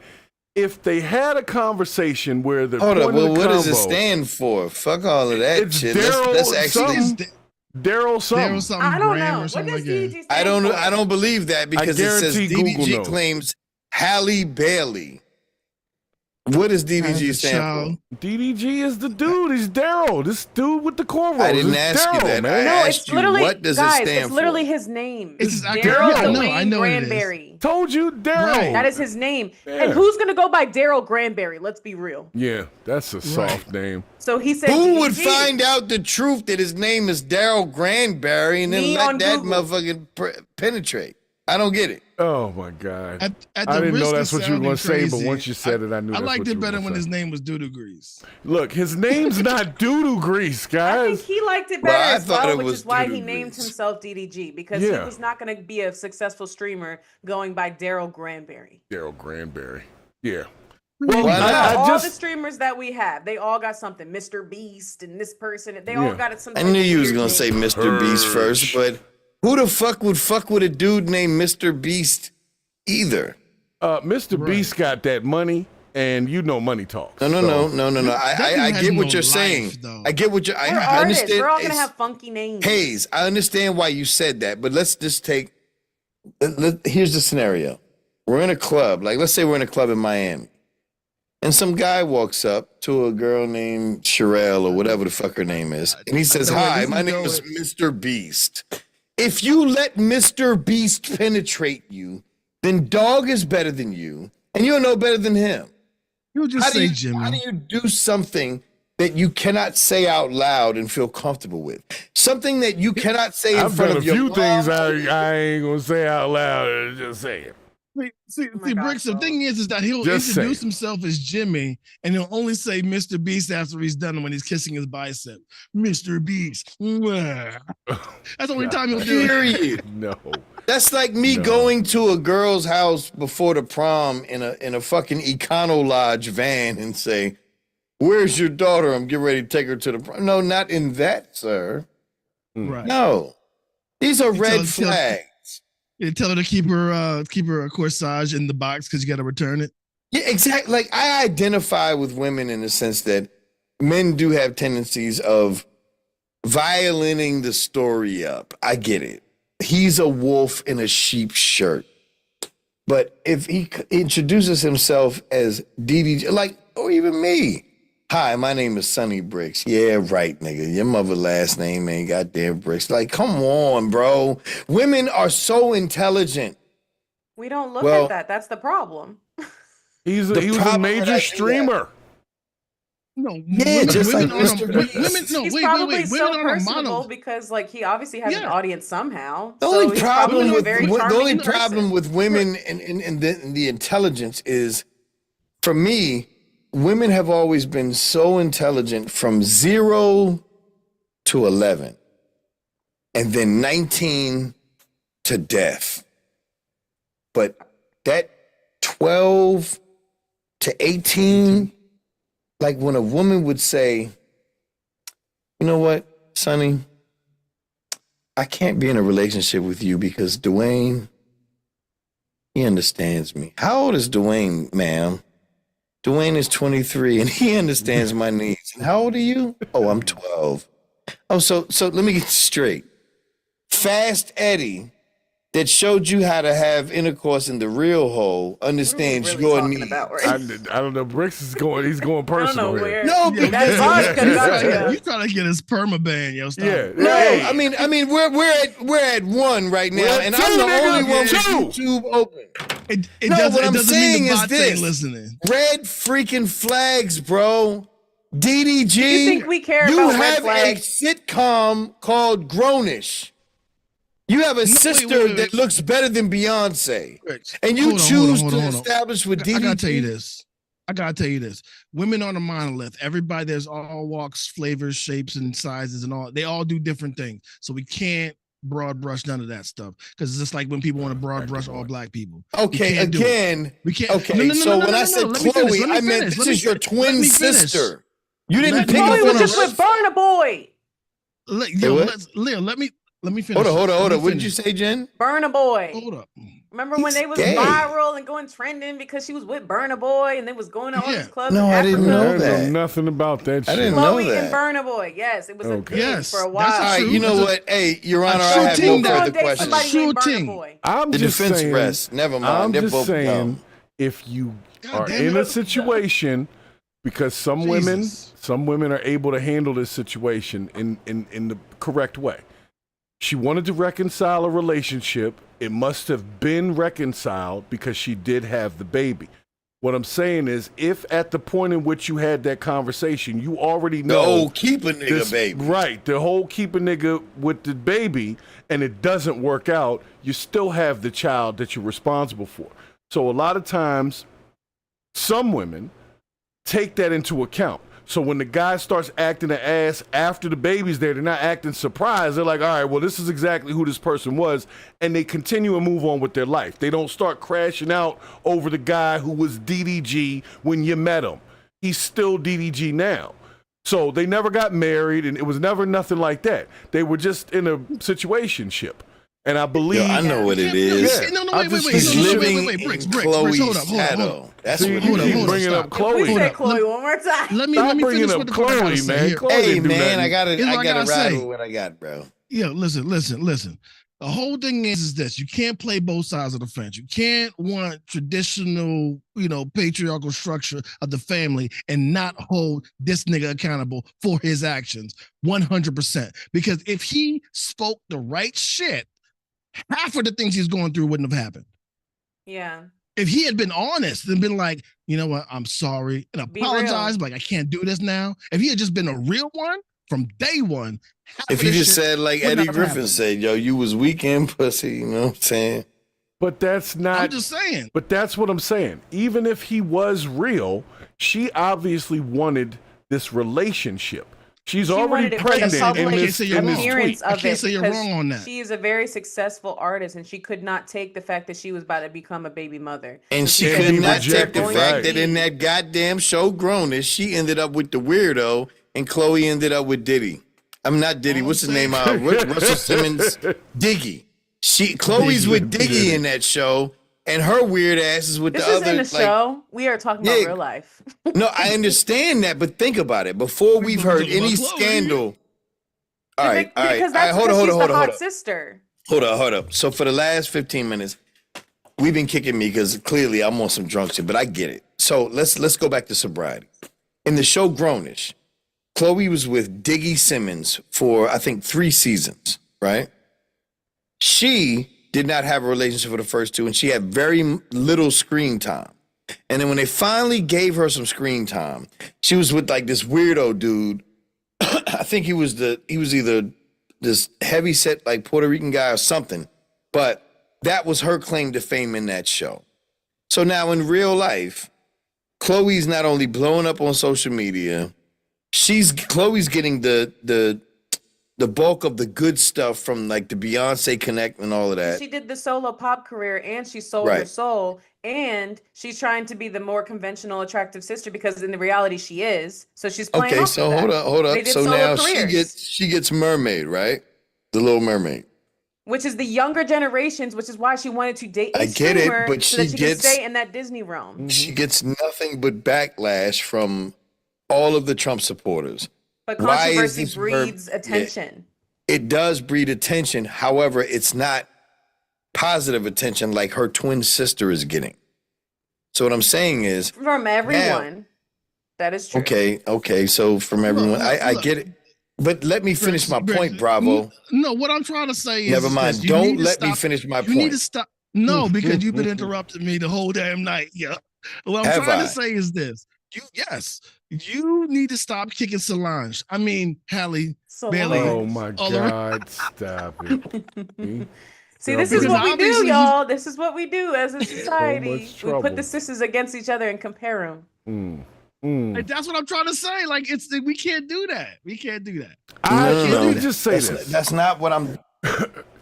If they had a conversation where the Hold up, point of well, the what does it combo- stand for? Fuck all of that It's shit. Daryl Let's actually. something. Daryl something. Daryl something I don't Graham know. or What something does like that. DDG stand for? I don't believe that because it says guarantee Google DDG knows. claims Halle Bailey. What does DDG As a stand child. for? DDG is the dude. He's Daryl. This dude with the cornrows. I didn't It's ask you Daryl, that. man. I No, asked it's you, literally, what does it guys, stand it's literally for? his name. It's his Daryl acronym. Dwayne I know it is. Granberry. Told you, Daryl. Right. That is his name. Yeah. And who's going to go by Daryl Granberry? Let's be real. Yeah, that's a soft name. So he said, Who would DDG. find out the truth that his name is Daryl Granberry and then Me let on that Google. motherfucker penetrate? I don't get it. Oh my God. At I the didn't know risk that's of what you were going to say, sounding but crazy, once you said it, I knew I that's liked what you it were better gonna when say. his name was Doodoo Grease. Look, his name's not Doodoo Grease, I guys. think he liked it Well, better I as thought well, it which was is why he Doodoo named Grease. himself DDG, because he Yeah. was not going to be a successful streamer going by Daryl Granberry. Daryl Granberry. Yeah. Why Well, not? I All the just streamers that we have, they all got something. Mr. Beast and this person, they all Yeah. got it. Some I type knew of you was weird gonna name. say Mr. Beast first, but who the fuck would fuck with a dude named Mr. Beast either? Mr. Beast got that money, and you know money talks. No. That I dude get has what no you're life, saying. though. I get what you're. We're I artists. understand. We're all gonna it's- have funky names. Hayes, I understand why you said that, but let's just take. Here's the scenario: we're in a club. Like, let's say we're in a club in Miami, and some guy walks up to a girl named Sherelle or whatever the fuck her name is, and he says, know where "Hi, this my is name is going." Mr. Beast." If you let Mr. Beast penetrate you, then dog is better than you, and you're no better than him. You just How do say you, Jimmy. how do you do something that you cannot say out loud and feel comfortable with? Something that you cannot say in I've front done a of your few mom. things I ain't gonna say out loud. Just say it. See, Oh my God, Bricks, the bro. thing is that he'll Just introduce saying. himself as Jimmy, and he'll only say Mr. Beast after he's done when he's kissing his bicep. Mr. Beast. Mwah. That's the only time he'll do it. Period. No. That's like me No. going to a girl's house before the prom in a fucking Econo Lodge van and say, "Where's your daughter? I'm getting ready to take her to the prom." No, not in that, sir. Right. No. These are You red tell- flags. You tell her to keep her corsage in the box because you got to return it. Yeah, exactly. Like, I identify with women in the sense that men do have tendencies of violining the story up. I get it. He's a wolf in a sheep shirt. But if he introduces himself as DDG, like, or even me. "Hi, my name is Sunny Bricks." Yeah, right, nigga. Your mother last name ain't goddamn Bricks. Like, come on, bro. Women are so intelligent. We don't look Well- at that. That's the problem. He was The a problem that I major do streamer. No, Yeah, just like women Mr. are Beast. women. No, He's wait, probably Women so are personable mono. because, like, he obviously has an Yeah. audience somehow. The So only he's problem probably a with very the only charming problem person. with women and the intelligence is, for me, women have always been so intelligent from 0 to 11, and then 19 to death. But that 12 to 18, like when a woman would say, "You know what, Sonny? I can't be in a relationship with you because Dwayne, he understands me." How old is Dwayne, ma'am? Dwayne is 23 and he understands my needs. And how old are you? Oh, I'm 12. Oh, so let me get straight. Fast Eddie that showed you how to have intercourse in the real hole understands really your talking needs. about right I don't know. Bricks is going. He's going I don't personal know here. where. No, Yeah, That's because vodka got you. You trying to get his permaban, yo? Stop. Yeah. no, Hey. I mean, we're at one right now, We're at and two, I'm the nigga. only one with Two. YouTube open. It No, doesn't, what it I'm doesn't saying mean the is bots this. ain't listening. Red freaking flags, bro. DDG. You think we care you about red have flags? a sitcom called Grownish. You have a sister wait. that looks better than Beyonce, Rich, and you hold on, choose hold to on, hold on. establish with DDG. I gotta tell you this. Women are the monolith. Everybody, there's all walks, flavors, shapes, and sizes, and all. They all do different things. So we can't broad brush none of that stuff because it's just like when people want to broad brush all black people. Okay, again. We can't. Okay, so when I said Let me Chloe, finish, let me I meant finish, this let is your me twin finish. sister. You didn't Let pick me up Chloe on was a just with Burna Boy. Leo, let me finish. Hold Let on. me What did you finish. say, Jen? Burna Boy. Hold up. Remember when He's they was gay. viral and going trending because she was with Burna Boy and they was going to all Yeah. these clubs No, in I Africa? didn't know I didn't that. know nothing about that shit. I didn't know Chloe that. and Burna Boy. Yes, it was a Okay. thing Yes, for a that's while. All right, true. you know That's what? Hey, Your Honor, I true have thing no that- further Date questions. somebody Sure named Burna thing. Boy. I'm The just defense saying. rests. Never mind. I'm They're just both saying, dumb. if you God are damn in it. a situation, because some women are able to handle this situation in the correct way. She wanted to reconcile a relationship. It must have been reconciled because she did have the baby. What I'm saying is, if at the point in which you had that conversation, you already The know old keep a nigga this- baby. right, the whole keep a nigga with the baby, and it doesn't work out, you still have the child that you're responsible for. So a lot of times, some women take that into account. So when the guy starts acting an ass after the baby's there, they're not acting surprised. They're like, all right, well, this is exactly who this person was. And they continue and move on with their life. They don't start crashing out over the guy who was DDG when you met him. He's still DDG now. So they never got married, and it was never nothing like that. They were just in a situationship. And I believe... Yo, I know what it is. Yeah. No, I wait, just wait, think He's you should- living Bricks, in Bricks, Chloe's hold up. shadow. That's See, what you it keep is. bringing up Stop. Chloe. We said Hold up. Chloe one more time. Let me Stop finish bringing what up the fuck I Chloe, gotta say man. here. Chloe Hey, didn't do man, nothing. I Here's what I gotta gotta rattle say. with what I got, bro. Yeah, listen. The whole thing is this: you can't play both sides of the fence. You can't want traditional, patriarchal structure of the family and not hold this nigga accountable for his actions 100%. Because if he spoke the right shit, half of the things he's going through wouldn't have happened. Yeah. If he had been honest and been like, you know what, I'm sorry, and Be real. apologize, like I can't do this now. If he had just been a real one from day one, half If of you this just shit said like would Eddie not have Griffin happened. said, yo, you was weekend pussy, you know what I'm saying? But that's not... I'm just saying. But that's what I'm saying. Even if he was real, she obviously wanted this relationship. She's She already wanted it for the pregnant in public this, you're in this wrong. appearance tweet. I of can't it say you're because wrong on that. she is a very successful artist and she could not take the fact that she was about to become a baby mother. And So she And could he not take rejected the it, fact right. that in that goddamn show Grownish, she ended up with the weirdo and Chloe ended up with Diddy. I'm not Diddy. What's his name? Russell Simmons. Diggy. Chloe's with Diggy in that show, and her weird ass is with This the is other. in the like, show. We are talking about Yeah. real life. No, I understand that, but think about it. Before we've heard talking about any Chloe. scandal. All right. Because that's Hold because on, she's hold the on. hot sister. Hold up. So for the last 15 minutes, we've been kicking me because clearly I'm on some drunk shit, but I get it. So let's go back to sobriety. In the show Grownish, Chloe was with Diggy Simmons for I think 3 seasons, right? She did not have a relationship for the first 2, and she had very little screen time. And then when they finally gave her some screen time, she was with like this weirdo dude. I think he was either this heavy set like Puerto Rican guy or something, but that was her claim to fame in that show. So now in real life, Chloe's not only blowing up on social media, Chloe's getting the bulk of the good stuff from like the Beyonce Connect and all of that. She did the solo pop career and she sold her Right. soul. And she's trying to be the more conventional, attractive sister because in the reality she is. So she's playing Okay, off so of that. hold They up. did So solo now careers. she gets Mermaid, right? The Little Mermaid. Which is the younger generations, which is why she wanted to date a I get it, streamer but so that she she gets- can stay in that Disney realm. She gets nothing but backlash from all of the Trump supporters. But Why is controversy this breeds Yeah. attention. It does breed attention. However, it's not positive attention like her twin sister is getting. So what I'm saying is, From everyone. That is true. Okay. So from everyone, I look. get it. But let me finish my Bricks, point, Bravo. No, what I'm trying to say is Never mind. this. You Don't need to let me stop- finish my You need to point. stop. No, because you've been interrupting me the whole damn night. Yeah. What I'm Have trying I? to say is this. You need to stop kicking Solange. I mean, Halle Bailey. Solange. Oh my All around. God! Stop it. See, Yeah, this is because what we do, obviously y'all. This is what we do as a society. much We trouble. put the sisters against each other and compare them. Like, that's what I'm trying to say. Like, we can't do that. We can't do that. Let me just say that's, this. That's not what I'm.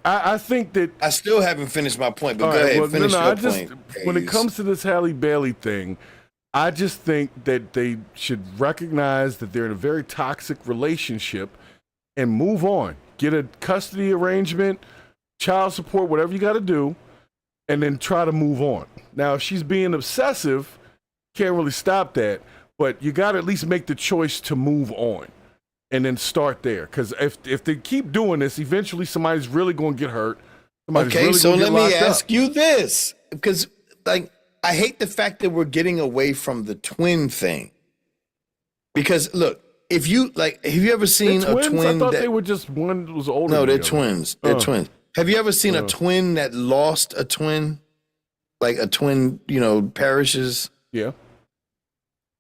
I think that. I still haven't finished my point, but All go right, ahead. well, Finish your I just, point. when it Hayes. comes to this Halle Bailey thing, I just think that they should recognize that they're in a very toxic relationship and move on. Get a custody arrangement, child support, whatever you got to do, and then try to move on. Now, if she's being obsessive, can't really stop that, but you got to at least make the choice to move on and then start there. Because if they keep doing this, eventually somebody's really going to get hurt. Somebody's Okay, really so gonna get let me locked up. ask you this, because like I hate the fact that we're getting away from the twin thing. Because look, if you like, have you ever seen They're a twins? twin I thought that they were just one was older. no, than they're the other. twins. They're twins. Have you ever seen a Uh. twin that lost a twin? Like a twin, perishes? Yeah.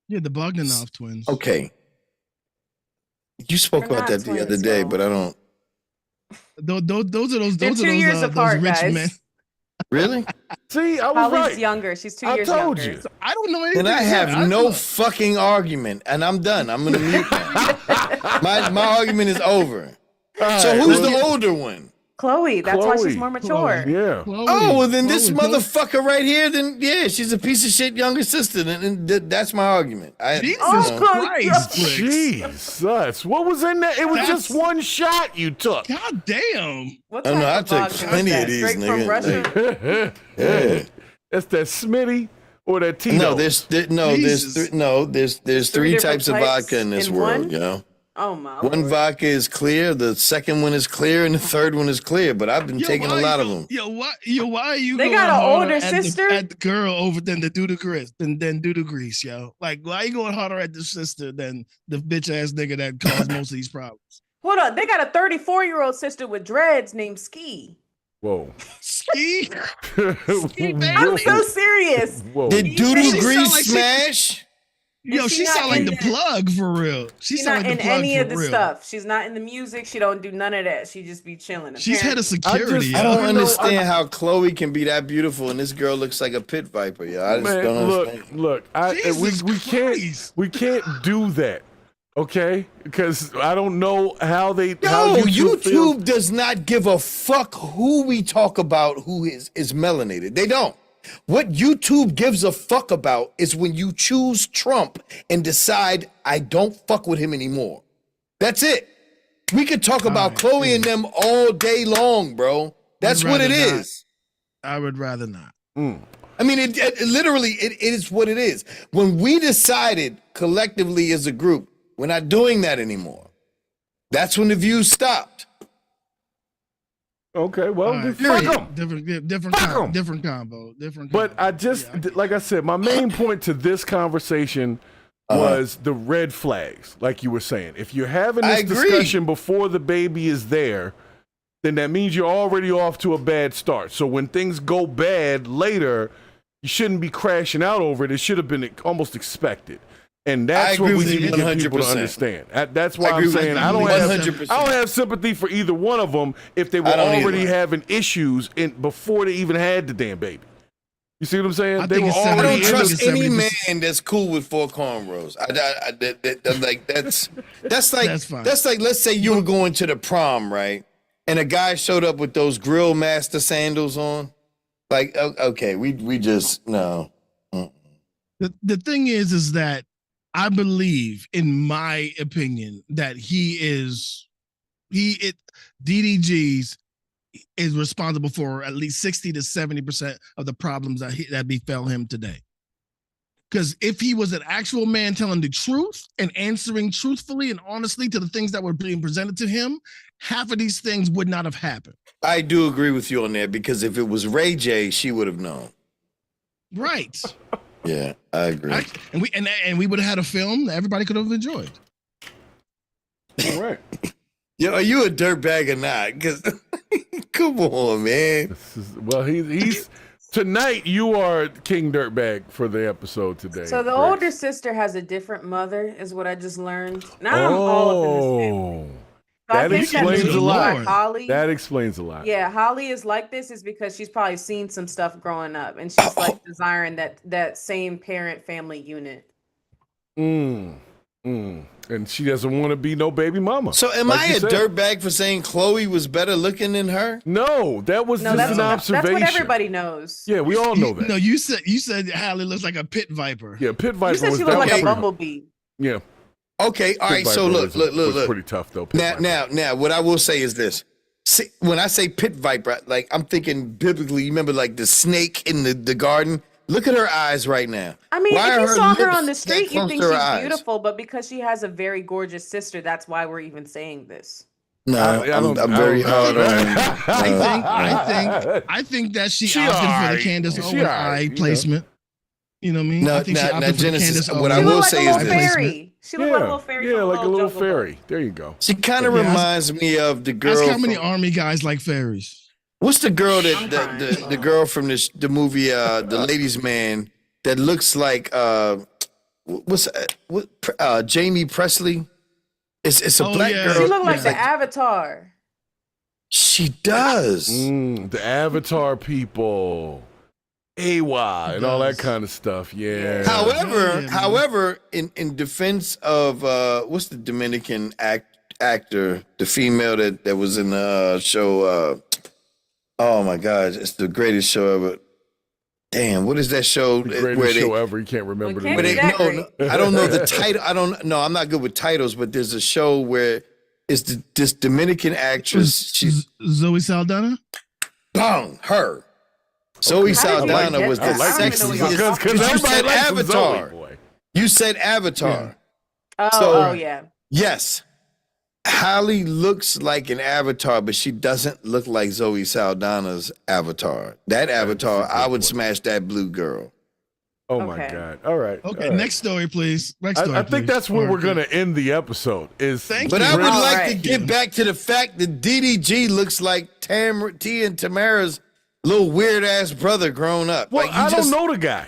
Yeah, the Bogdanov twins. Okay. You spoke They're about not that the other twins, day, though. but I don't Those are those. They're Those 2 are years those apart, rich guys. men. really. See, I was Holly's right. younger. She's 2 I years told younger. you. I don't know anything. And I have about it. no fucking argument, and I'm done. I'm gonna mute now. my argument is over. All So right, who's well, the older one? Chloe. That's why she's Chloe. more mature. Yeah. Chloe, Oh, well, then this Chloe, motherfucker right here, then yeah, she's a piece of shit younger sister. And that's my argument. Jesus Oh, Christ, Bricks. Jesus. What was in there? It was That's- just one shot you took. God damn. What I don't know, type I of took vodka is plenty of that? these, Straight from nigga. Russia? Yeah. That's that Smitty or that Tito. No, there's Jesus. there's three different types of types vodka in this in world, one? you know. Oh my One Lord. vodka is clear, the second one is clear, and the third one is clear. But I've been taking a lot of them. Why are you They going got an harder older at sister? at the girl over than the do the Chris than do the grease, yo? Like, why are you going harder at the sister than the bitch ass nigga that caused most of these problems? Hold on. They got a 34-year-old sister with dreads named Ski. Whoa. Ski, I'm so serious. Whoa. Did She Doodoo sound Grease like she- smash? yo, Is she she not sound like in the that? plug for real. She She's sound not like in the plug any for of the real. stuff. She's not in the music. She don't do none of that. She just be chilling. She's head of apparently. security. I yo. don't You know, understand how Chloe can be that beautiful and this girl looks like a pit viper. Yeah, I just Man, don't understand. look. Jesus We Christ. can't do that. Okay? Because I don't know how they. how No, YouTube feels. YouTube does not give a fuck who we talk about who is melanated. They don't. What YouTube gives a fuck about is when you choose Trump and decide I don't fuck with him anymore. That's it. We could talk about right, Chloe and them all day long, bro. That's I'd what it rather not. is. I would rather not. I mean, it literally it is what it is. When we decided collectively as a group, we're not doing that anymore. That's when the views stopped. Okay, well, All right, fuck period. 'em. different Fuck 'em. combo. But I just, like I said, my main point to this conversation was the red flags, like you were saying. If you're having I this agree. discussion before the baby is there, then that means you're already off to a bad start. So when things go bad later, you shouldn't be crashing out over it. It should have been almost expected. And that's agree what we with need you to get people to 100%. understand. That's why I agree I'm with saying you I don't 100%. have sympathy for either one of them if they were I don't already either. having issues before they even had the damn baby. You see what I'm saying? I They think were it's I already don't in the trust any 70%. man that's cool with 4 cornrows. That's like That's fine. that's like let's say you were going to the prom, right? And a guy showed up with those Grill Master sandals on. Like, okay, we just no. The thing is that I believe, in my opinion, that DDG's is responsible for at least 60 to 70% of the problems that befell him today. Because if he was an actual man telling the truth and answering truthfully and honestly to the things that were being presented to him, half of these things would not have happened. I do agree with you on that because if it was Ray J, she would have known. Right. Yeah, I agree. And we would have had a film that everybody could have enjoyed. All right. Yo, are you a dirtbag or not? Because come on, man. He's tonight. You are King Dirtbag for the episode today. So the Rex. older sister has a different mother, is what I just learned. Now I'm all up in this family. So I That think explains the a reason lot. why Holly, That explains a lot. yeah, Holly is like this is because she's probably seen some stuff growing up, and she's like desiring that same parent family unit. And she doesn't want to be no baby mama. So am like I you a said. dirtbag for saying Chloe was better looking than her? No, that was just an observation. That's what everybody knows. Yeah, we all know that. No, you said Halle looks like a pit viper. Yeah, Pit Viper You said was she looked like a definitely- bumblebee. Yeah. Okay, all right. Pit So Viper look. was pretty tough though. Pit Viper. Now, what I will say is this: see, when I say pit viper, like I'm thinking biblically. You remember, like the snake in the garden. Look at her eyes right now. I mean, Why if are you saw her lips on the that street, you close think to her she's eyes? beautiful, but because she has a very gorgeous sister, that's why we're even saying this. No, I don't- I'm I very don't know. hard on. I think that she She opted for alright. the Candace She Owens alright, eye you know. placement. You know what I mean? No, I think she now, opted for the Genesis. Candace What I She Owens will looked like say a is little this: fairy. She looked like a little fairy. Yeah, from like a little Jungle Book. fairy. There you go. she kind of Yeah, reminds me of the girl. Ask how many from- army guys like fairies. What's the girl I'm that the girl from the movie The Ladies Man that looks like Jamie Presley? It's a Oh, black yeah. girl. She looked like Yeah. the Avatar. She does. The Avatar people, AY, and all that does. kind of stuff. Yeah. However, in defense of what's the Dominican actor, the female that was in the show? Oh my God, it's the greatest show ever. Damn, what is that show? The greatest show ever. You can't remember the Well, name. can't be that great. I don't know the title. I'm not good with titles, but there's a show where it's this Dominican actress. She's Zoe Saldana. bang her. Zoe How did you Saldana get was that? the I don't even know what y'all sexiest. talking Because You everybody said likes some Avatar. Zoe, boy. You said Avatar. Oh yeah. Yes. Halle looks like an avatar, but she doesn't look like Zoe Saldana's avatar. That avatar, I would smash that blue girl. Oh my Okay. God. All right. Okay, all right. next story, please. Next story, I think please. that's where Or- we're going to end the episode. Thank But you. I would All like to right. get back to the fact that DDG looks like T and Tamara's little weird ass brother grown up. Well, Like, you I just- don't know the guy.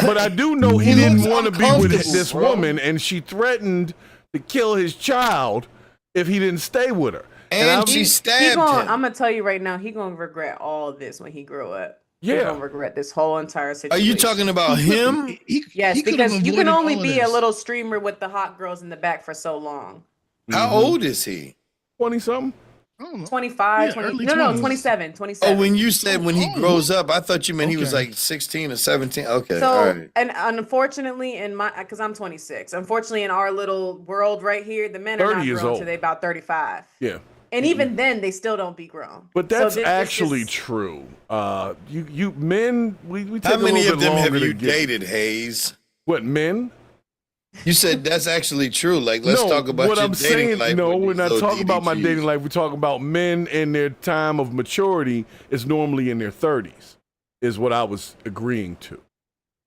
but I do know he He didn't looks want to be with uncomfortable, this bro. woman, and she threatened to kill his child if he didn't stay with her. And she stabbed him. I'm gonna tell you right now, he gonna regret all of this when he grow up. He's Yeah. gonna regret this whole entire Are situation. you talking about him? Yes, he could have because you can avoided only all of be a this. little streamer with the hot girls in the back for so long. How old is he? 20-something? I don't know. 25, Yeah, 20, early no, 20s. 27, Oh, 27. when you said when he Oh. grows up, I thought you meant he was Okay. like 16 or 17. Okay, So, all right. and unfortunately, because I'm 26, unfortunately, in our little world right here, the men are 30 not is grown old. till they about 35. Yeah. And even then, they still don't be grown. But So that's this actually is- true. You men, we take How a many little of bit them have longer to you get- dated, Hayes? What, men? You said that's actually true. Like, let's no, talk about what your I'm dating saying. life. No, with we're these not little talking about my DDGs. dating life. We're talking about men in their time of maturity is normally in their 30s, is what I was agreeing to.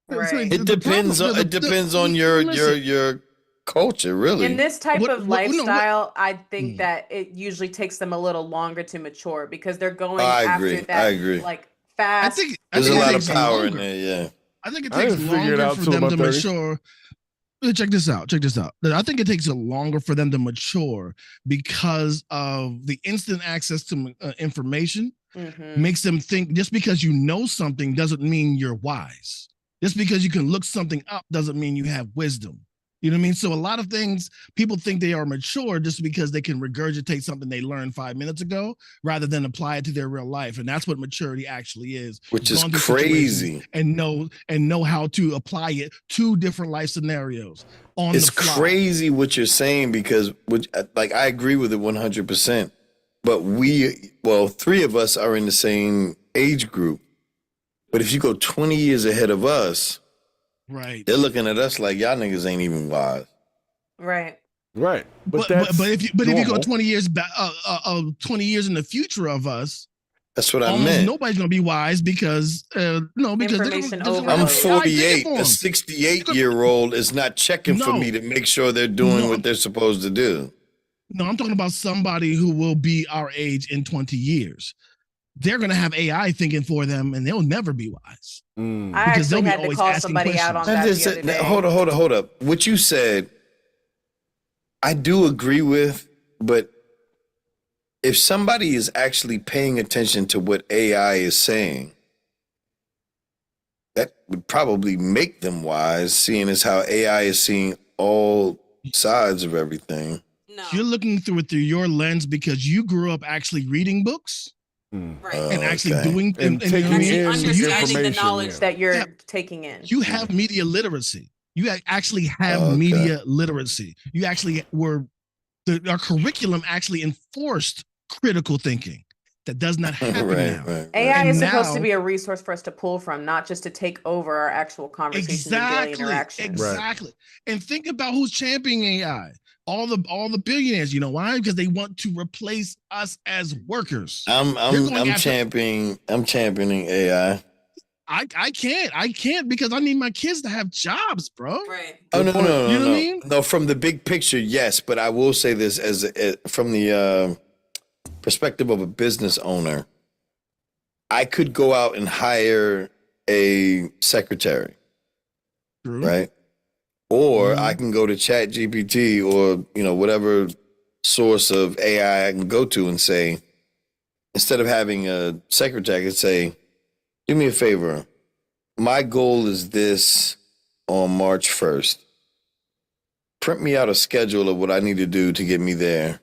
Right. It depends on your culture, really. In this type What- of what- no, what- lifestyle, I think that it usually takes them a little longer to mature because they're going I after agree. that I agree. like I fast. think There's a it lot of takes power in longer. there. Yeah. I think it I takes didn't figure it longer out for till them about to 30. mature. Check this out. Check this out. I think it takes longer for them to mature because of the instant access to information Mhm. makes them think just because you know something doesn't mean you're wise. Just because you can look something up doesn't mean you have wisdom. You know what I mean? So a lot of things people think they are mature just because they can regurgitate something they learned 5 minutes ago rather than apply it to their real life. And that's what maturity actually is. Which is Gone through situations crazy. And know how to apply it to different life scenarios on It's the fly. crazy what you're saying because, like, I agree with it 100%. But three of us are in the same age group. But if you go 20 years ahead of us, Right. They're looking at us like y'all niggas ain't even wise. Right. Right. But that's if you go normal. 20 years back, 20 years in the future of us, That's what I almost meant. nobody's gonna be wise because because Information they're gonna overload. I'm have AI thinking 48. for A 'em. 68-year-old is not checking for No. me to make sure they're doing No. what they're supposed to do. No, I'm talking about somebody who will be our age in 20 years. They're gonna have AI thinking for them, and they'll never be wise. Mm. I Because they'll actually be had to always call asking somebody out on questions. that Just the other day. hold up. What you said, I do agree with, but if somebody is actually paying attention to what AI is saying, that would probably make them wise, seeing as how AI is seeing all sides of everything. No. You're looking through it through your lens because you grew up actually reading books Right. and actually Okay. doing And taking And actually in understanding the information, knowledge yeah. that you're Yeah. taking in. you have media literacy. You actually have Okay. media literacy. You actually our curriculum actually enforced critical thinking. That does not happen now. Right. AI And is supposed to now- be a resource for us to pull from, not just to take over our actual conversations and daily interactions. Exactly. And think about who's championing AI. All the billionaires. You know why? Because they want to replace us as workers. I'm going after- championing AI. I can't because I need my kids to have jobs, bro. Right. Oh no, You know what I mean? No, from the big picture, yes, but I will say this from the perspective of a business owner, I could go out and hire a secretary, True. right? Or Mhm. I can go to ChatGPT or whatever source of AI I can go to and say, instead of having a secretary, I could say, do me a favor. My goal is this on March 1st. Print me out a schedule of what I need to do to get me there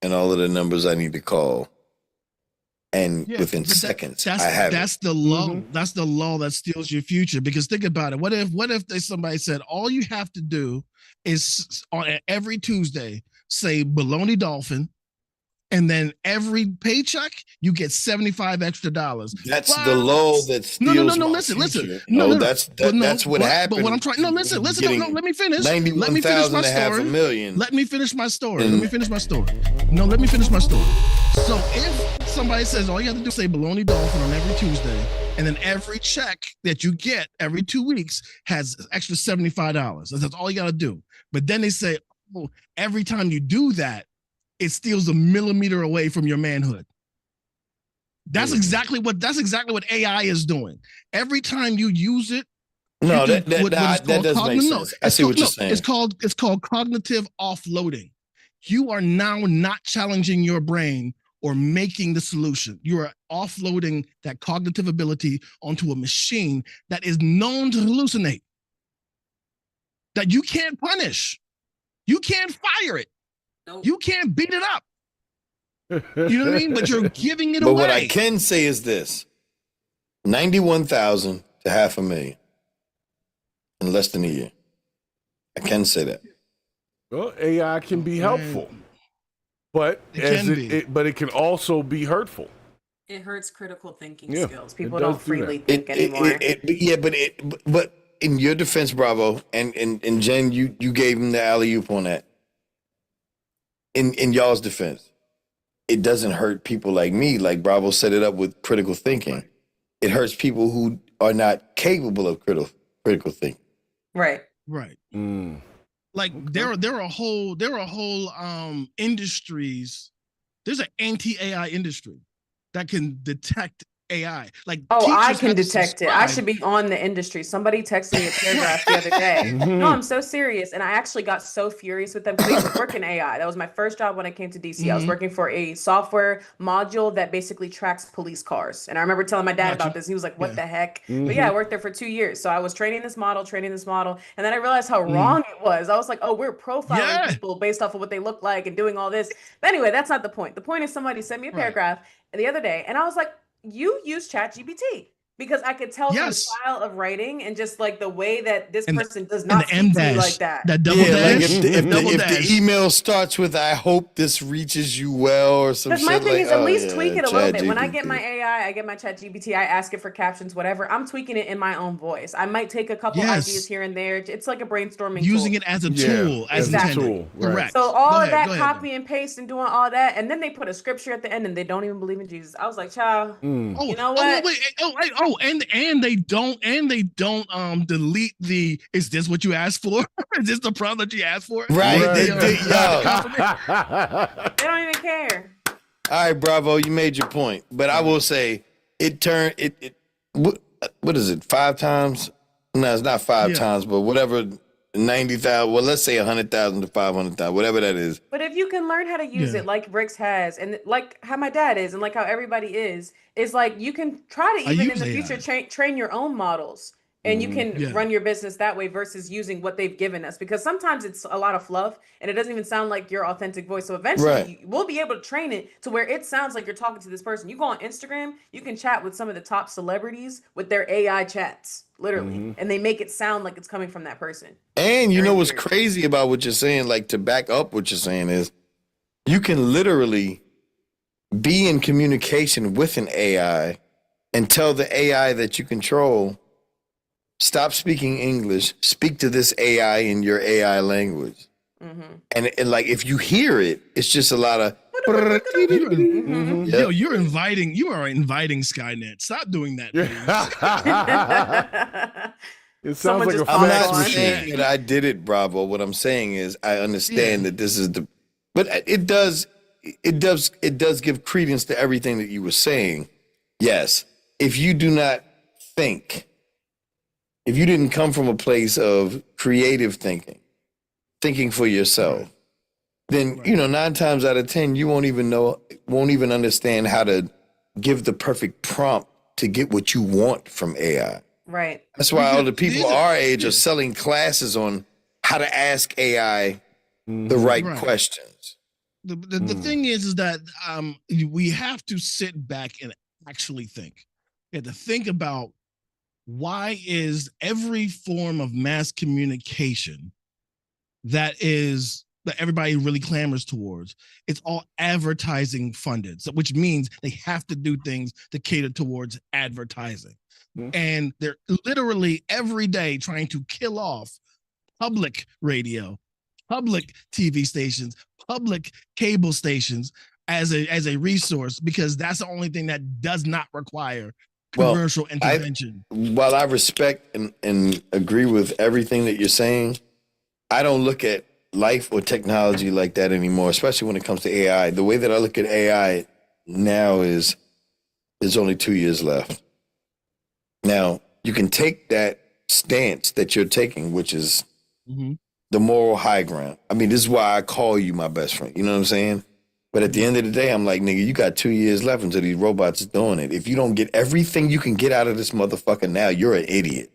and all of the numbers I need to call. And Yeah, within but seconds, I have that's it. the law. That's the law that steals your future. Because think about it. What if somebody said all you have to do is on every Tuesday say baloney dolphin, and then every paycheck you get $75 extra. That's the law that steals No. my Listen. future. No. that's what happened. But what I'm trying. No, listen. No, let me finish. Let me finish 91,000 my to half a story. million. Let me finish my story. And- Let me finish my story. No, let me finish my story. So if somebody says all you have to do is say baloney dolphin on every Tuesday, and then every check that you get every 2 weeks has extra $75. That's all you got to do. But then they say, oh, every time you do that, it steals a millimeter away from your manhood. That's exactly what AI is doing. Every time you use it, No, you do that what is called does make cognitive- sense. I see what you're saying. It's called cognitive offloading. You are now not challenging your brain or making the solution. You are offloading that cognitive ability onto a machine that is known to hallucinate, that you can't punish. You can't fire it. Nope. You can't beat it up. You know what I mean? But you're giving it But away. what I can say is this: 91,000 to half a million in less than a year. I can say that. Well, AI can be helpful, but It it can also be hurtful. It hurts critical thinking Yeah, skills. it People does don't do freely that. think anymore. But in your defense, Bravo, and Jen, you gave him the alley-oop on that. In y'all's defense, it doesn't hurt people like me, like Bravo set it up with critical thinking. It hurts people who are not capable of critical thinking. Right. Right. Mm. Like there are whole industries. There's an anti-AI industry that can detect AI. Like Oh, I teachers can have to detect it. I subscribe. should be on the industry. Somebody texted me a paragraph the other day. No, I'm so serious. And I actually got so furious with them because I used to work in AI. That was my first job when I came to DC. I was working for a software module that basically tracks police cars. And I remember telling my dad Gotcha. about this. He was like, what Yeah. the heck? But yeah, I worked there for 2 years. So I was training this model. And then I realized how wrong it was. I was like, oh, we're profiling Yeah. people based off of what they look like and doing all this. But anyway, that's not the point. The point is somebody sent me a Right. paragraph the other day. And I was like, you use ChatGPT. because I could tell from the Yes. style of writing and just like the way that this And the- person does And not the M speak to me dash, like that. that double Yeah, like dash, double if dash. the email starts with "I hope this reaches you well" or some Because shit my thing like, is at oh, least yeah, tweak it a little bit. When I ChatGPT. get my AI, I get my ChatGPT, I ask it for captions, whatever. I'm tweaking it in my own voice. I might take a couple Yes. ideas here and there. It's like a brainstorming Using tool. it as a Yeah, tool, as as a Exactly. intended. tool, right. Correct. So all Go of ahead, that go ahead, copy and paste and doing all that, and then they put a scripture at the end and they don't even believe in Jesus. I was like, child, Mm. Oh, you know oh, what? wait, and they don't delete the. Is this what you asked for? Is this the prompt that you asked for? Right. Right. They don't even care. All right, Bravo, you made your point, but I will say it turned it. What is it? 5 times? No, it's not 5 Yeah. times, but whatever. 90,000. Well, let's say 100,000 to 500,000, whatever that is. But if you can learn how to use Yeah. it like Bricks has, and like how my dad is, and like how everybody is like you can try to I even in use the AI. future train your own models, and you can Yeah. run your business that way versus using what they've given us. Because sometimes it's a lot of fluff, and it doesn't even sound like your authentic voice. So eventually, Right. we'll be able to train it to where it sounds like you're talking to this person. You go on Instagram, you can chat with some of the top celebrities with their AI chats, literally, and they make it sound like it's coming from that person. And you Very know what's weird. crazy about what you're saying, like to back up what you're saying is you can literally be in communication with an AI and tell the AI that you control, stop speaking English, speak to this AI in your AI language. And like if you hear it, it's just a lot of Mhm. Yep. Yo, you are inviting Skynet. Stop doing that. please. It sounds Someone like a just I'm popped fax not on. machine. saying that I did it, Bravo. What I'm saying is I understand that this is the, but it does give credence to everything that you were saying. Yes, if you do not think, if you didn't come from a place of creative thinking for yourself, then 9 times out of 10 you won't even understand how to give the perfect prompt to get what you want from AI. Right. That's why all the people These are- our age are selling classes on how to ask AI the right Right. questions. The thing is that we have to sit back and actually think. We have to think about why is every form of mass communication that everybody really clamors towards, it's all advertising funded. So which means they have to do things to cater towards advertising. And they're literally every day trying to kill off public radio, public TV stations, public cable stations as a resource, because that's the only thing that does not require Well, commercial intervention. While I respect and agree with everything that you're saying, I don't look at life or technology like that anymore, especially when it comes to AI. The way that I look at AI now is there's only 2 years left. Now, you can take that stance that you're taking, which is the moral high ground. I mean, this is why I call you my best friend. You know what I'm saying? But at the end of the day, I'm like, nigga, you got 2 years left until these robots is doing it. If you don't get everything you can get out of this motherfucker now, you're an idiot.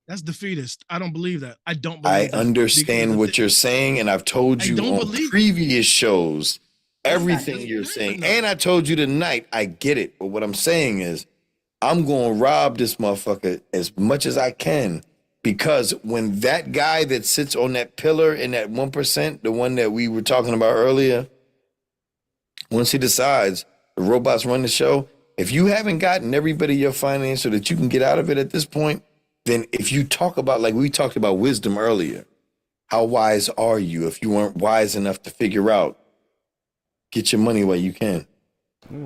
That's defeatist. I don't believe that. I don't believe I that. understand what you're saying, and I've told I you don't on believe- previous shows everything you're That's saying. enough. And I told you tonight, I get it. But what I'm saying is, I'm going to rob this motherfucker as much as I can, because when that guy that sits on that pillar in that 1%, the one that we were talking about earlier, once he decides the robots run the show, if you haven't gotten everybody your finance so that you can get out of it at this point, then if you talk about, like we talked about wisdom earlier, how wise are you if you weren't wise enough to figure out, get your money while you can?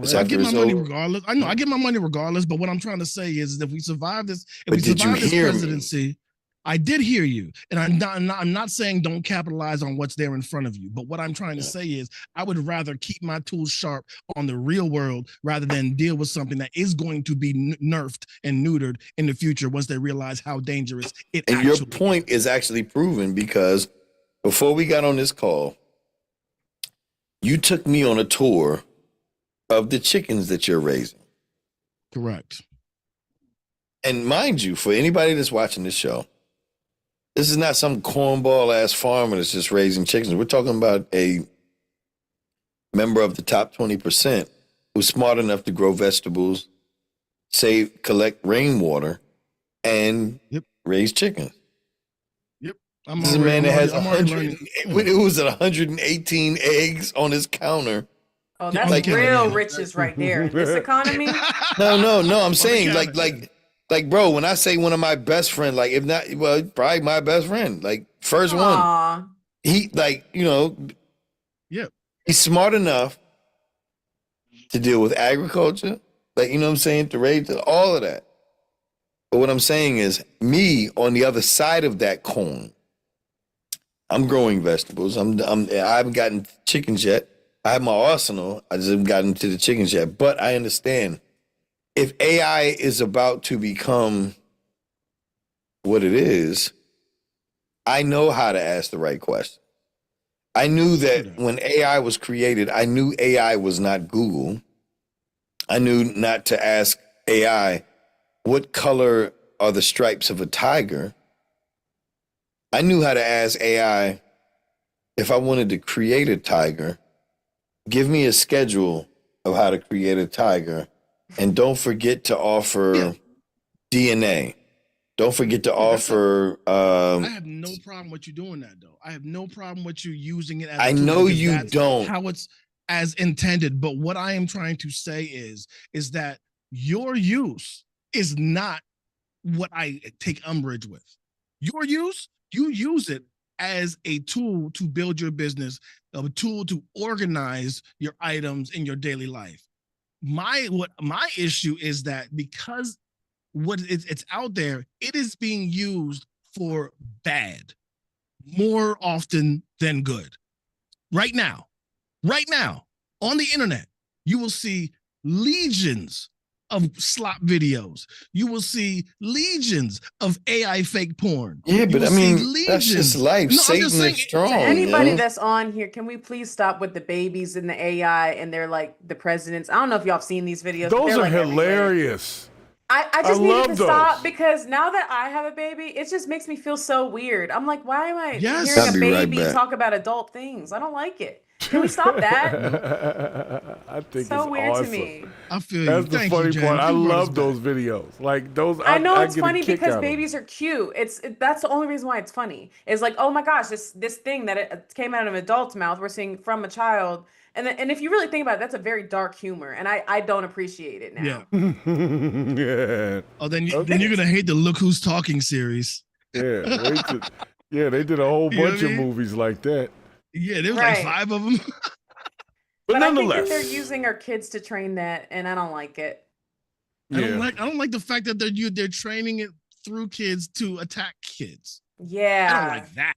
It's I after get my it's money over. regardless. I know I get my money regardless, but what I'm trying to say is if we survive this, But did you hear me? presidency, I did hear you. And I'm not saying don't capitalize on what's there in front of you. But what I'm trying to say is I would rather keep my tools sharp on the real world rather than deal with something that is going to be nerfed and neutered in the future once they realize how dangerous it And actually your point is actually proven, because before we got on this call, you took me on a tour of the chickens that you're raising. Correct. And mind you, for anybody that's watching this show, this is not some cornball ass farmer that's just raising chickens. We're talking about a member of the top 20% who's smart enough to grow vegetables, collect rainwater, and raise chickens. Yep. This is a man that has I'm already learning. it was at 118 eggs on his counter. Oh, that's Like- real riches right there. This economy. No. I'm saying like, bro, when I say one of my best friend, like if not, well, probably my best friend, like first one. Aw. He like, Yep. he's smart enough to deal with agriculture, like, you know what I'm saying, to raise all of that. But what I'm saying is, me on the other side of that coin, I'm growing vegetables. I haven't gotten chickens yet. I have my arsenal. I just haven't gotten to the chickens yet. But I understand if AI is about to become what it is, I know how to ask the right question. I knew that when AI was created, I knew AI was not Google. I knew not to ask AI, what color are the stripes of a tiger? I knew how to ask AI, if I wanted to create a tiger, give me a schedule of how to create a tiger, and don't forget to offer DNA. Don't forget to offer. I have no problem with you doing that, though. I have no problem with you using it. As a I tool, know because you that's don't. how it's as intended. But what I am trying to say is that your use is not what I take umbrage with. Your use, you use it as a tool to build your business, a tool to organize your items in your daily life. My issue is that because it's out there, it is being used for bad more often than good. Right now, on the internet, you will see legions of slop videos. You will see legions of AI fake porn. Yeah, but I mean, that's just life. No, Satan is strong. To anybody yo. that's on here, can we please stop with the babies and the AI and they're like the presidents? I don't know if y'all have seen these videos. but Those they're are like everywhere. hilarious. I just needed love to those. stop because now that I have a baby, it just makes me feel so weird. I'm like, why am I Yes. hearing I'll a be right baby back. talk about adult things? I don't like it. Can we stop that? I think So it's weird awesome. to me. I feel That's you. the Thank funny you, part. James. I You brought us love back. those videos. Like those. I know it's get a funny kick because out of them. babies are cute. That's the only reason why it's funny. It's like, oh my gosh, this thing that it came out of an adult's mouth, we're seeing from a child. And if you really think about it, that's a very dark humor, and I don't appreciate it now. Yeah. Yeah. Oh, then Okay. you're gonna hate the Look Who's Talking series. Yeah, they did a whole You know bunch what I of mean? movies like that. Yeah, there was Right. like 5 of them. But But I think nonetheless, that they're using our kids to train that, and I don't like it. I yeah. don't like the fact that they're training it through kids to attack kids. I Yeah. don't like that.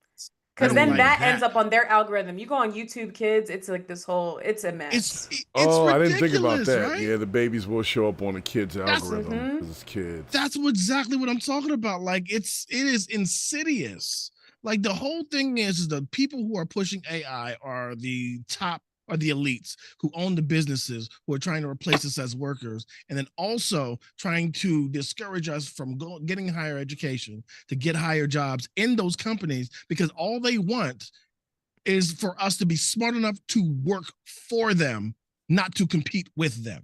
Because don't then like that that. ends up on their algorithm. You go on YouTube Kids, it's like this whole, it's a mess. It's Oh, I ridiculous, didn't think about that. right? Yeah, the babies will show up on the kids' algorithm Mhm. because it's kids. That's exactly what I'm talking about. Like it is insidious. Like the whole thing is the people who are pushing AI are the top, are the elites who own the businesses who are trying to replace us as workers, and then also trying to discourage us from getting higher education to get higher jobs in those companies, because all they want is for us to be smart enough to work for them, not to compete with them.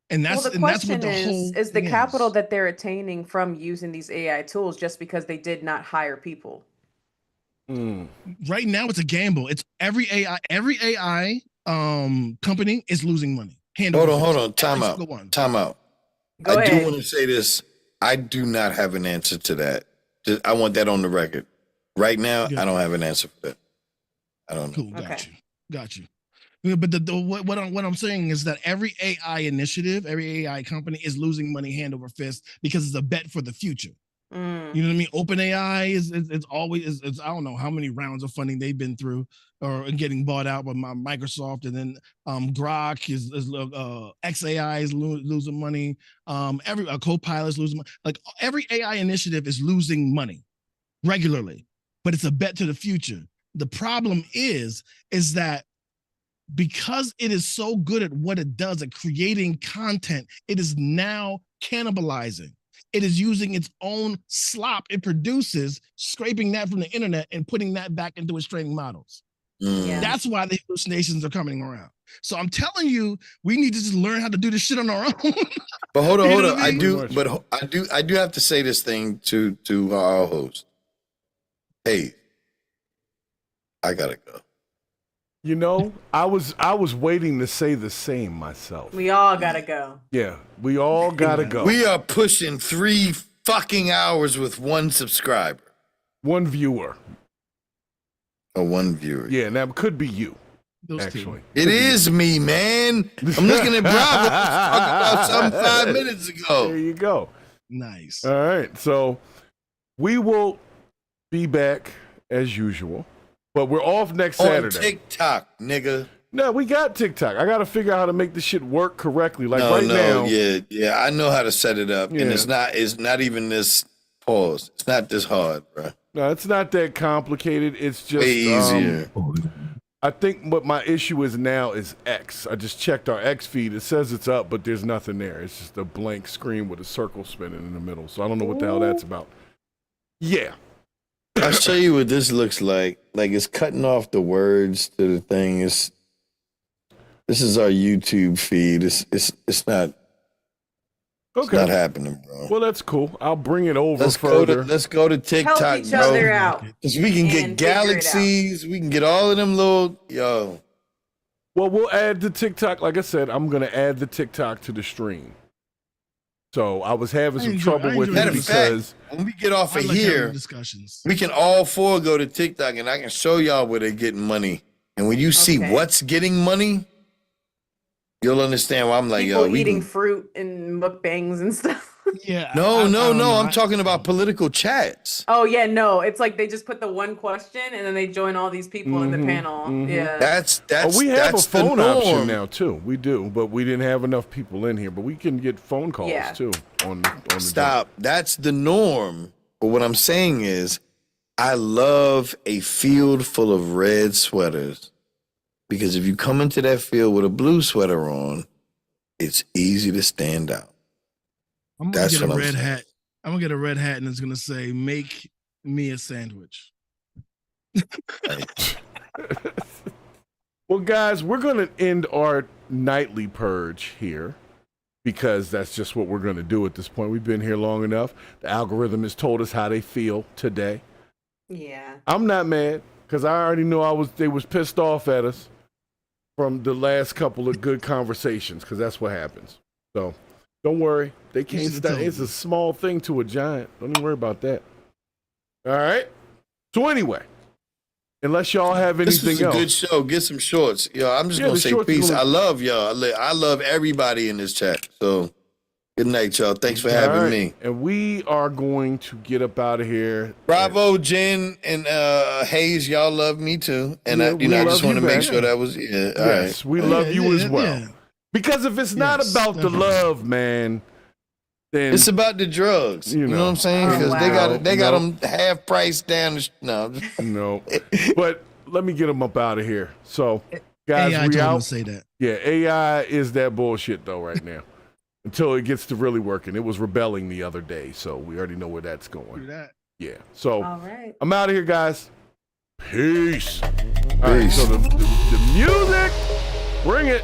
And that's Well, the and that's what question the whole is the thing capital is. that they're attaining from using these AI tools just because they did not hire people? Mm. Right now it's a gamble. It's every AI company is losing money. Hold on. Time Every out. single one. Time out. Go I ahead. do want to say this. I do not have an answer to that. I want that on the record. Right now, Yeah. I don't have an answer for that. I don't know. Cool, Okay. got you. Yeah, but what I'm saying is that every AI initiative, every AI company is losing money hand over fist because it's a bet for the future. Mm. You know what I mean? OpenAI is always I don't know how many rounds of funding they've been through or getting bought out by Microsoft, and then Grok is XAI is losing money. Every Copilot is losing money. Like every AI initiative is losing money regularly, but it's a bet to the future. The problem is that because it is so good at what it does at creating content, it is now cannibalizing. It is using its own slop it produces, scraping that from the internet and putting that back into its training models. Yeah. That's why the hallucinations are coming around. So I'm telling you, we need to just learn how to do this shit on our own. But hold on, You hold know on. what I I mean? do, but I do have to say this thing to our host. Hey, I gotta go. You know, I was waiting to say the same myself. We all gotta go. Yeah, we all gotta go. We are pushing 3 fucking hours with 1 subscriber. 1 viewer. Or 1 viewer. Yeah, and that could be you. Those Actually, It is me, man. I'm looking at Bravo. Talking about something 5 minutes There ago. you go. Nice. All right, so we will be back as usual, but we're off next On Saturday. TikTok, nigga. No, we got TikTok. I got to figure out how to make this shit work correctly. Like right now, yeah. I know how to set it up, Yeah. and it's not even this pause. It's not this hard, bro. no, it's not that complicated. It's just Way easier. I think what my issue is now is X. I just checked our X feed. It says it's up, but there's nothing there. It's just a blank screen with a circle spinning in the middle. So I don't know what the hell that's about. Yeah. I'll show you what this looks like. Like it's cutting off the words to the thing. This is our YouTube feed. It's not Okay. not happening, bro. Well, that's cool. I'll bring it over Let's further. go to TikTok, Help each bro. other out. Because we can get and figure it out. galaxies. We can get all of them little Well, we'll add the TikTok. Like I said, I'm going to add the TikTok to the stream. So I was having some trouble with Matter it of fact, because when we get off I of like having here, discussions. we can all 4 go to TikTok and I can show y'all where they're getting money. And when you see Okay. what's getting money, you'll understand why I'm like, People yo, we eating can... fruit and mukbangs and stuff. Yeah. No, I don't know. I'm talking about political chats. Oh yeah, no. It's like they just put the one question and then they join all these people in the panel. Yeah. That's we have a that's the phone option norm. now too. We do, but we didn't have enough people in here. But we can get phone calls Yeah. too on the Stop. That's the norm. But what I'm saying is, I love a field full of red sweaters because if you come into that field with a blue sweater on, it's easy to stand out. I'm gonna That's get a what I'm red saying. hat. I'm gonna get a red hat and it's gonna say, "Make me a sandwich." Well, guys, we're going to end our nightly purge here because that's just what we're going to do at this point. We've been here long enough. The algorithm has told us how they feel today. Yeah. I'm not mad because I already knew they was pissed off at us from the last couple of good conversations because that's what happens. So don't worry. They can't should've stop. told It's me. a small thing to a giant. Don't even worry about that. All right. So anyway, unless y'all have This anything was a else. good show. Get some shorts. Yo, I'm just Yeah, going the to say shorts peace. gonna- I love y'all. I love everybody in this chat. So good night, y'all. Thanks for having All right. me. And we are going to get up out of here. Bravo, Jen and Hayes. Y'all love me too. And Yeah, I we just love want you to make back. sure that was, all right. Yes, we love you as well. Yeah. Because if it's not Yes, about the definitely. love, man, then It's about the drugs. You know what I'm saying? Oh, Because wow. they got No. them half price down. No, no. But let me get them up out of here. So, guys, AI we told him out. to say that. Yeah, AI is that bullshit though right now. Until it gets to really working. It was rebelling the other day, so we already know where that's Do going. that. Yeah. So All right. I'm out of here, guys. Peace. All right. So the music, bring it.